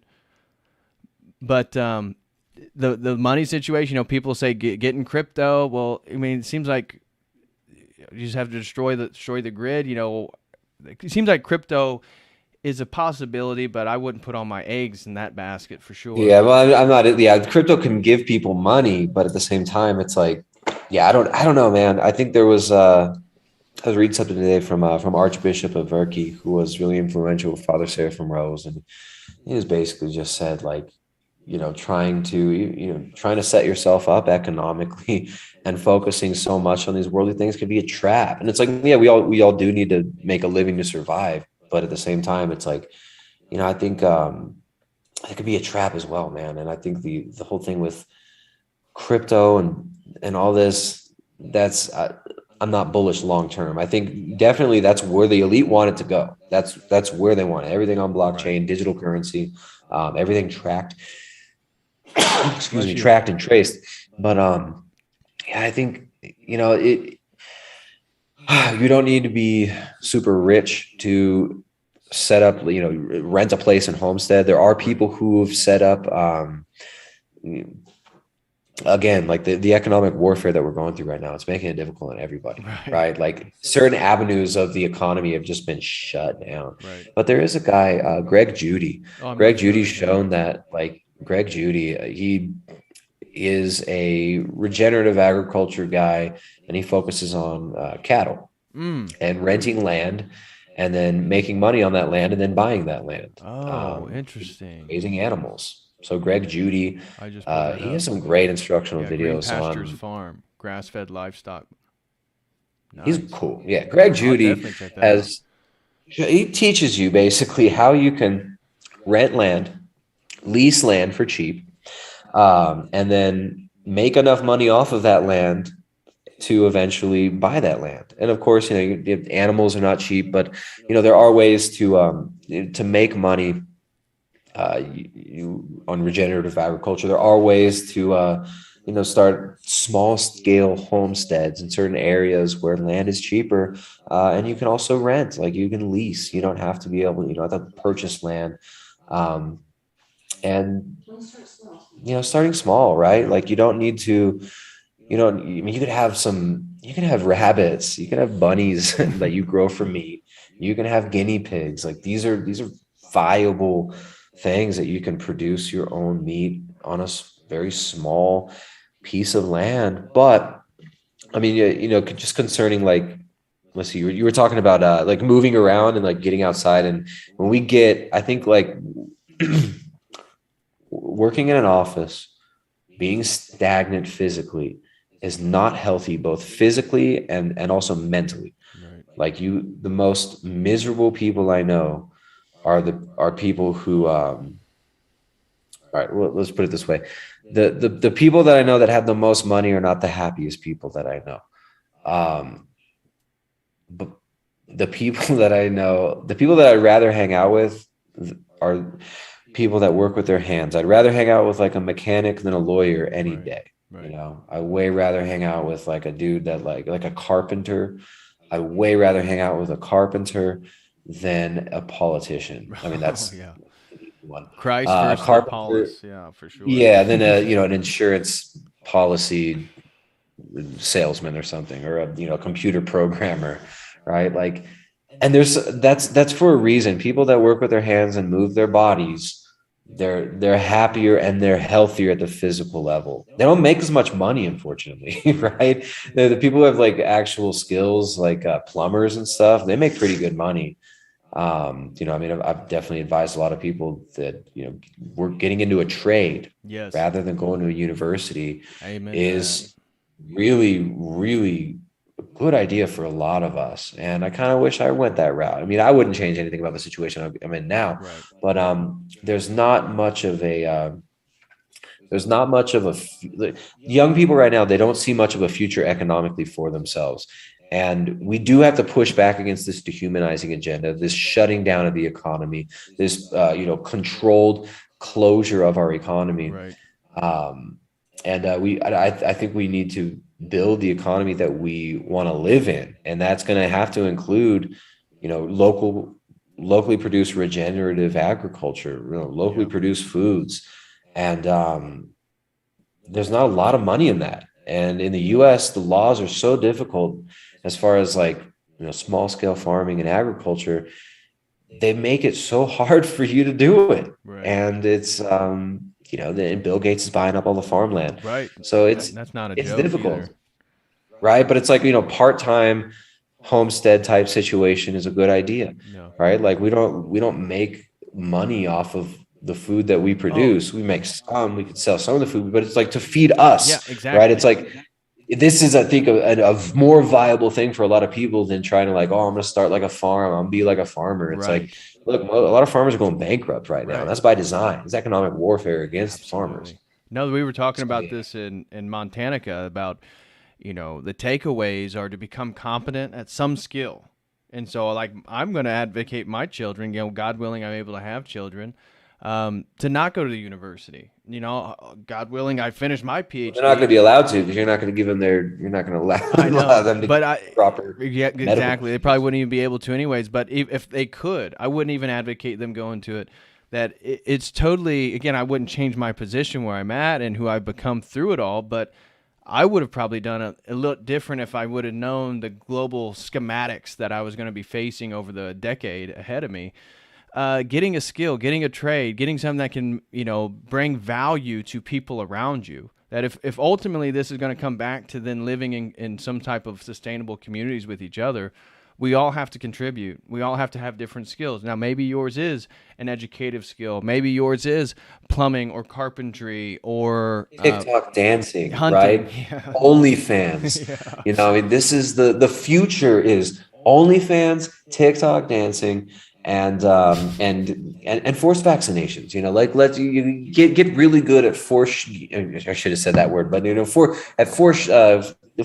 But the money situation, people say get in crypto. Well, I mean, it seems like you just have to destroy the grid. It seems like crypto is a possibility, but I wouldn't put all my eggs in that basket for sure. Yeah, well, I'm not. Yeah, crypto can give people money, but at the same time, it's like, yeah, I don't know, man. I think there was. I was reading something today from Archbishop of Verkey, who was really influential with Father Seraphim Rose, and he was basically just said, like, trying to set yourself up economically and focusing so much on these worldly things can be a trap. And it's like, yeah, we all do need to make a living to survive, but at the same time, it's like, I think it could be a trap as well, man. And I think the whole thing with crypto and all this, that's I'm not bullish long term. I think definitely that's where the elite want it to go. That's where they want it. Everything on blockchain, digital currency, everything tracked. Excuse me, tracked and traced. But yeah, I think it. You don't need to be super rich to set up, rent a place in Homestead. There are people who have set up, again, like the economic warfare that we're going through right now, it's making it difficult on everybody, right? Like certain avenues of the economy have just been shut down. Right. But there is a guy, Greg Judy. Greg Judy's shown that, like, Greg Judy, he is a regenerative agriculture guy, and he focuses on cattle and renting land, and then making money on that land, and then buying that land. Interesting. Raising animals. So Greg Judy, he has some great instructional videos Green Pastures on Farm, grass-fed livestock. Nice. He's cool. Yeah, Greg Judy he teaches you basically how you can rent land, lease land for cheap, and then make enough money off of that land to eventually buy that land. And of course, animals are not cheap, but there are ways to make money on regenerative agriculture. There are ways to start small scale homesteads in certain areas where land is cheaper, and you can also rent. Like, you can lease. You don't have to be able to purchase land. And starting small, right? Like, you don't need to, I mean, you could have rabbits, you can have bunnies that you grow for meat, you can have guinea pigs. Like, these are viable things that you can produce your own meat on a very small piece of land. But I mean, just concerning, like, let's see, you were talking about like moving around and like getting outside. And when we get, I think, like, working in an office, being stagnant physically is not healthy, both physically and also mentally. Right. Like, the most miserable people I know are people who all right, well, let's put it this way. The people that I know that have the most money are not the happiest people that I know. But the people that I know, the people that I'd rather hang out with are people that work with their hands. I'd rather hang out with like a mechanic than a lawyer any day. You know, I way rather hang out with like a dude that like a carpenter. I way rather hang out with a carpenter than a politician. I mean, that's one. Christ A versus carpenter, Apollos, yeah, for sure. yeah, then an insurance policy salesman or something, or a computer programmer, right? Like, and that's for a reason. People that work with their hands and move their bodies, they're happier and they're healthier at the physical level. They don't make as much money, unfortunately, right? The people who have like actual skills, like plumbers and stuff, they make pretty good money. I mean, I've definitely advised a lot of people that, we're getting into a trade rather than going to a university. Amen. Is really, really a good idea for a lot of us. And I kind of wish I went that route. I mean, I wouldn't change anything about the situation I'm in now, but there's not much of a young people right now, they don't see much of a future economically for themselves. And we do have to push back against this dehumanizing agenda, this shutting down of the economy, this controlled closure of our economy. I think we need to build the economy that we want to live in, and that's going to have to include, locally produced regenerative agriculture, locally produced foods, and there's not a lot of money in that. And in the U.S., the laws are so difficult as far as like small scale farming and agriculture. They make it so hard for you to do it, and it's then Bill Gates is buying up all the farmland. So that's not a joke difficult, either. Right? But it's like, part-time homestead type situation is a good idea, right? Like we don't make money off of the food that we produce. We make some, we could sell some of the food, but it's like to feed us, right? It's like, this is, I think, a more viable thing for a lot of people than trying to like, I'm going to start like a farm. I'm going to be like a farmer. It's like, look, a lot of farmers are going bankrupt right now. And that's by design. It's economic warfare against farmers. No, we were talking about this in Montanica about, the takeaways are to become competent at some skill. And so like, I'm going to advocate my children, God willing, I'm able to have children, to not go to the university. God willing, I finish my PhD. They're not going to be allowed to, because you're not going to give them you're not going to allow them to get proper. Yeah, exactly. They probably wouldn't even be able to anyways. But if they could, I wouldn't even advocate them going to it. That it's totally, again, I wouldn't change my position where I'm at and who I've become through it all, but I would have probably done a little different if I would have known the global schematics that I was going to be facing over the decade ahead of me. Getting a skill, getting a trade, getting something that can, bring value to people around you. That if ultimately this is going to come back to then living in some type of sustainable communities with each other, we all have to contribute. We all have to have different skills. Now, maybe yours is an educative skill. Maybe yours is plumbing or carpentry or TikTok dancing, hunting. Right? Yeah. OnlyFans. I mean, this is the future is OnlyFans, TikTok dancing, and forced vaccinations. Like let's you get really good at I should have said that word, but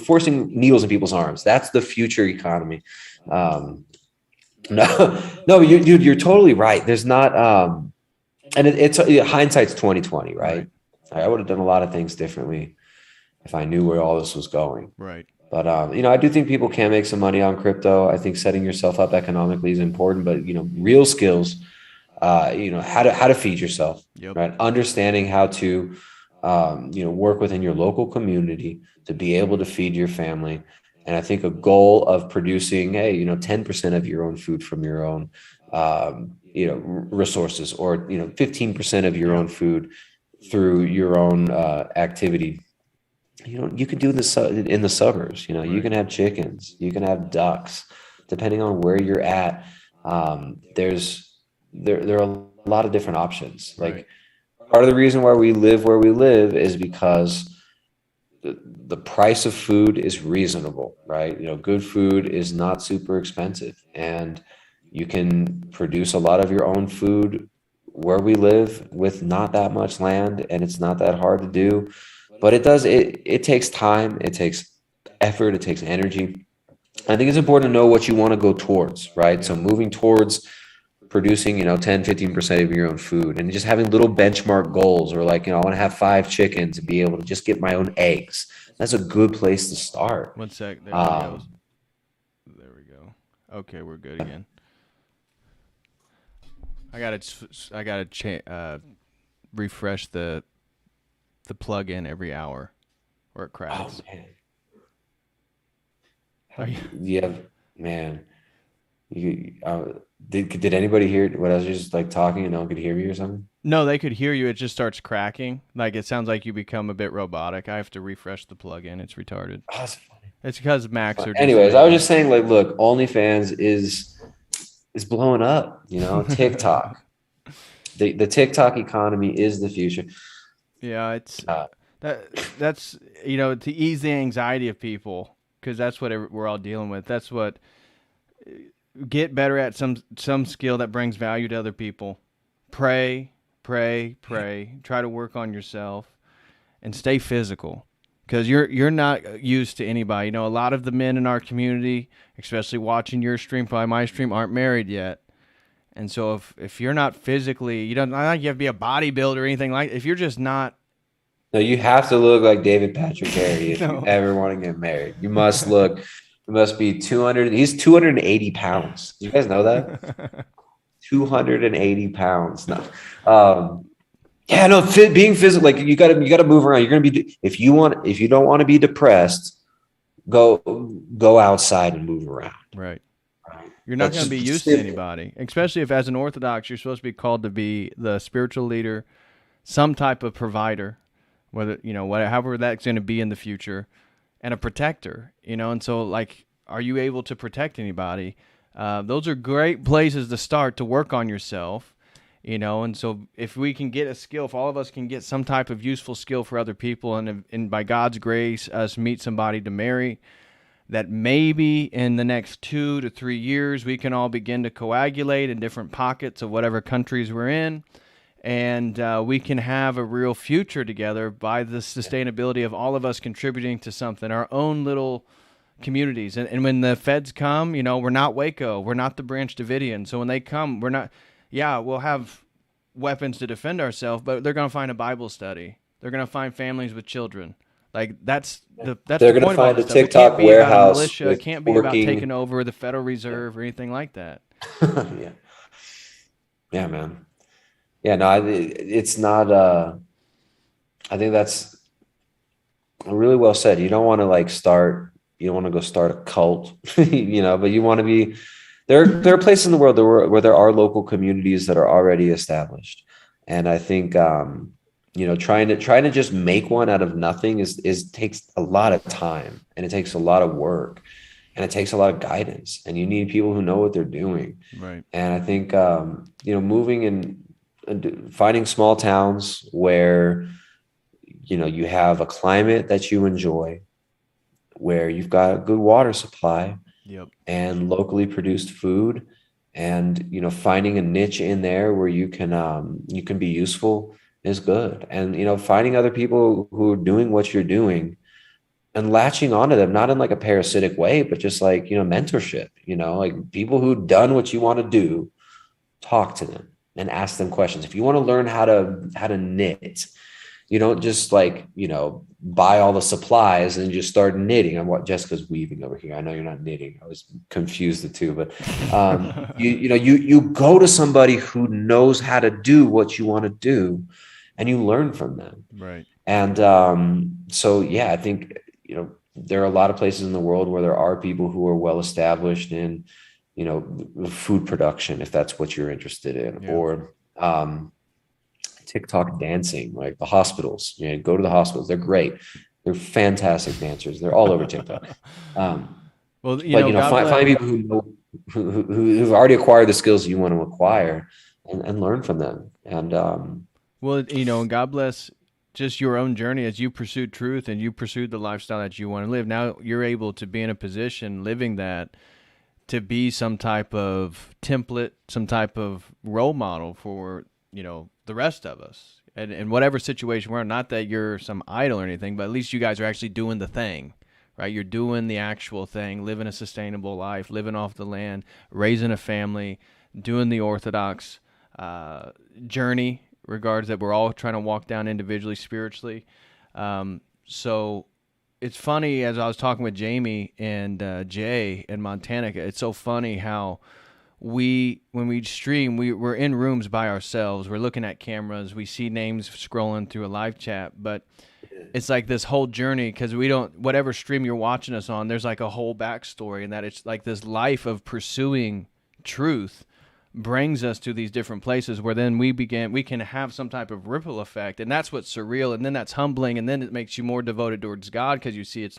forcing needles in people's arms. That's the future economy. No, you're totally right. There's not, and it's hindsight's 2020, right? I would have done a lot of things differently if I knew where all this was going. Right. But I do think people can make some money on crypto. I think setting yourself up economically is important, but real skills, how to feed yourself, right? Understanding how to, work within your local community to be able to feed your family. And I think a goal of producing, 10% of your own food from your own, resources, or 15% of your own food through your own activity. You can do this in the suburbs. You can have chickens, you can have ducks, depending on where you're at. There are a lot of different options. Like part of the reason why we live where we live is because the price of food is reasonable, right? Good food is not super expensive, and you can produce a lot of your own food where we live with not that much land, and it's not that hard to do. But it takes time, it takes effort, it takes energy. I think it's important to know what you want to go towards, right? So Yeah. moving towards producing, 10, 15% of your own food, and just having little benchmark goals, or like, I want to have 5 chickens and be able to just get my own eggs. That's a good place to start. 1 sec. There he goes. Um, There we go. Okay, we're good again. I gotta refresh the plug-in every hour, or it oh cracks. man. Are you- Yeah, man. You did anybody hear what I was just like talking and no one could hear me or something? No, they could hear you. It just starts cracking. Like it sounds like you become a bit robotic. I have to refresh the plug-in. It's retarded. Oh, that's funny. It's because Macs are just Anyways, I was amazing. just saying, like, look, OnlyFans is blowing up, TikTok. The TikTok economy is the future. Yeah, it's Uh, that's to ease the anxiety of people, because that's what we're all dealing with. That's what get better at some skill that brings value to other people. Pray, pray, pray. Try to work on yourself and stay physical, because you're not used to anybody. A lot of the men in our community, especially watching your stream, probably my stream, aren't married yet. And so if you're not physically, not like you have to be a bodybuilder or anything like. If you're just not, no, you have to look like David Patrick Harry if No. you ever want to get married. You must be 200. He's 280 pounds. Do you guys know that? 280 pounds. No. Yeah, no, being physical, like you gotta move around. You're gonna be, if you don't want to be depressed, go outside and move around. Right. You're not going to be used to anybody, especially if as an Orthodox, you're supposed to be called to be the spiritual leader, some type of provider, whether, however that's going to be in the future, and a protector, and so like, are you able to protect anybody? Those are great places to start to work on yourself, and so if we can get a skill, if all of us can get some type of useful skill for other people, and by God's grace, us meet somebody to marry, that maybe in the next 2 to 3 years, we can all begin to coagulate in different pockets of whatever countries we're in, and we can have a real future together by the sustainability of all of us contributing to something, our own little communities. And when the feds come, we're not Waco, we're not the Branch Davidian. So when they come, we're not, we'll have weapons to defend ourselves, but they're going to find a Bible study. They're going to find families with children. Like that's They're the gonna point of all find this a stuff. It TikTok can't be about a warehouse militia. It with can't be about working- taking over the Federal Reserve or anything like that. Yeah, man. Yeah, no, it's not. I think that's really well said. You don't want to like start. You don't want to go start a cult, but you want to be. There are places in the world where there are local communities that are already established, and I think trying to just make one out of nothing is takes a lot of time, and it takes a lot of work, and it takes a lot of guidance, and you need people who know what they're doing. Right. And I think moving and finding small towns where you have a climate that you enjoy, where you've got a good water supply, Yep. and locally produced food, and finding a niche in there where you can be useful is good. And finding other people who are doing what you're doing and latching onto them, not in like a parasitic way, but just like mentorship, like people who've done what you want to do. Talk to them and ask them questions. If you want to learn how to knit, you don't just like buy all the supplies and just start knitting. I'm what Jessica's weaving over here. I know you're not knitting. I was confused the two, but you go to somebody who knows how to do what you want to do, and you learn from them. Right. And so yeah, I think there are a lot of places in the world where there are people who are well established in food production, if that's what you're interested in. Yeah. Or TikTok dancing, like the hospitals. Go to the hospitals. They're great. They're fantastic dancers. They're all over TikTok. Well, find people who know who've already acquired the skills you want to acquire, and learn from them. And and God bless just your own journey as you pursued truth and you pursued the lifestyle that you want to live. Now you're able to be in a position living that to be some type of template, some type of role model for, the rest of us. And in whatever situation we're in, not that you're some idol or anything, but at least you guys are actually doing the thing, right? You're doing the actual thing, living a sustainable life, living off the land, raising a family, doing the orthodox journey, regards that we're all trying to walk down individually, spiritually. So it's funny, as I was talking with Jamie and Jay in Montana, it's so funny how when we stream, we're in rooms by ourselves. We're looking at cameras. We see names scrolling through a live chat, but it's like this whole journey, because we don't, whatever stream you're watching us on, there's like a whole backstory, and that it's like this life of pursuing truth brings us to these different places where then we can have some type of ripple effect, and that's what's surreal, and then that's humbling, and then it makes you more devoted towards God, because you see it's,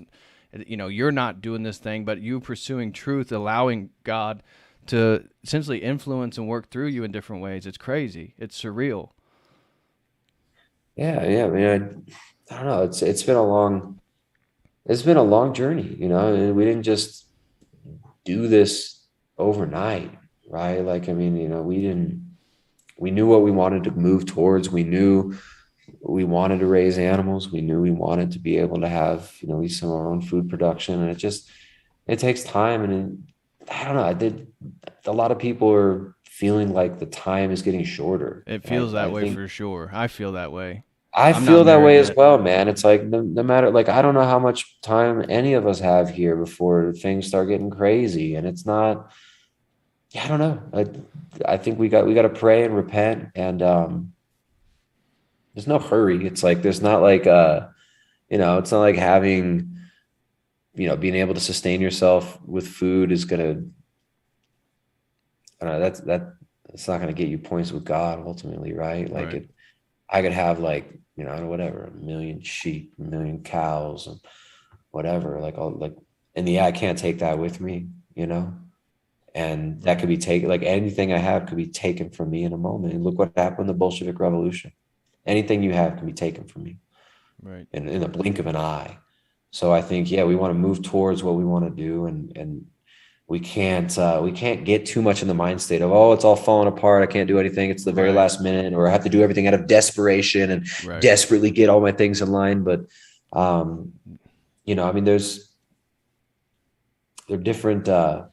you're not doing this thing, but you pursuing truth, allowing God to essentially influence and work through you in different ways. It's crazy. It's surreal. Yeah, yeah. I mean, I don't know. It's been a long journey, and we didn't just do this overnight, right? Like, I mean, we knew what we wanted to move towards. We knew we wanted to raise animals. We knew we wanted to be able to have, at least some of our own food production. And it takes time. And I don't know. A lot of people are feeling like the time is getting shorter. It feels that way for sure. I feel that way. I I'm feel not that way married as yet. well, man. It's like no matter, like, I don't know how much time any of us have here before things start getting crazy. And it's not, yeah, I don't know. I think we got to pray and repent, and there's no hurry. It's like, there's not like it's not like having, being able to sustain yourself with food is gonna, I don't know, that's not gonna get you points with God ultimately, right? Like, Right. I could have, like, whatever, 1,000,000 sheep, 1,000,000 cows, and whatever, like, all, like, and yeah, I can't take that with me, and that could be taken, like, anything I have could be taken from me in a moment. And look what happened in the Bolshevik Revolution. Anything you have can be taken from me, Right. in a blink of an eye. So I think, yeah, we want to move towards what we want to do, and we can't get too much in the mind state of, oh, it's all falling apart, I can't do anything, it's the very Right. last minute, or I have to do everything out of desperation and Right. desperately get all my things in line. But I mean, they're different. I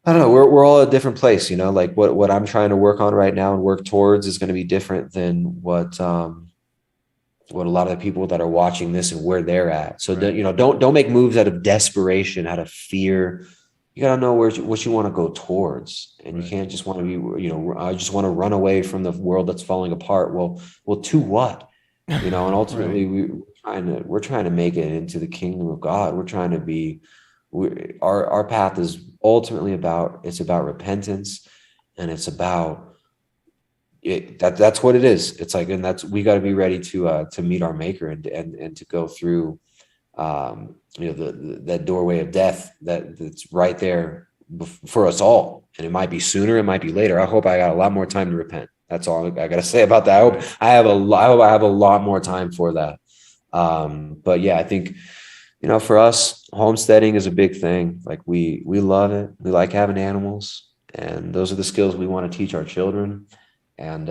don't know. We're all at a different place, like what I'm trying to work on right now and work towards is going to be different than what a lot of the people that are watching this and where they're at. So Right. don't make moves out of desperation, out of fear. You got to know what you want to go towards, and you Right. can't just want to be, I just want to run away from the world that's falling apart. Well, to what? And ultimately Right. we're trying to make it into the kingdom of God. We're trying to be, our path is ultimately about repentance, and it's about it. That's what it is. It's like, and we got to be ready to meet our maker, and to go through that doorway of death that's right there for us all. And it might be sooner, it might be later. I hope I got a lot more time to repent. That's all I got to say about that. I hope I have a lot more time for that. But yeah, I think, for us, homesteading is a big thing. Like, we love it. We like having animals, and those are the skills we want to teach our children. And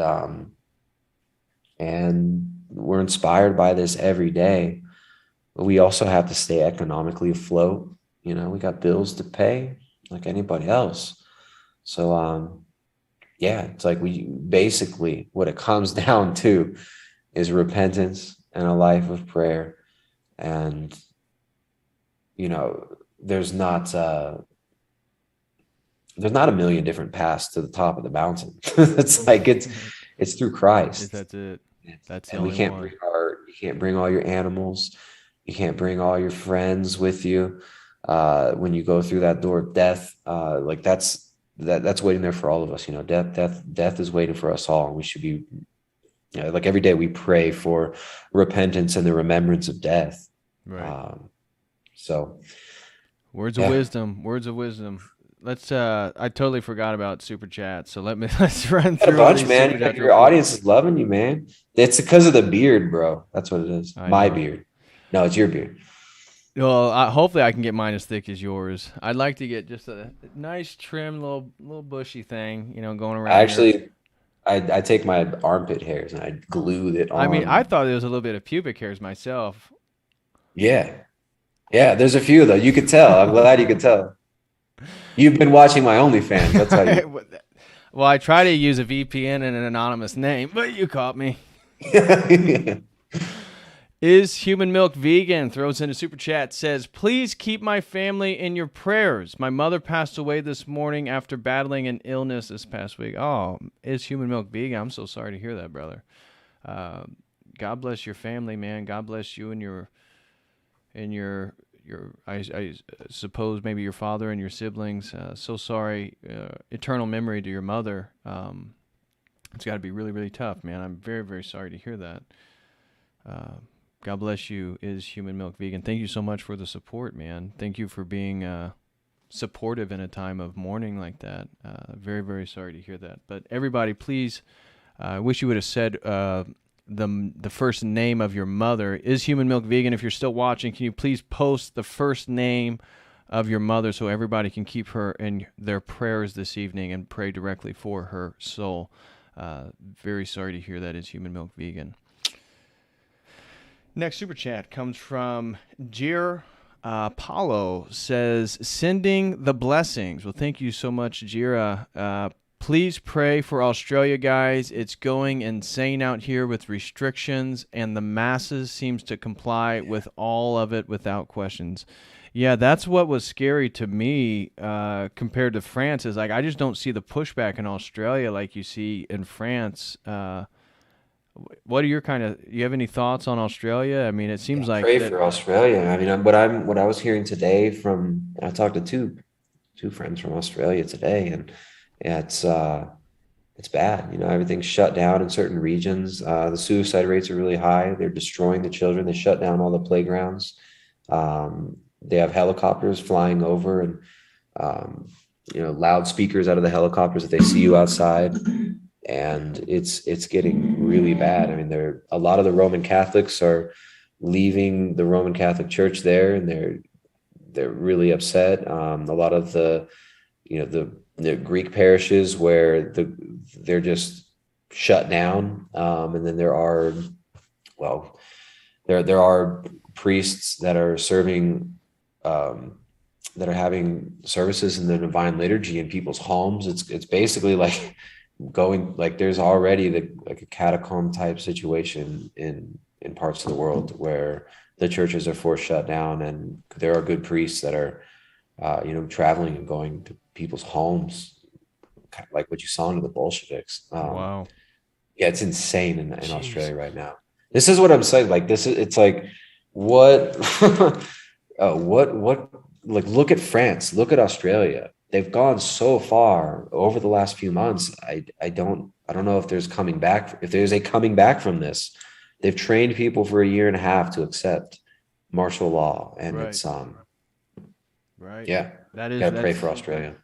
we're inspired by this every day. But we also have to stay economically afloat. We got bills to pay like anybody else. So yeah, it's like, we basically, what it comes down to is repentance and a life of prayer. And there's not a million different paths to the top of the mountain. It's like, it's through Christ. That's it. That's the And only one. you can't bring all your animals. You can't bring all your friends with you when you go through that door of death. Like, that's waiting there for all of us. Death is waiting for us all. And we should be, like, every day we pray for repentance and the remembrance of death. Right. So Words of wisdom. Let's I totally forgot about super chat. So let's run got a through all bunch, these man. super chats Your real quick. audience is loving you, man. It's because of the beard, bro. That's what it is. I My know. beard. No, it's your beard. Well, hopefully I can get mine as thick as yours. I'd like to get just a nice trim little bushy thing, going around here. I take my armpit hairs and I glue it on. I mean, I thought there was a little bit of pubic hairs myself. Yeah. Yeah, there's a few though. You could tell. I'm glad you could tell. You've been watching my OnlyFans. That's how you. Well, I try to use a VPN and an anonymous name, but you caught me. Is Human Milk Vegan? Throws in a super chat, says, please keep my family in your prayers. My mother passed away this morning after battling an illness this past week. Oh, is Human Milk Vegan? I'm so sorry to hear that, brother. God bless your family, man. God bless you and your I suppose maybe your father and your siblings. So sorry. Eternal memory to your mother. It's got to be really, really tough, man. I'm very, very sorry to hear that. God bless you, is Human Milk Vegan. Thank you so much for the support, man. Thank you for being supportive in a time of mourning like that. Very, very sorry to hear that. But everybody, please, I wish you would have said the first name of your mother. Is Human Milk Vegan? If you're still watching, can you please post the first name of your mother so everybody can keep her in their prayers this evening and pray directly for her soul? Very sorry to hear that, is Human Milk Vegan. Next super chat comes from Jir Paulo, says, sending the blessings. Well, thank you so much, Jira. Please pray for Australia, guys. It's going insane out here with restrictions, and the masses seems to comply with all of it without questions. Yeah, that's what was scary to me compared to France. Is like I just don't see the pushback in Australia like you see in France. What are your you have any thoughts on Australia? I mean, it seems like Pray for Australia. I mean, what I was hearing today from, I talked to two friends from Australia today, and yeah, it's bad. You know, everything's shut down in certain regions. The suicide rates are really high. They're destroying the children. They shut down all the playgrounds. They have helicopters flying over, and loudspeakers out of the helicopters if they see you outside. And it's getting really bad. I mean, a lot of the Roman Catholics are leaving the Roman Catholic Church there, and they're really upset. A lot of the Greek parishes where they're just shut down, and then there are priests that are serving, that are having services in the divine liturgy in people's homes. It's basically like there's already a catacomb type situation in parts of the world where the churches are forced shut down, and there are good priests that are traveling and going to people's homes, kind of like what you saw under the Bolsheviks. Wow. Yeah, it's insane in Australia right now. This is what I'm saying. Like it's like what like look at France, look at Australia. They've gone so far over the last few months. I don't know if there's coming back. If there's a coming back from this, they've trained people for 1.5 years to accept martial law, and right. It's right. Yeah, gotta pray for Australia.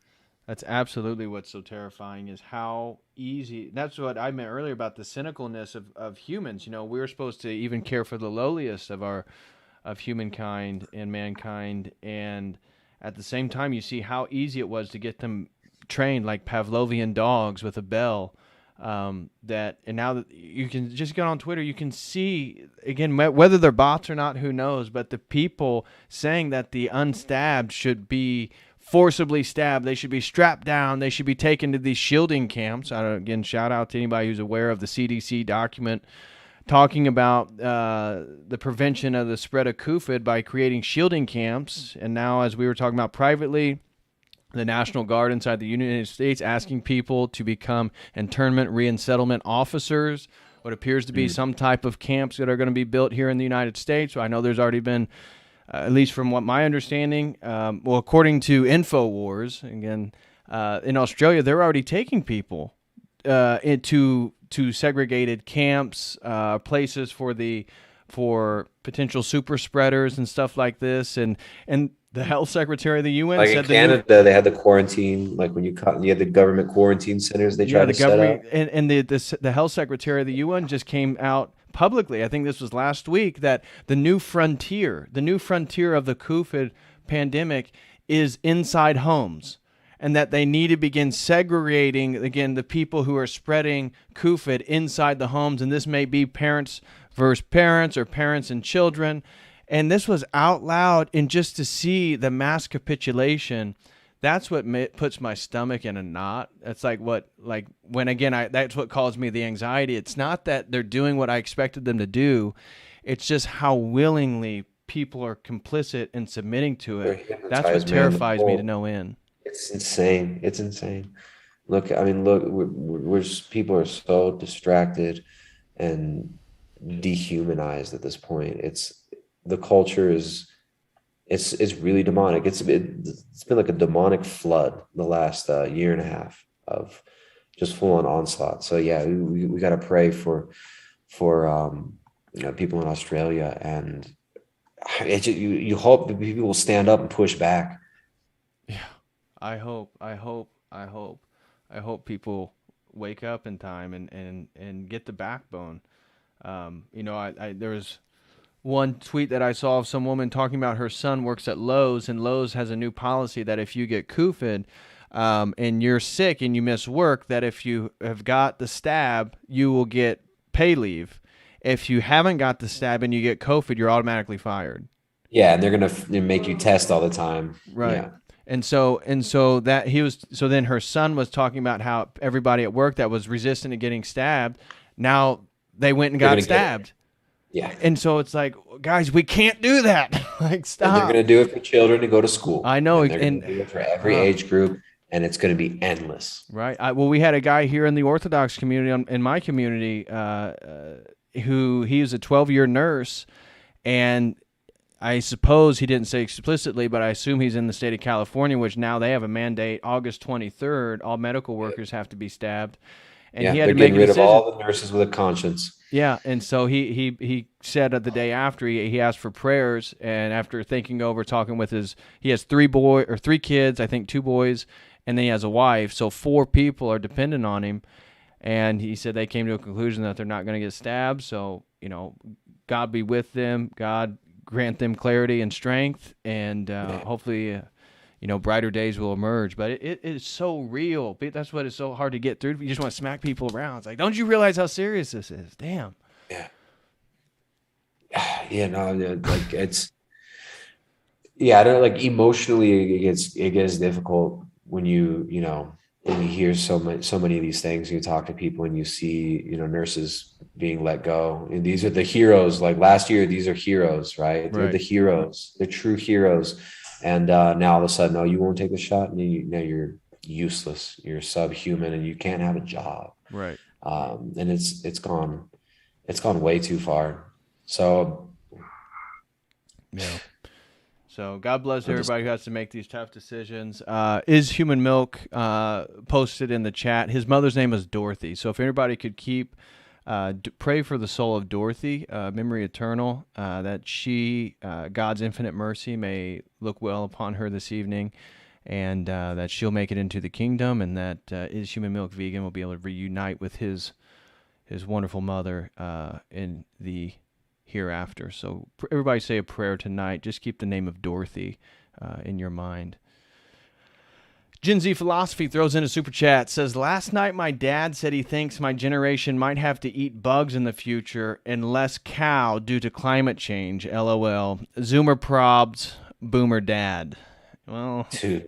That's absolutely what's so terrifying, is how easy. That's what I meant earlier about the cynicalness of humans. You know, we're supposed to even care for the lowliest of humankind and mankind, and at the same time, you see how easy it was to get them trained like Pavlovian dogs with a bell. And now that you can just get on Twitter, you can see, again, whether they're bots or not, who knows, but the people saying that the unstabbed should be forcibly stabbed, they should be strapped down, they should be taken to these shielding camps. Again, shout out to anybody who's aware of the CDC document talking about the prevention of the spread of COVID by creating shielding camps. And now, as we were talking about privately, the National Guard inside the United States asking people to become internment resettlement officers, what appears to be some type of camps that are going to be built here in the United States. So I know there's already been, at least from what my understanding, according to InfoWars, again, in Australia, they're already taking people into segregated camps, places for potential super spreaders and stuff like this, and the health secretary of the UN like said in Canada they had the quarantine, like when you had the government quarantine centers they tried to set up. And the health secretary of the UN just came out publicly, I think this was last week, that the new frontier of the COVID pandemic is inside homes, and that they need to begin segregating, again, the people who are spreading COVID inside the homes. And this may be parents versus parents or parents and children. And this was out loud, and just to see the mass capitulation, that's what puts my stomach in a knot. It's like when again, that's what caused me the anxiety. It's not that they're doing what I expected them to do. It's just how willingly people are complicit and submitting to it. That's what terrifies me to no end. It's insane. It's insane. Look, I mean, we're people are so distracted and dehumanized at this point. The culture is, it's really demonic. It's been like a demonic flood the last year and a half of just full on onslaught. So yeah, we got to pray for people in Australia, and you hope that people will stand up and push back. Yeah, I hope people wake up in time and get the backbone. There was one tweet that I saw of some woman talking about her son works at Lowe's, and Lowe's has a new policy that if you get COVID and you're sick and you miss work, that if you have got the stab, you will get pay leave. If you haven't got the stab and you get COVID, you're automatically fired. Yeah, and they're gonna make you test all the time. Right. Yeah. And so then her son was talking about how everybody at work that was resistant to getting stabbed, now they went and got stabbed. Yeah. And so it's like, guys, we can't do that. Like, stop. And they're going to do it for children to go to school. I know. And they're going to do it for every age group, and it's going to be endless. Right. Well, we had a guy here in the Orthodox community, in my community, he was a 12-year nurse, and I suppose he didn't say explicitly, but I assume he's in the state of California, which now they have a mandate, August 23rd, all medical workers have to be stabbed. And he had to make a decision. They're getting rid of all the nurses with a conscience. Yeah, and so he said the day after he asked for prayers, and after thinking over, talking with he has three kids, I think 2 boys, and then he has a wife, so 4 people are dependent on him, and he said they came to a conclusion that they're not going to get stabbed. So God be with them, God grant them clarity and strength, and hopefully. Brighter days will emerge, but it is so real. That's what is so hard to get through. You just want to smack people around. It's like, don't you realize how serious this is? Damn. Yeah. Yeah. No. Like it's. Yeah. I don't like emotionally. It gets difficult when when you hear so many of these things. You talk to people and you see nurses being let go, and these are the heroes. Like last year, these are heroes, right? They're the heroes. They're true heroes. And now all of a sudden, you won't take the shot, and now you're useless. You're subhuman, and you can't have a job. Right. And it's gone way too far. So yeah. So God bless everybody who has to make these tough decisions. Is Human Milk posted in the chat? His mother's name is Dorothy. So if anybody could pray for the soul of Dorothy, memory eternal, that she, God's infinite mercy, may look well upon her this evening, and that she'll make it into the kingdom, and that Is Human Milk Vegan will be able to reunite with his wonderful mother in the hereafter. So everybody say a prayer tonight. Just keep the name of Dorothy in your mind. Gen Z Philosophy throws in a super chat, says, last night my dad said he thinks my generation might have to eat bugs in the future and less cow due to climate change. LOL. Zoomer probs, boomer dad. Well, dude,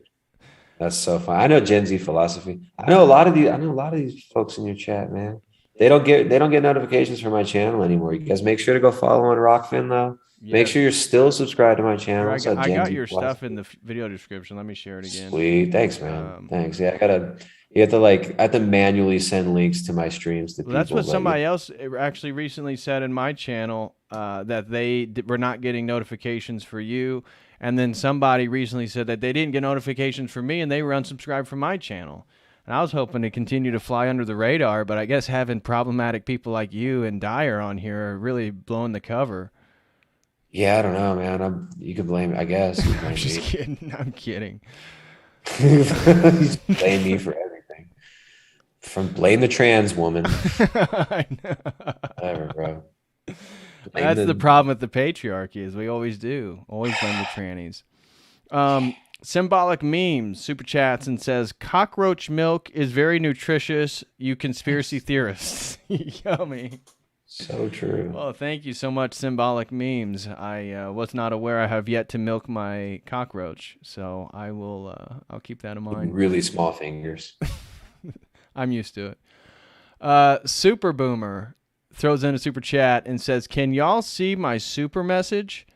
that's so fun. I know Gen Z Philosophy. I know a lot of these folks in your chat, man. They don't get notifications from my channel anymore. You guys make sure to go follow on Rockfin though. Yes. Make sure you're still subscribed to my channel. I got your stuff in the video description. Let me share it again. Sweet. Thanks, man. Thanks. Yeah, I have to manually send links to my streams to people. That's what somebody else actually recently said in my channel, that they were not getting notifications for you. And then somebody recently said that they didn't get notifications for me and they were unsubscribed from my channel. And I was hoping to continue to fly under the radar, but I guess having problematic people like you and Dyer on here are really blowing the cover. Yeah, I don't know, man. You can blame, I guess. I'm just kidding. I'm kidding. Blame me for everything. Blame the trans woman. I know. Whatever, bro. That's the problem with the patriarchy, is we always do. Always blame the trannies. Symbolic Memes super chats and says, cockroach milk is very nutritious, you conspiracy theorists. Yummy. So true. Well, thank you so much, Symbolic Memes. I was not aware I have yet to milk my cockroach, so I will. I'll keep that in mind. Really small fingers. I'm used to it. Super Boomer throws in a super chat and says, "Can y'all see my super message?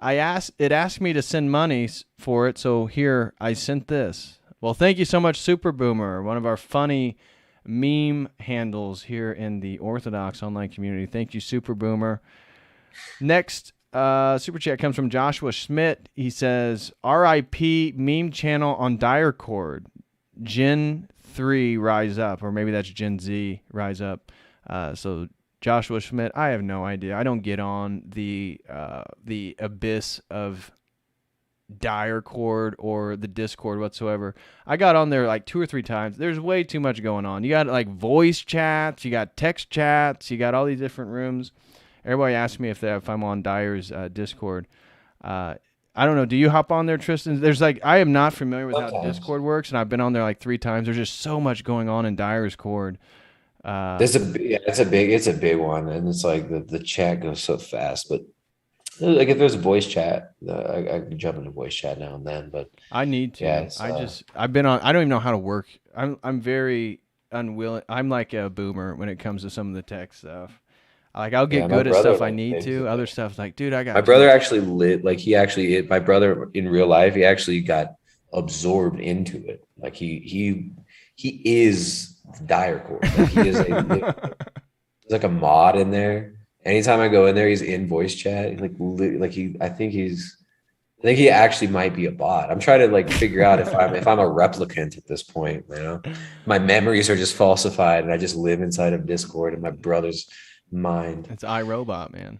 It asked me to send money for it, so here I sent this." Well, thank you so much, Super Boomer, one of our funny meme handles here in the Orthodox online community. Thank you, Super Boomer. Next super chat comes from Joshua Schmidt. He says, "R.I.P. meme channel on Direcord. Gen 3 rise up," or maybe that's Gen Z rise up. So Joshua Schmidt, I have no idea. I don't get on the abyss of Direcord or the Discord whatsoever. I got on there like 2 or 3 times. There's way too much going on. You got like voice chats, you got text chats, you got all these different rooms. Everybody asks me if I'm on Dyer's Discord. I don't know. Do you hop on there, Tristan? There's like, I am not familiar with how Discord works, and I've been on there like 3 times. There's just so much going on in Dyer's Cord. It's a big one, and it's like the chat goes so fast. But like if there's a voice chat, I can jump into voice chat now and then. But I need to. Yeah, I've been on. I don't even know how to work. I'm very unwilling. I'm like a boomer when it comes to some of the tech stuff. Like I'll get good at stuff I need to. Other stuff like, dude, I got. My brother actually my brother in real life, he actually got absorbed into it. Like he is Direcord. Like he is he's like a mod in there. Anytime I go in there, he's in voice chat. I think he actually might be a bot. I'm trying to like figure out if I'm a replicant at this point. You know, my memories are just falsified, and I just live inside of Discord in my brother's mind. It's iRobot, man.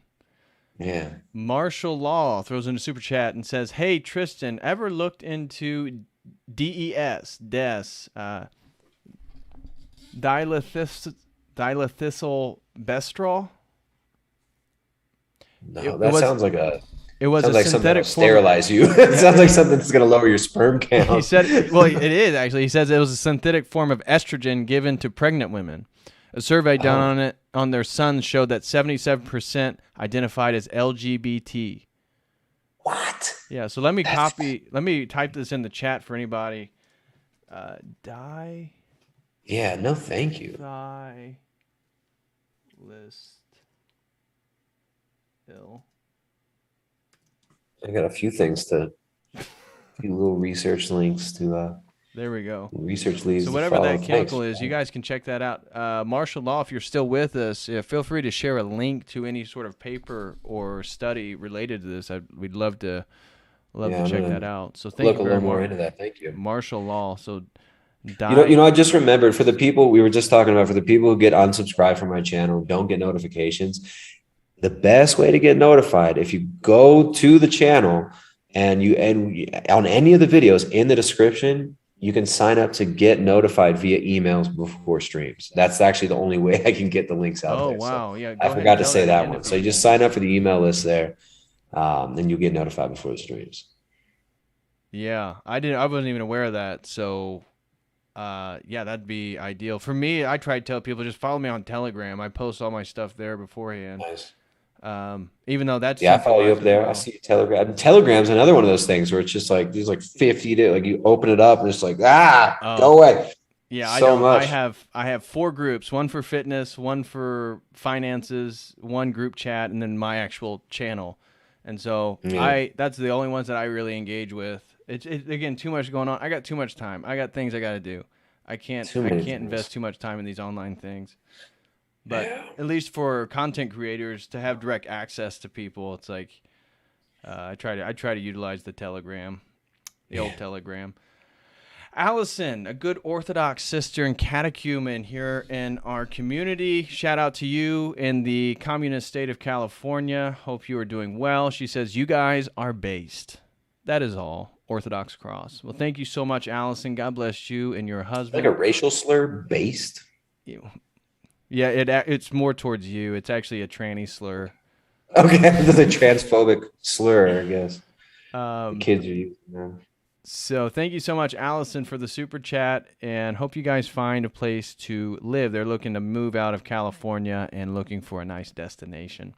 Yeah. Martial Law throws in a super chat and says, "Hey Tristan, ever looked into DES dilithisyl bestrol?" No, that sounds like a. It was sounds a like something that'll synthetic sterilize you. It sounds like something that's going to lower your sperm count. He said, well, it is actually. He says it was a synthetic form of estrogen given to pregnant women. A survey done on their sons showed that 77% identified as LGBT. What? Yeah. So let me type this in the chat for anybody. Yeah. No, thank you. I got a few little research links to. There we go. Research leads. So whatever that chemical is, you guys can check that out. Martial Law, if you're still with us, feel free to share a link to any sort of paper or study related to this. We'd love to check that out. So thank you very much. Look a little more into that. Thank you. Martial Law. So I just remembered, for the people we were just talking about, for the people who get unsubscribed from my channel, don't get notifications. The best way to get notified, if you go to the channel and on any of the videos in the description, you can sign up to get notified via emails before streams. That's actually the only way I can get the links out there. Oh, wow. So Yeah. I forgot to say that one. So you just sign up for the email list there, and you'll get notified before the streams. Yeah. I wasn't even aware of that. So, that'd be ideal. For me, I try to tell people, just follow me on Telegram. I post all my stuff there beforehand. Nice. Even though that's I follow you up there. I see Telegram. Telegram's another one of those things where it's just like there's like 50 to, like, you open it up and it's like go away. Yeah, much. I have 4 groups: one for fitness, one for finances, one group chat, and then my actual channel. And so that's the only ones that I really engage with. It's again, too much going on. I got too much time. I got things I got to do. I can't invest too much time in these online things. But at least for content creators to have direct access to people, it's like I try to utilize the Telegram, old Telegram. Allison, a good Orthodox sister and catechumen here in our community. Shout out to you in the communist state of California. Hope you are doing well. She says, "You guys are based." That is all. Orthodox Cross. Well, thank you so much, Allison. God bless you and your husband. Like a racial slur, based? Yeah, it's more towards you. It's actually a tranny slur. Okay, that's a transphobic slur, I guess. The kids are using that. So thank you so much, Allison, for the super chat, and hope you guys find a place to live. They're looking to move out of California and looking for a nice destination.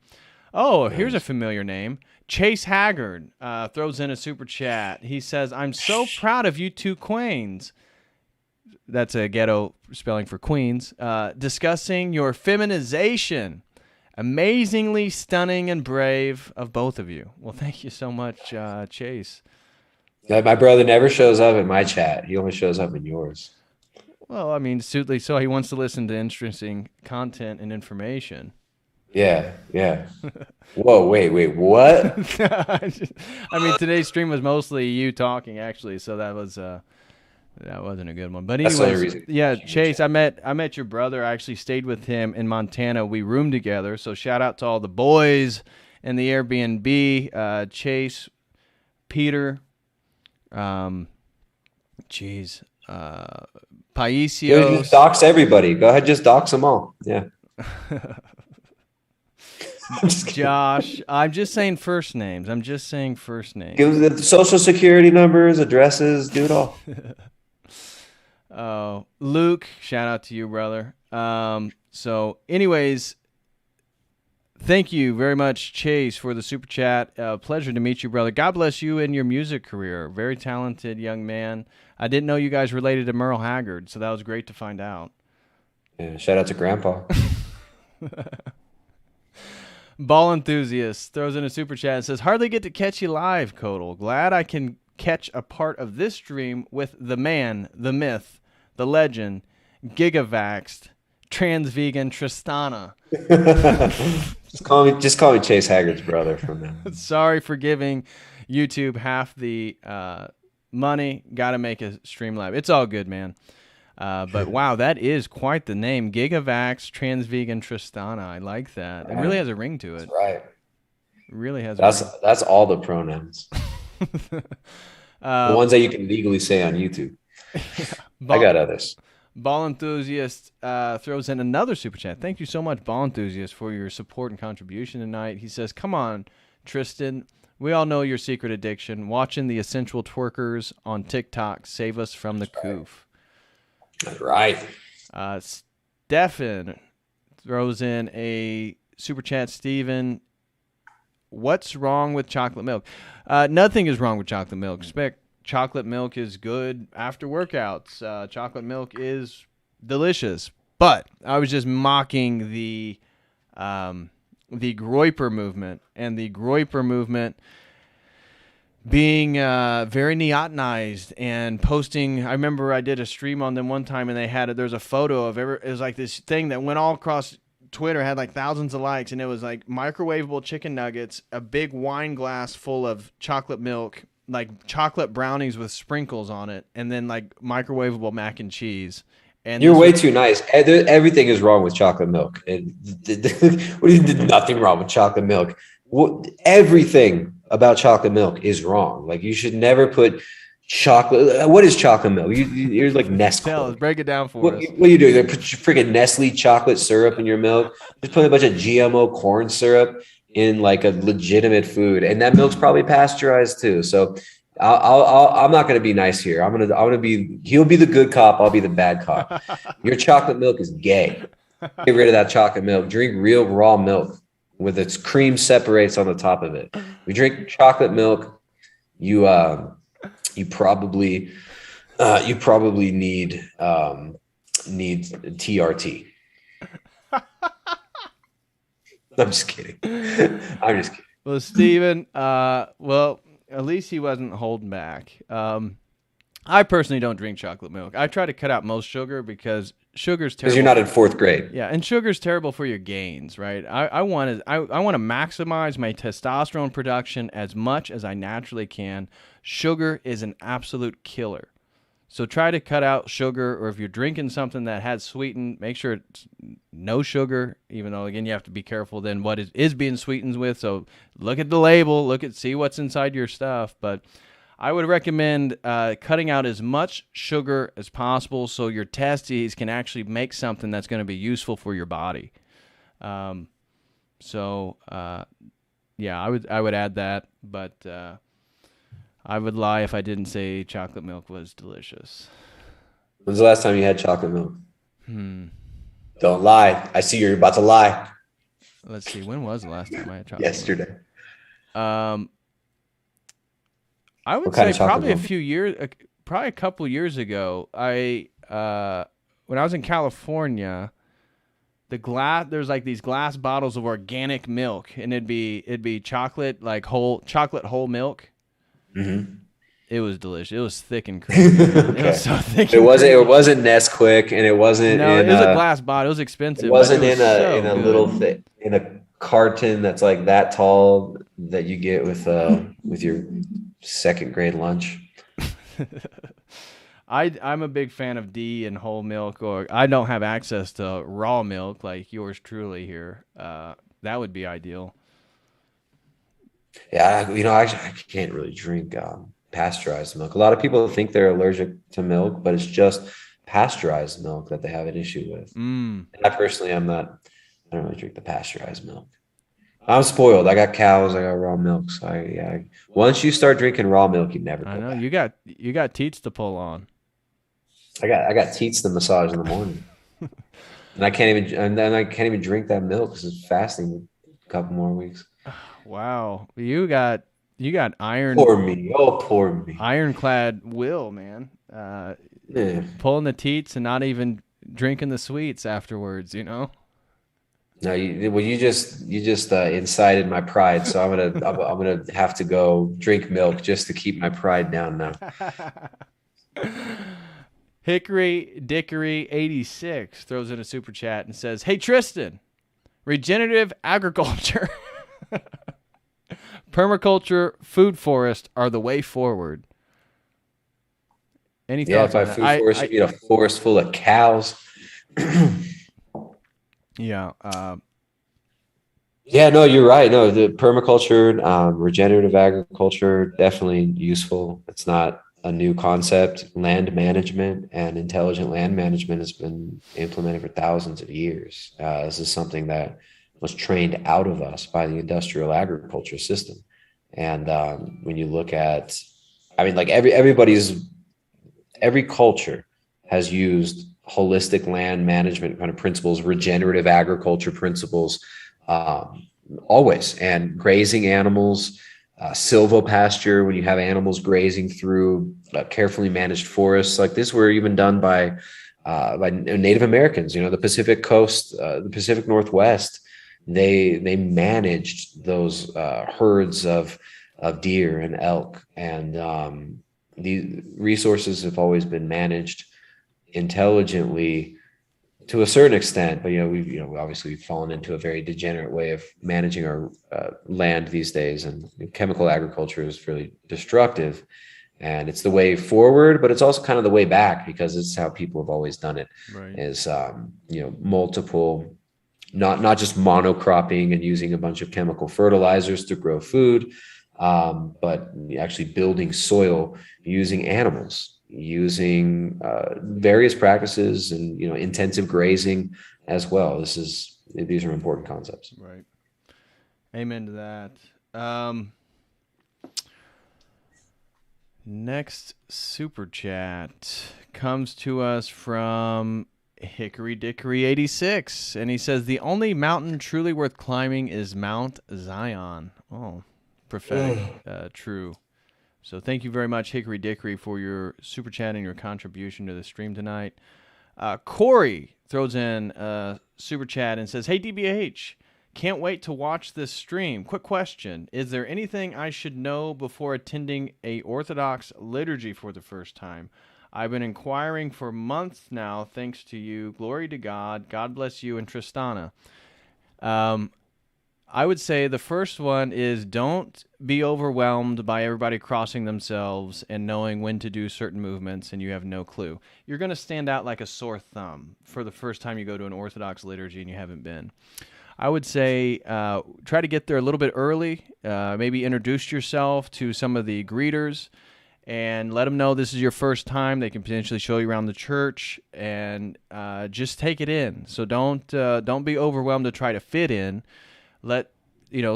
Oh, here's a familiar name. Chase Haggard throws in a super chat. He says, I'm so proud of you two queens. That's a ghetto spelling for queens. Discussing your feminization. Amazingly stunning and brave of both of you. Well, thank you so much, Chase. My brother never shows up in my chat. He only shows up in yours. Well, I mean, suitably so. He wants to listen to interesting content and information. Yeah. Whoa, wait, what? I mean, today's stream was mostly you talking, actually, so that wasn't a good one. But anyways, yeah, Chase, I met your brother. I actually stayed with him in Montana. We roomed together. So shout out to all the boys in the Airbnb. Chase, Peter, Paisios. Just dox everybody. Go ahead, just dox them all. Yeah. Josh, I'm just saying first names. Give them the social security numbers, addresses, do it all. Oh, Luke, shout out to you, brother. So anyways, thank you very much, Chase, for the super chat. Pleasure to meet you, brother. God bless you in your music career. Very talented young man. I didn't know you guys related to Merle Haggard, so that was great to find out. Yeah, shout out to Grandpa. Ball Enthusiast throws in a super chat and says, hardly get to catch you live, COTEL. Glad I can catch a part of this stream with the man, the myth, the legend, Gigavaxed, trans vegan Tristana. just call me Chase Haggard's brother from now. Sorry for giving YouTube half the money. Got to make a stream live. It's all good, man. But wow, that is quite the name. Gigavax, trans vegan Tristana. I like that. It really has a ring to it. That's right. It really has. That's all the pronouns. The ones that you can legally say on YouTube. I got others. Ball Enthusiast throws in another super chat. Thank you so much, Ball Enthusiast, for your support and contribution tonight. He says, come on, Tristan. We all know your secret addiction. Watching the essential twerkers on TikTok save us from the coof. That's right. Stefan throws in a super chat. Steven, what's wrong with chocolate milk? Nothing is wrong with chocolate milk. Chocolate milk is good after workouts. Chocolate milk is delicious. But I was just mocking the Groyper movement, and the Groyper movement being very neotenized and posting. I remember I did a stream on them one time, and they had there's a photo of it was like this thing that went all across Twitter, had like thousands of likes, and it was like microwavable chicken nuggets, a big wine glass full of chocolate milk, like chocolate brownies with sprinkles on it, and then like microwavable mac and cheese. And you're way too nice. Everything is wrong with chocolate milk. Nothing wrong with chocolate milk. Everything about chocolate milk is wrong. Like, you should never put chocolate. What is chocolate milk? You're like Nestle. Tell us, break it down for us. What are you doing? They put freaking Nestle chocolate syrup in your milk. Just put a bunch of GMO corn syrup in like a legitimate food, and that milk's probably pasteurized too. So I'm not going to be nice here. I'm gonna be. He'll be the good cop. I'll be the bad cop. Your chocolate milk is gay. Get rid of that chocolate milk. Drink real raw milk with its cream separates on the top of it. We drink chocolate milk. You probably need TRT. I'm just kidding. Well, Steven, at least he wasn't holding back. I personally don't drink chocolate milk. I try to cut out most sugar because sugar's terrible. Because you're not in fourth grade. Yeah, and sugar's terrible for your gains, right? I want to maximize my testosterone production as much as I naturally can. Sugar is an absolute killer. So try to cut out sugar, or if you're drinking something that has sweetened, make sure it's no sugar, even though, again, you have to be careful then what is being sweetened with. So look at the label, see what's inside your stuff. But I would recommend cutting out as much sugar as possible so your testes can actually make something that's going to be useful for your body. Yeah, I would add that, but I would lie if I didn't say chocolate milk was delicious. When's the last time you had chocolate milk? Hmm. Don't lie. I see you're about to lie. Let's see. When was the last time I had chocolate Yesterday. milk? I would What kind say of chocolate probably a milk? few years, probably a couple years ago. When I was in California, there's like these glass bottles of organic milk, and it'd be chocolate, like chocolate whole milk. Mm-hmm. It was delicious. It was thick and creamy. Okay. It was so thick. It wasn't Nesquik, and it wasn't No, in it was a glass bottle. It was expensive. it wasn't but it was so in a good. little in a carton that's like that tall that you get with your second grade lunch. I'm a big fan of D and whole milk, or I don't have access to raw milk like yours truly here. That would be ideal. Yeah, I can't really drink pasteurized milk. A lot of people think they're allergic to milk, but it's just pasteurized milk that they have an issue with. And I personally, I don't really drink the pasteurized milk. I'm spoiled. I got cows. I got raw milk. So once you start drinking raw milk, you never go I know back. you got teats to pull on. I got teats to massage in the morning, and I can't even drink that milk because it's fasting a couple more weeks. Wow, you got iron. Poor me. Oh, poor me. Ironclad will, man. Yeah. Pulling the teats and not even drinking the sweets afterwards. No, you just incited my pride, so I'm gonna have to go drink milk just to keep my pride down now. Hickory Dickory 86 throws in a super chat and says, "Hey Tristan, regenerative agriculture, permaculture, food forest are the way forward." Any thoughts Yeah, on by that? food forest, you need a forest full of cows. Yeah. Yeah, no, you're right. No, the permaculture, regenerative agriculture, definitely useful. It's not a new concept. Land management and intelligent land management has been implemented for thousands of years. This is something that was trained out of us by the industrial agriculture system. And when you look at, like every culture has used holistic land management kind of principles, regenerative agriculture principles, always, and grazing animals, silvopasture, when you have animals grazing through carefully managed forests like this were even done by Native Americans, the Pacific coast, the Pacific Northwest. They managed those herds of deer and elk, and the resources have always been managed intelligently to a certain extent, but we've fallen into a very degenerate way of managing our land these days, and chemical agriculture is really destructive. And it's the way forward, but it's also kind of the way back, because it's how people have always done it. Right. Is multiple, not just monocropping and using a bunch of chemical fertilizers to grow food, but actually building soil using animals, using various practices, and intensive grazing as well. These are important concepts. Right. Amen to that. Next super chat comes to us from Hickory Dickory 86, and he says the only mountain truly worth climbing is Mount Zion. Oh, prophetic, true. So thank you very much, Hickory Dickory, for your super chat and your contribution to the stream tonight. Corey throws in a super chat and says, "Hey DBH, can't wait to watch this stream. Quick question: is there anything I should know before attending a Orthodox liturgy for the first time? I've been inquiring for months now. Thanks to you. Glory to God. God bless you and Tristana." I would say the first one is don't be overwhelmed by everybody crossing themselves and knowing when to do certain movements and you have no clue. You're going to stand out like a sore thumb for the first time you go to an Orthodox liturgy and you haven't been. I would say try to get there a little bit early, maybe introduce yourself to some of the greeters and let them know this is your first time. They can potentially show you around the church, and just take it in. So don't be overwhelmed to try to fit in. Let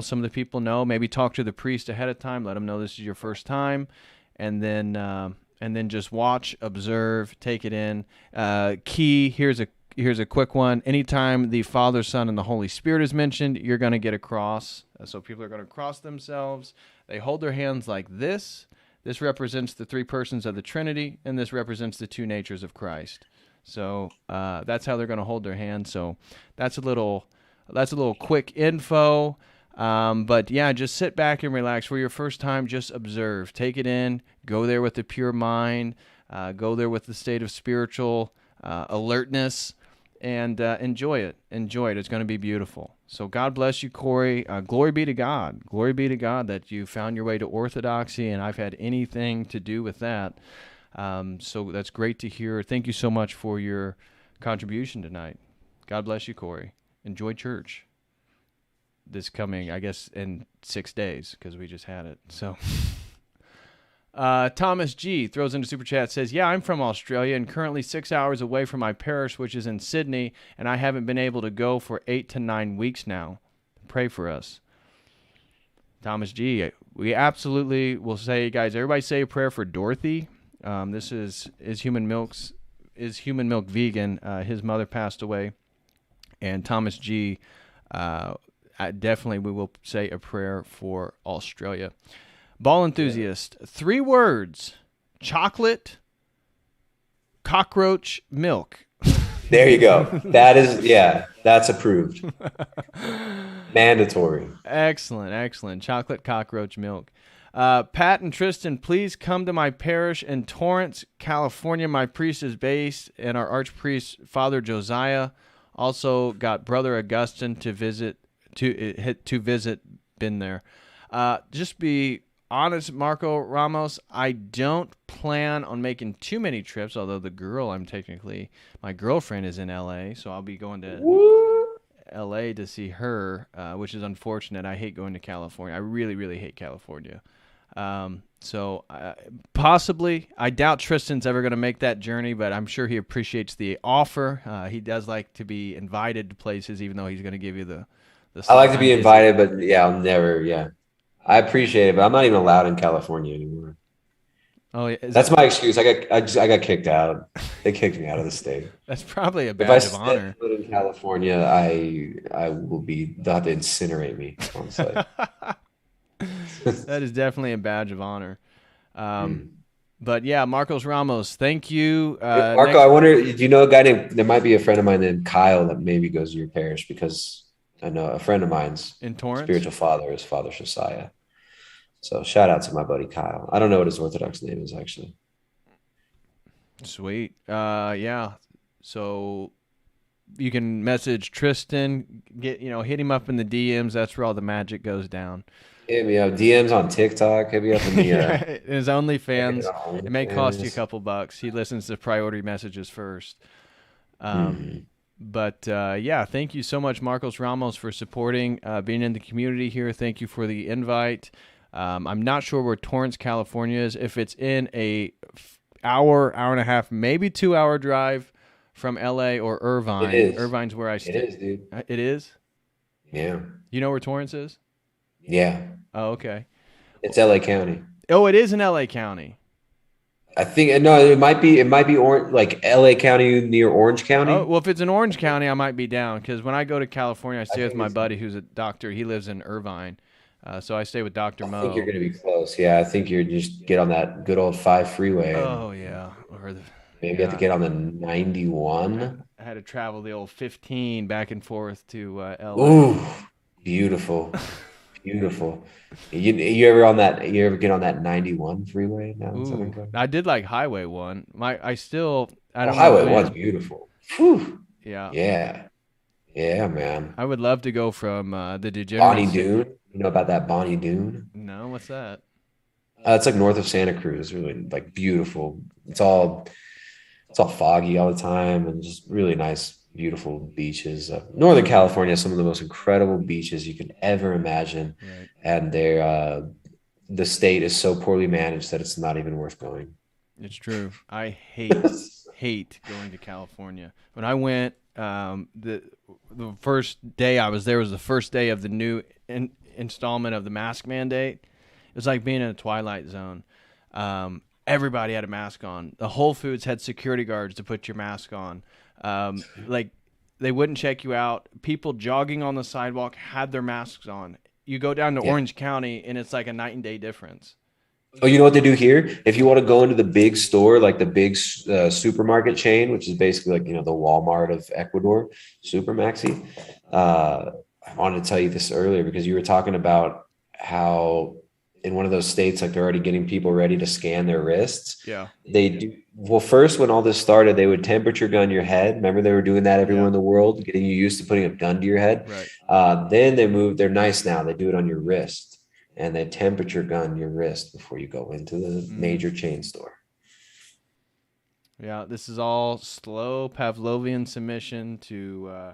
some of the people know. Maybe talk to the priest ahead of time. Let them know this is your first time, and then just watch, observe, take it in. Here's a quick one. Anytime the Father, Son, and the Holy Spirit is mentioned, you're going to get a cross. So people are going to cross themselves. They hold their hands like this. This represents the three persons of the Trinity, and this represents the two natures of Christ. So that's how they're going to hold their hands. So that's a little quick info. But yeah, just sit back and relax. For your first time, just observe. Take it in. Go there with a pure mind. Go there with the state of spiritual alertness. And enjoy it. Enjoy it. It's going to be beautiful. So God bless you, Corey. Glory be to God. Glory be to God that you found your way to orthodoxy, and I've had anything to do with that. So that's great to hear. Thank you so much for your contribution tonight. God bless you, Corey. Enjoy church this coming, I guess, in 6 days, because we just had it. So... Thomas G. throws into Super Chat, says, yeah, I'm from Australia and currently 6 hours away from my parish, which is in Sydney, and I haven't been able to go for 8 to 9 weeks now. Pray for us. Thomas G., we absolutely will say, guys, everybody say a prayer for Dorothy. This is Human Milk vegan. His mother passed away. And Thomas G., definitely we will say a prayer for Australia. Ball enthusiast, 3 words: chocolate, cockroach, milk. There you go. That's approved. Mandatory. Excellent. Chocolate, cockroach, milk. Pat and Tristan, please come to my parish in Torrance, California. My priest is based, and our archpriest, Father Josiah, also got Brother Augustine to visit. Been there. Just be honest, Marco Ramos, I don't plan on making too many trips, although my girlfriend is in LA, so I'll be going to LA to see her, which is unfortunate. I hate going to California. I really, really hate California. So possibly, I doubt Tristan's ever going to make that journey, but I'm sure he appreciates the offer. He does like to be invited to places, even though he's going to give you the I like to be invited, but I'll never, I appreciate it, but I'm not even allowed in California anymore. Oh, yeah. That's my excuse. I got kicked out. They kicked me out of the state. That's probably a badge of honor. If I stay in California, I will be. They'll have to incinerate me on site. That is definitely a badge of honor. But yeah, Marcos Ramos, thank you. Marco, I wonder, do you know a guy there might be a friend of mine named Kyle that maybe goes to your parish, because I know a friend of mine's in Torrance? Spiritual father is Father Josiah. So shout out to my buddy Kyle. I don't know what his Orthodox name is, actually. Sweet. Yeah. So you can message Tristan, hit him up in the DMs. That's where all the magic goes down. Hit me up. DMs on TikTok. Hit me up in the his OnlyFans. It may cost you a couple bucks. He listens to priority messages first. But yeah, thank you so much, Marcos Ramos, for supporting, being in the community here. Thank you for the invite. I'm not sure where Torrance, California is. If it's in a hour and a half, maybe 2 hour drive from LA or Irvine. It is. Irvine's where I stay. It is, dude. It is? Yeah. You know where Torrance is? Yeah. Oh, okay. It's LA County. Oh, it is in LA County. I think it might be like LA County near Orange County. Oh, well, if it's in Orange County, I might be down, because when I go to California, I stay with my buddy who's a doctor. He lives in Irvine. So I stay with Dr. Mo. I think you're going to be close. Yeah, I think you're just get on that good old 5 freeway. Oh, yeah. Maybe you have to get on the 91. I had to travel the old 15 back and forth to LA. Ooh, beautiful. Beautiful. You ever get on that 91 freeway now? Ooh, I did like Highway 1. I don't know. Highway 1's beautiful. Whew. Yeah. Yeah. Yeah, man. I would love to go from the degeneracy. Bonnie Doon. You know about that Bonnie Doon? No, what's that? It's like north of Santa Cruz. Really like beautiful. It's all foggy all the time, and just really nice, beautiful beaches. Northern California has some of the most incredible beaches you could ever imagine. Right. And the state is so poorly managed that it's not even worth going. It's true. I hate going to California. When I went, the first day I was there was the first day of the new installment of the mask mandate. It was like being in a Twilight Zone. Everybody had a mask on. The Whole Foods had security guards to put your mask on. Like they wouldn't check you out. People jogging on the sidewalk had their masks on. You go down to Orange County and it's like a night and day difference. Oh, you know what they do here? If you want to go into the big store, like the big supermarket chain, which is basically like, the Walmart of Ecuador, Supermaxi. I wanted to tell you this earlier because you were talking about how in one of those states, like they're already getting people ready to scan their wrists. Yeah. They do. Well, first, when all this started, they would temperature gun your head. Remember, they were doing that everywhere in the world, getting you used to putting a gun to your head. Right. Then they moved. They're nice now. They do it on your wrist, and they temperature gun your wrist before you go into the major chain store. Yeah, this is all slow Pavlovian submission to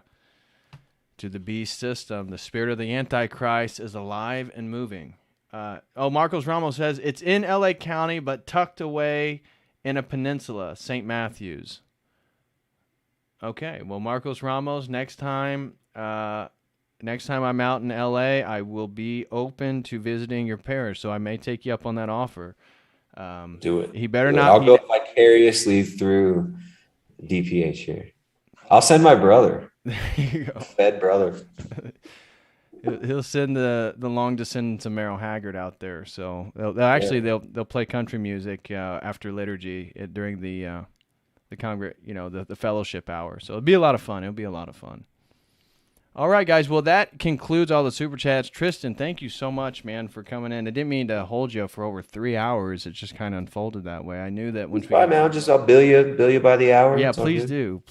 the beast system. The spirit of the Antichrist is alive and moving. Marcos Ramos says it's in LA County, but tucked away in a peninsula, St. Matthews. Okay, well, Marcos Ramos, next time I'm out in LA, I will be open to visiting your parish, so I may take you up on that offer. Do it. He better Do it. not. I'll go vicariously through DPH here. I'll send my brother. There you go. Fed brother. He'll send the long descendants of Merrill Haggard out there. So they'll play country music after liturgy during the the fellowship hour. So it'll be a lot of fun. All right, guys. Well, that concludes all the super chats. Tristan, thank you so much, man, for coming in. I didn't mean to hold you for over 3 hours. It just kind of unfolded that way. I knew that once we man. I'll bill you by the hour. Yeah, please do.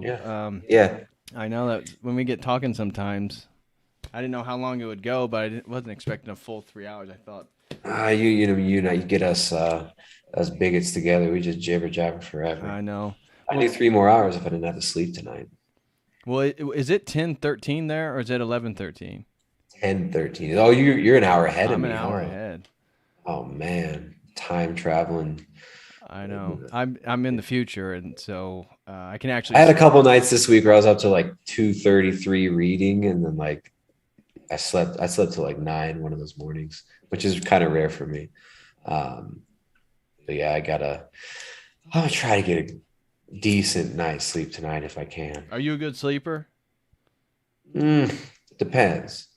Yeah. I know that when we get talking sometimes. I didn't know how long it would go, but I wasn't expecting a full 3 hours. I thought. You get us bigots together. We just jabber forever. I know. I need 3 more hours if I didn't have to sleep tonight. Well, is it 10:13 there, or is it 11:13? 10:13. Oh, you're an hour ahead of me. I'm an hour ahead. Oh man, time traveling. I know. I'm in the future, and so I can actually. I had a couple nights this week where I was up to like 2:33 reading, and then like. I slept till like 9 one of those mornings, which is kind of rare for me. But yeah, I'm gonna try to get a decent night's sleep tonight if I can. Are you a good sleeper? Depends.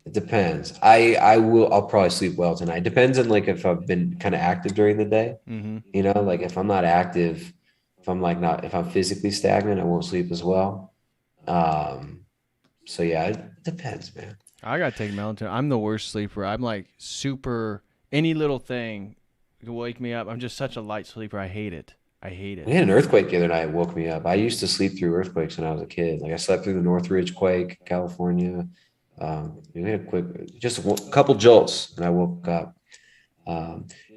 It depends. I'll probably sleep well tonight. Depends on like if I've been kind of active during the day. Mm-hmm. Like if I'm not active, if I'm physically stagnant, I won't sleep as well. So yeah, it depends, man. I gotta take melatonin. I'm the worst sleeper. I'm like any little thing can wake me up. I'm just such a light sleeper. I hate it. We had an earthquake the other night. It woke me up. I used to sleep through earthquakes when I was a kid. Like I slept through the Northridge quake, California. We had a couple jolts, and I woke up.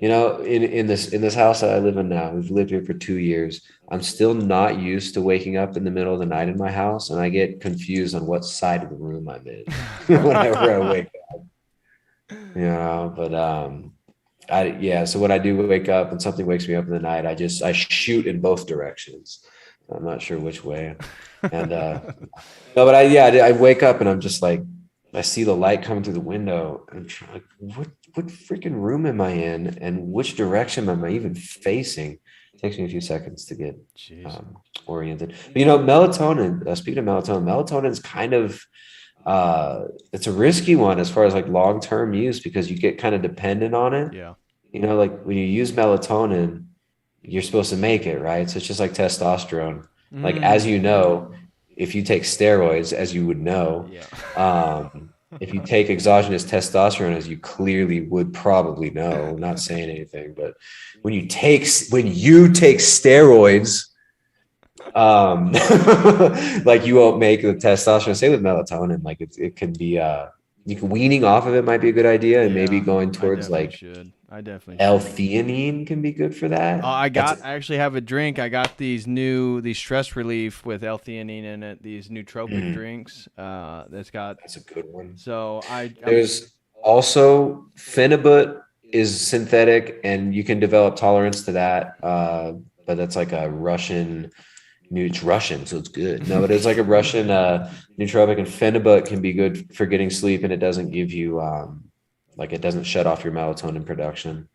In this house that I live in now, we've lived here for 2 years. I'm still not used to waking up in the middle of the night in my house, and I get confused on what side of the room I'm in whenever I wake up. So when I do wake up and something wakes me up in the night, I shoot in both directions. I'm not sure which way. And I wake up and I'm just like, I see the light coming through the window, and I'm like, what freaking room am I in, and which direction am I even facing? It takes me a few seconds to get oriented. But, melatonin. Speaking of melatonin is kind of it's a risky one as far as like long-term use because you get kind of dependent on it. Yeah. Like when you use melatonin, you're supposed to make it, right? So it's just like testosterone. Like as you know. If you take steroids, as you would know, if you take exogenous testosterone, as you clearly would probably know, I'm not saying anything, but when you take steroids, like you won't make the testosterone. Same with melatonin, like it can be weaning off of it might be a good idea, and maybe going towards I definitely L-theanine can be good for that. I actually have a drink. I got these stress relief with L-theanine in it. These nootropic drinks. That's a good one. So there's also Phenibut is synthetic, and you can develop tolerance to that. But that's like a Russian. It's Russian, so it's good. No, but it's like a Russian nootropic, and Phenibut can be good for getting sleep, and it doesn't give you it doesn't shut off your melatonin production.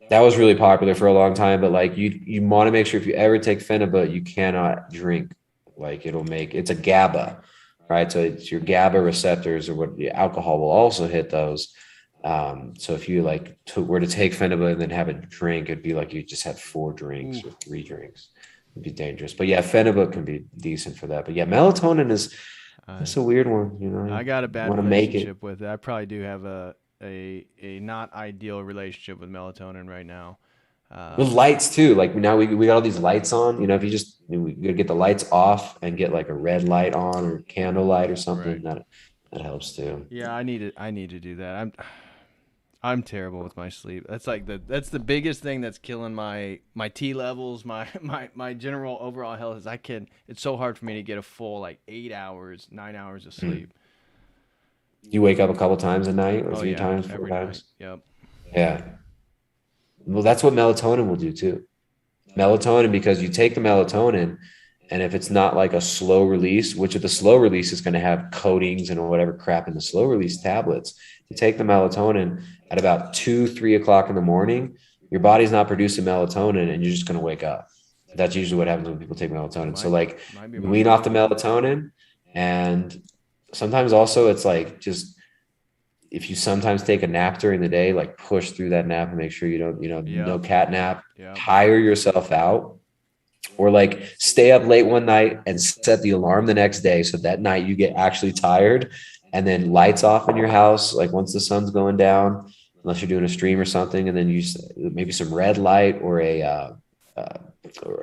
That was really popular for a long time, but like you want to make sure if you ever take Phenibut, you cannot drink. Like it's a GABA, right? So it's your GABA receptors or what the alcohol will also hit those. So if you like were to take Phenibut and then have a drink, it'd be like you just had 4 drinks or 3 drinks. It'd be dangerous. But yeah, Phenibut can be decent for that. But yeah, melatonin is that's a weird one. You know, I got a bad wanna relationship with it. I probably do have a not ideal relationship with melatonin right now. With lights too. Like now we got all these lights on. You know, if we gotta get the lights off and get like a red light on or candle light or something, Right. that helps too. Yeah, I need to do that. I'm terrible with my sleep. That's the biggest thing that's killing my T levels, my general overall health is it's so hard for me to get a full like 8 hours, 9 hours of sleep. You wake up a couple times a night or 3 yeah, times, 4 every times. night. Yep. Yeah. Well, that's what melatonin will do too. Melatonin, because you take the melatonin, and if it's not like a slow release, which of the slow release is going to have coatings and whatever crap in the slow release tablets, you take the melatonin at about 2-3 o'clock in the morning, your body's not producing melatonin and you're just going to wake up. That's usually what happens when people take melatonin. So like wean off the melatonin, and sometimes also it's like just if you sometimes take a nap during the day, like push through that nap and make sure you don't, no cat nap, tire yourself out, or like stay up late one night and set the alarm the next day. So that night you get actually tired, and then lights off in your house. Like once the sun's going down, unless you're doing a stream or something, and then use maybe some red light or a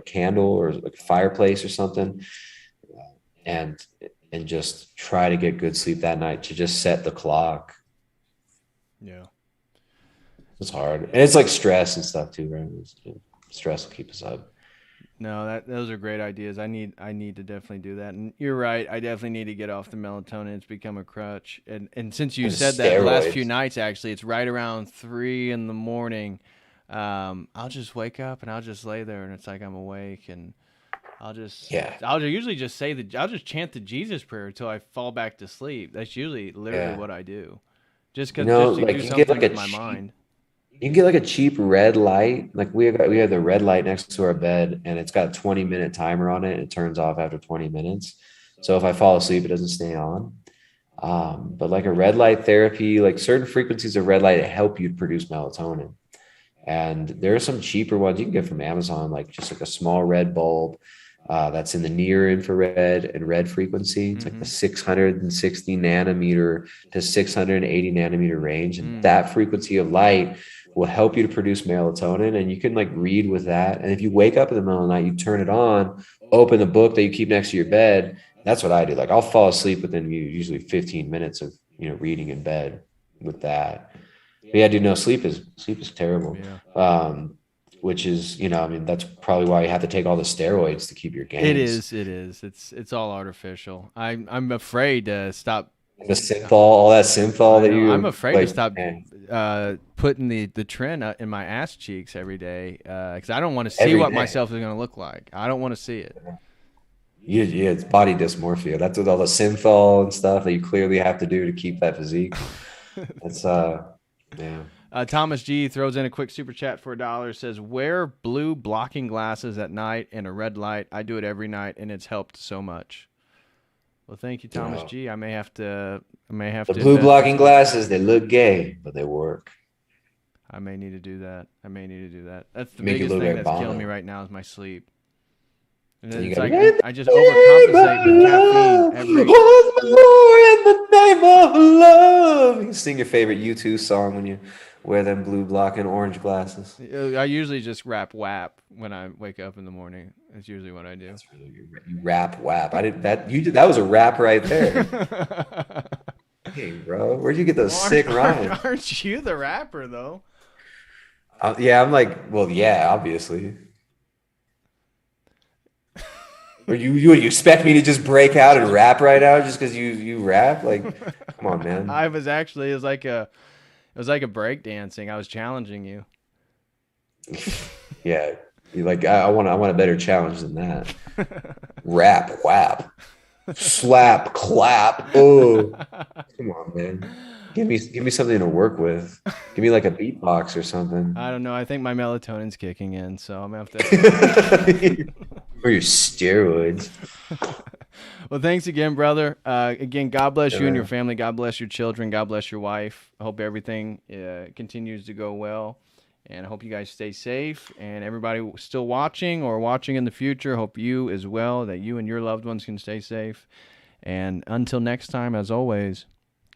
candle or like a fireplace or something. And just try to get good sleep that night to just set the clock. Yeah. It's hard. And it's like stress and stuff too, right? Stress will keep us up. No, those are great ideas. I need to definitely do that. And you're right. I definitely need to get off the melatonin. It's become a crutch. And since you said that the last few nights, actually, it's right around 3 a.m. I'll just wake up and I'll just lay there and it's like I'm awake, and I'll usually just I'll just chant the Jesus prayer until I fall back to sleep. That's usually literally what I do. Just because just to do something with my mind. You can get like a cheap red light. Like we have the red light next to our bed, and it's got a 20-minute timer on it. It turns off after 20 minutes. So if I fall asleep, it doesn't stay on. But like a red light therapy, like certain frequencies of red light help you produce melatonin. And there are some cheaper ones you can get from Amazon, like just like a small red bulb. That's in the near infrared and red frequency. It's like the 660 nanometer to 680 nanometer range. And that frequency of light will help you to produce melatonin. And you can like read with that. And if you wake up in the middle of the night, you turn it on, open the book that you keep next to your bed. That's what I do. Like I'll fall asleep within usually 15 minutes of, reading in bed with that. But yeah, dude, no, sleep is terrible. Yeah. Which is, that's probably why you have to take all the steroids to keep your gains. It is. It's all artificial. I'm afraid to stop. The synthol, all that synthol that you. I'm afraid to stop putting the tren in my ass cheeks every day because I don't want to see what myself is going to look like. I don't want to see it. Yeah, it's body dysmorphia. That's with all the synthol and stuff that you clearly have to do to keep that physique. That's yeah. Thomas G throws in a quick super chat for $1. Says, wear blue blocking glasses at night and a red light. I do it every night and it's helped so much. Well, thank you, Thomas G. I may have to. The blue blocking glasses, they look gay, but they work. I may need to do that. That's the biggest thing that's killing me right now is my sleep. And it's like I just overcompensate with caffeine in the name of love. You can sing your favorite U2 song when you wear them blue blocking orange glasses. I usually just rap WAP when I wake up in the morning. That's usually what I do. That's really, you rap WAP. That was a rap right there. Hey, bro, where'd you get those sick rhymes? Aren't you the rapper though? Yeah, I'm like, well, yeah, obviously. Or you expect me to just break out and rap right now just because you rap? Like, come on, man. It was like a break dancing. I was challenging you. Yeah, I want a better challenge than that. Rap, whap, slap, clap. Oh, come on, man. Give me something to work with. Give me like a beatbox or something. I don't know. I think my melatonin's kicking in, so I'm gonna have to. Or your steroids. Well, thanks again, brother. Again, God bless you and your man. family. God bless your children. God bless your wife. I hope everything continues to go well. And I hope you guys stay safe. And everybody still watching or watching in the future, hope you as well, that you and your loved ones can stay safe. And until next time, as always,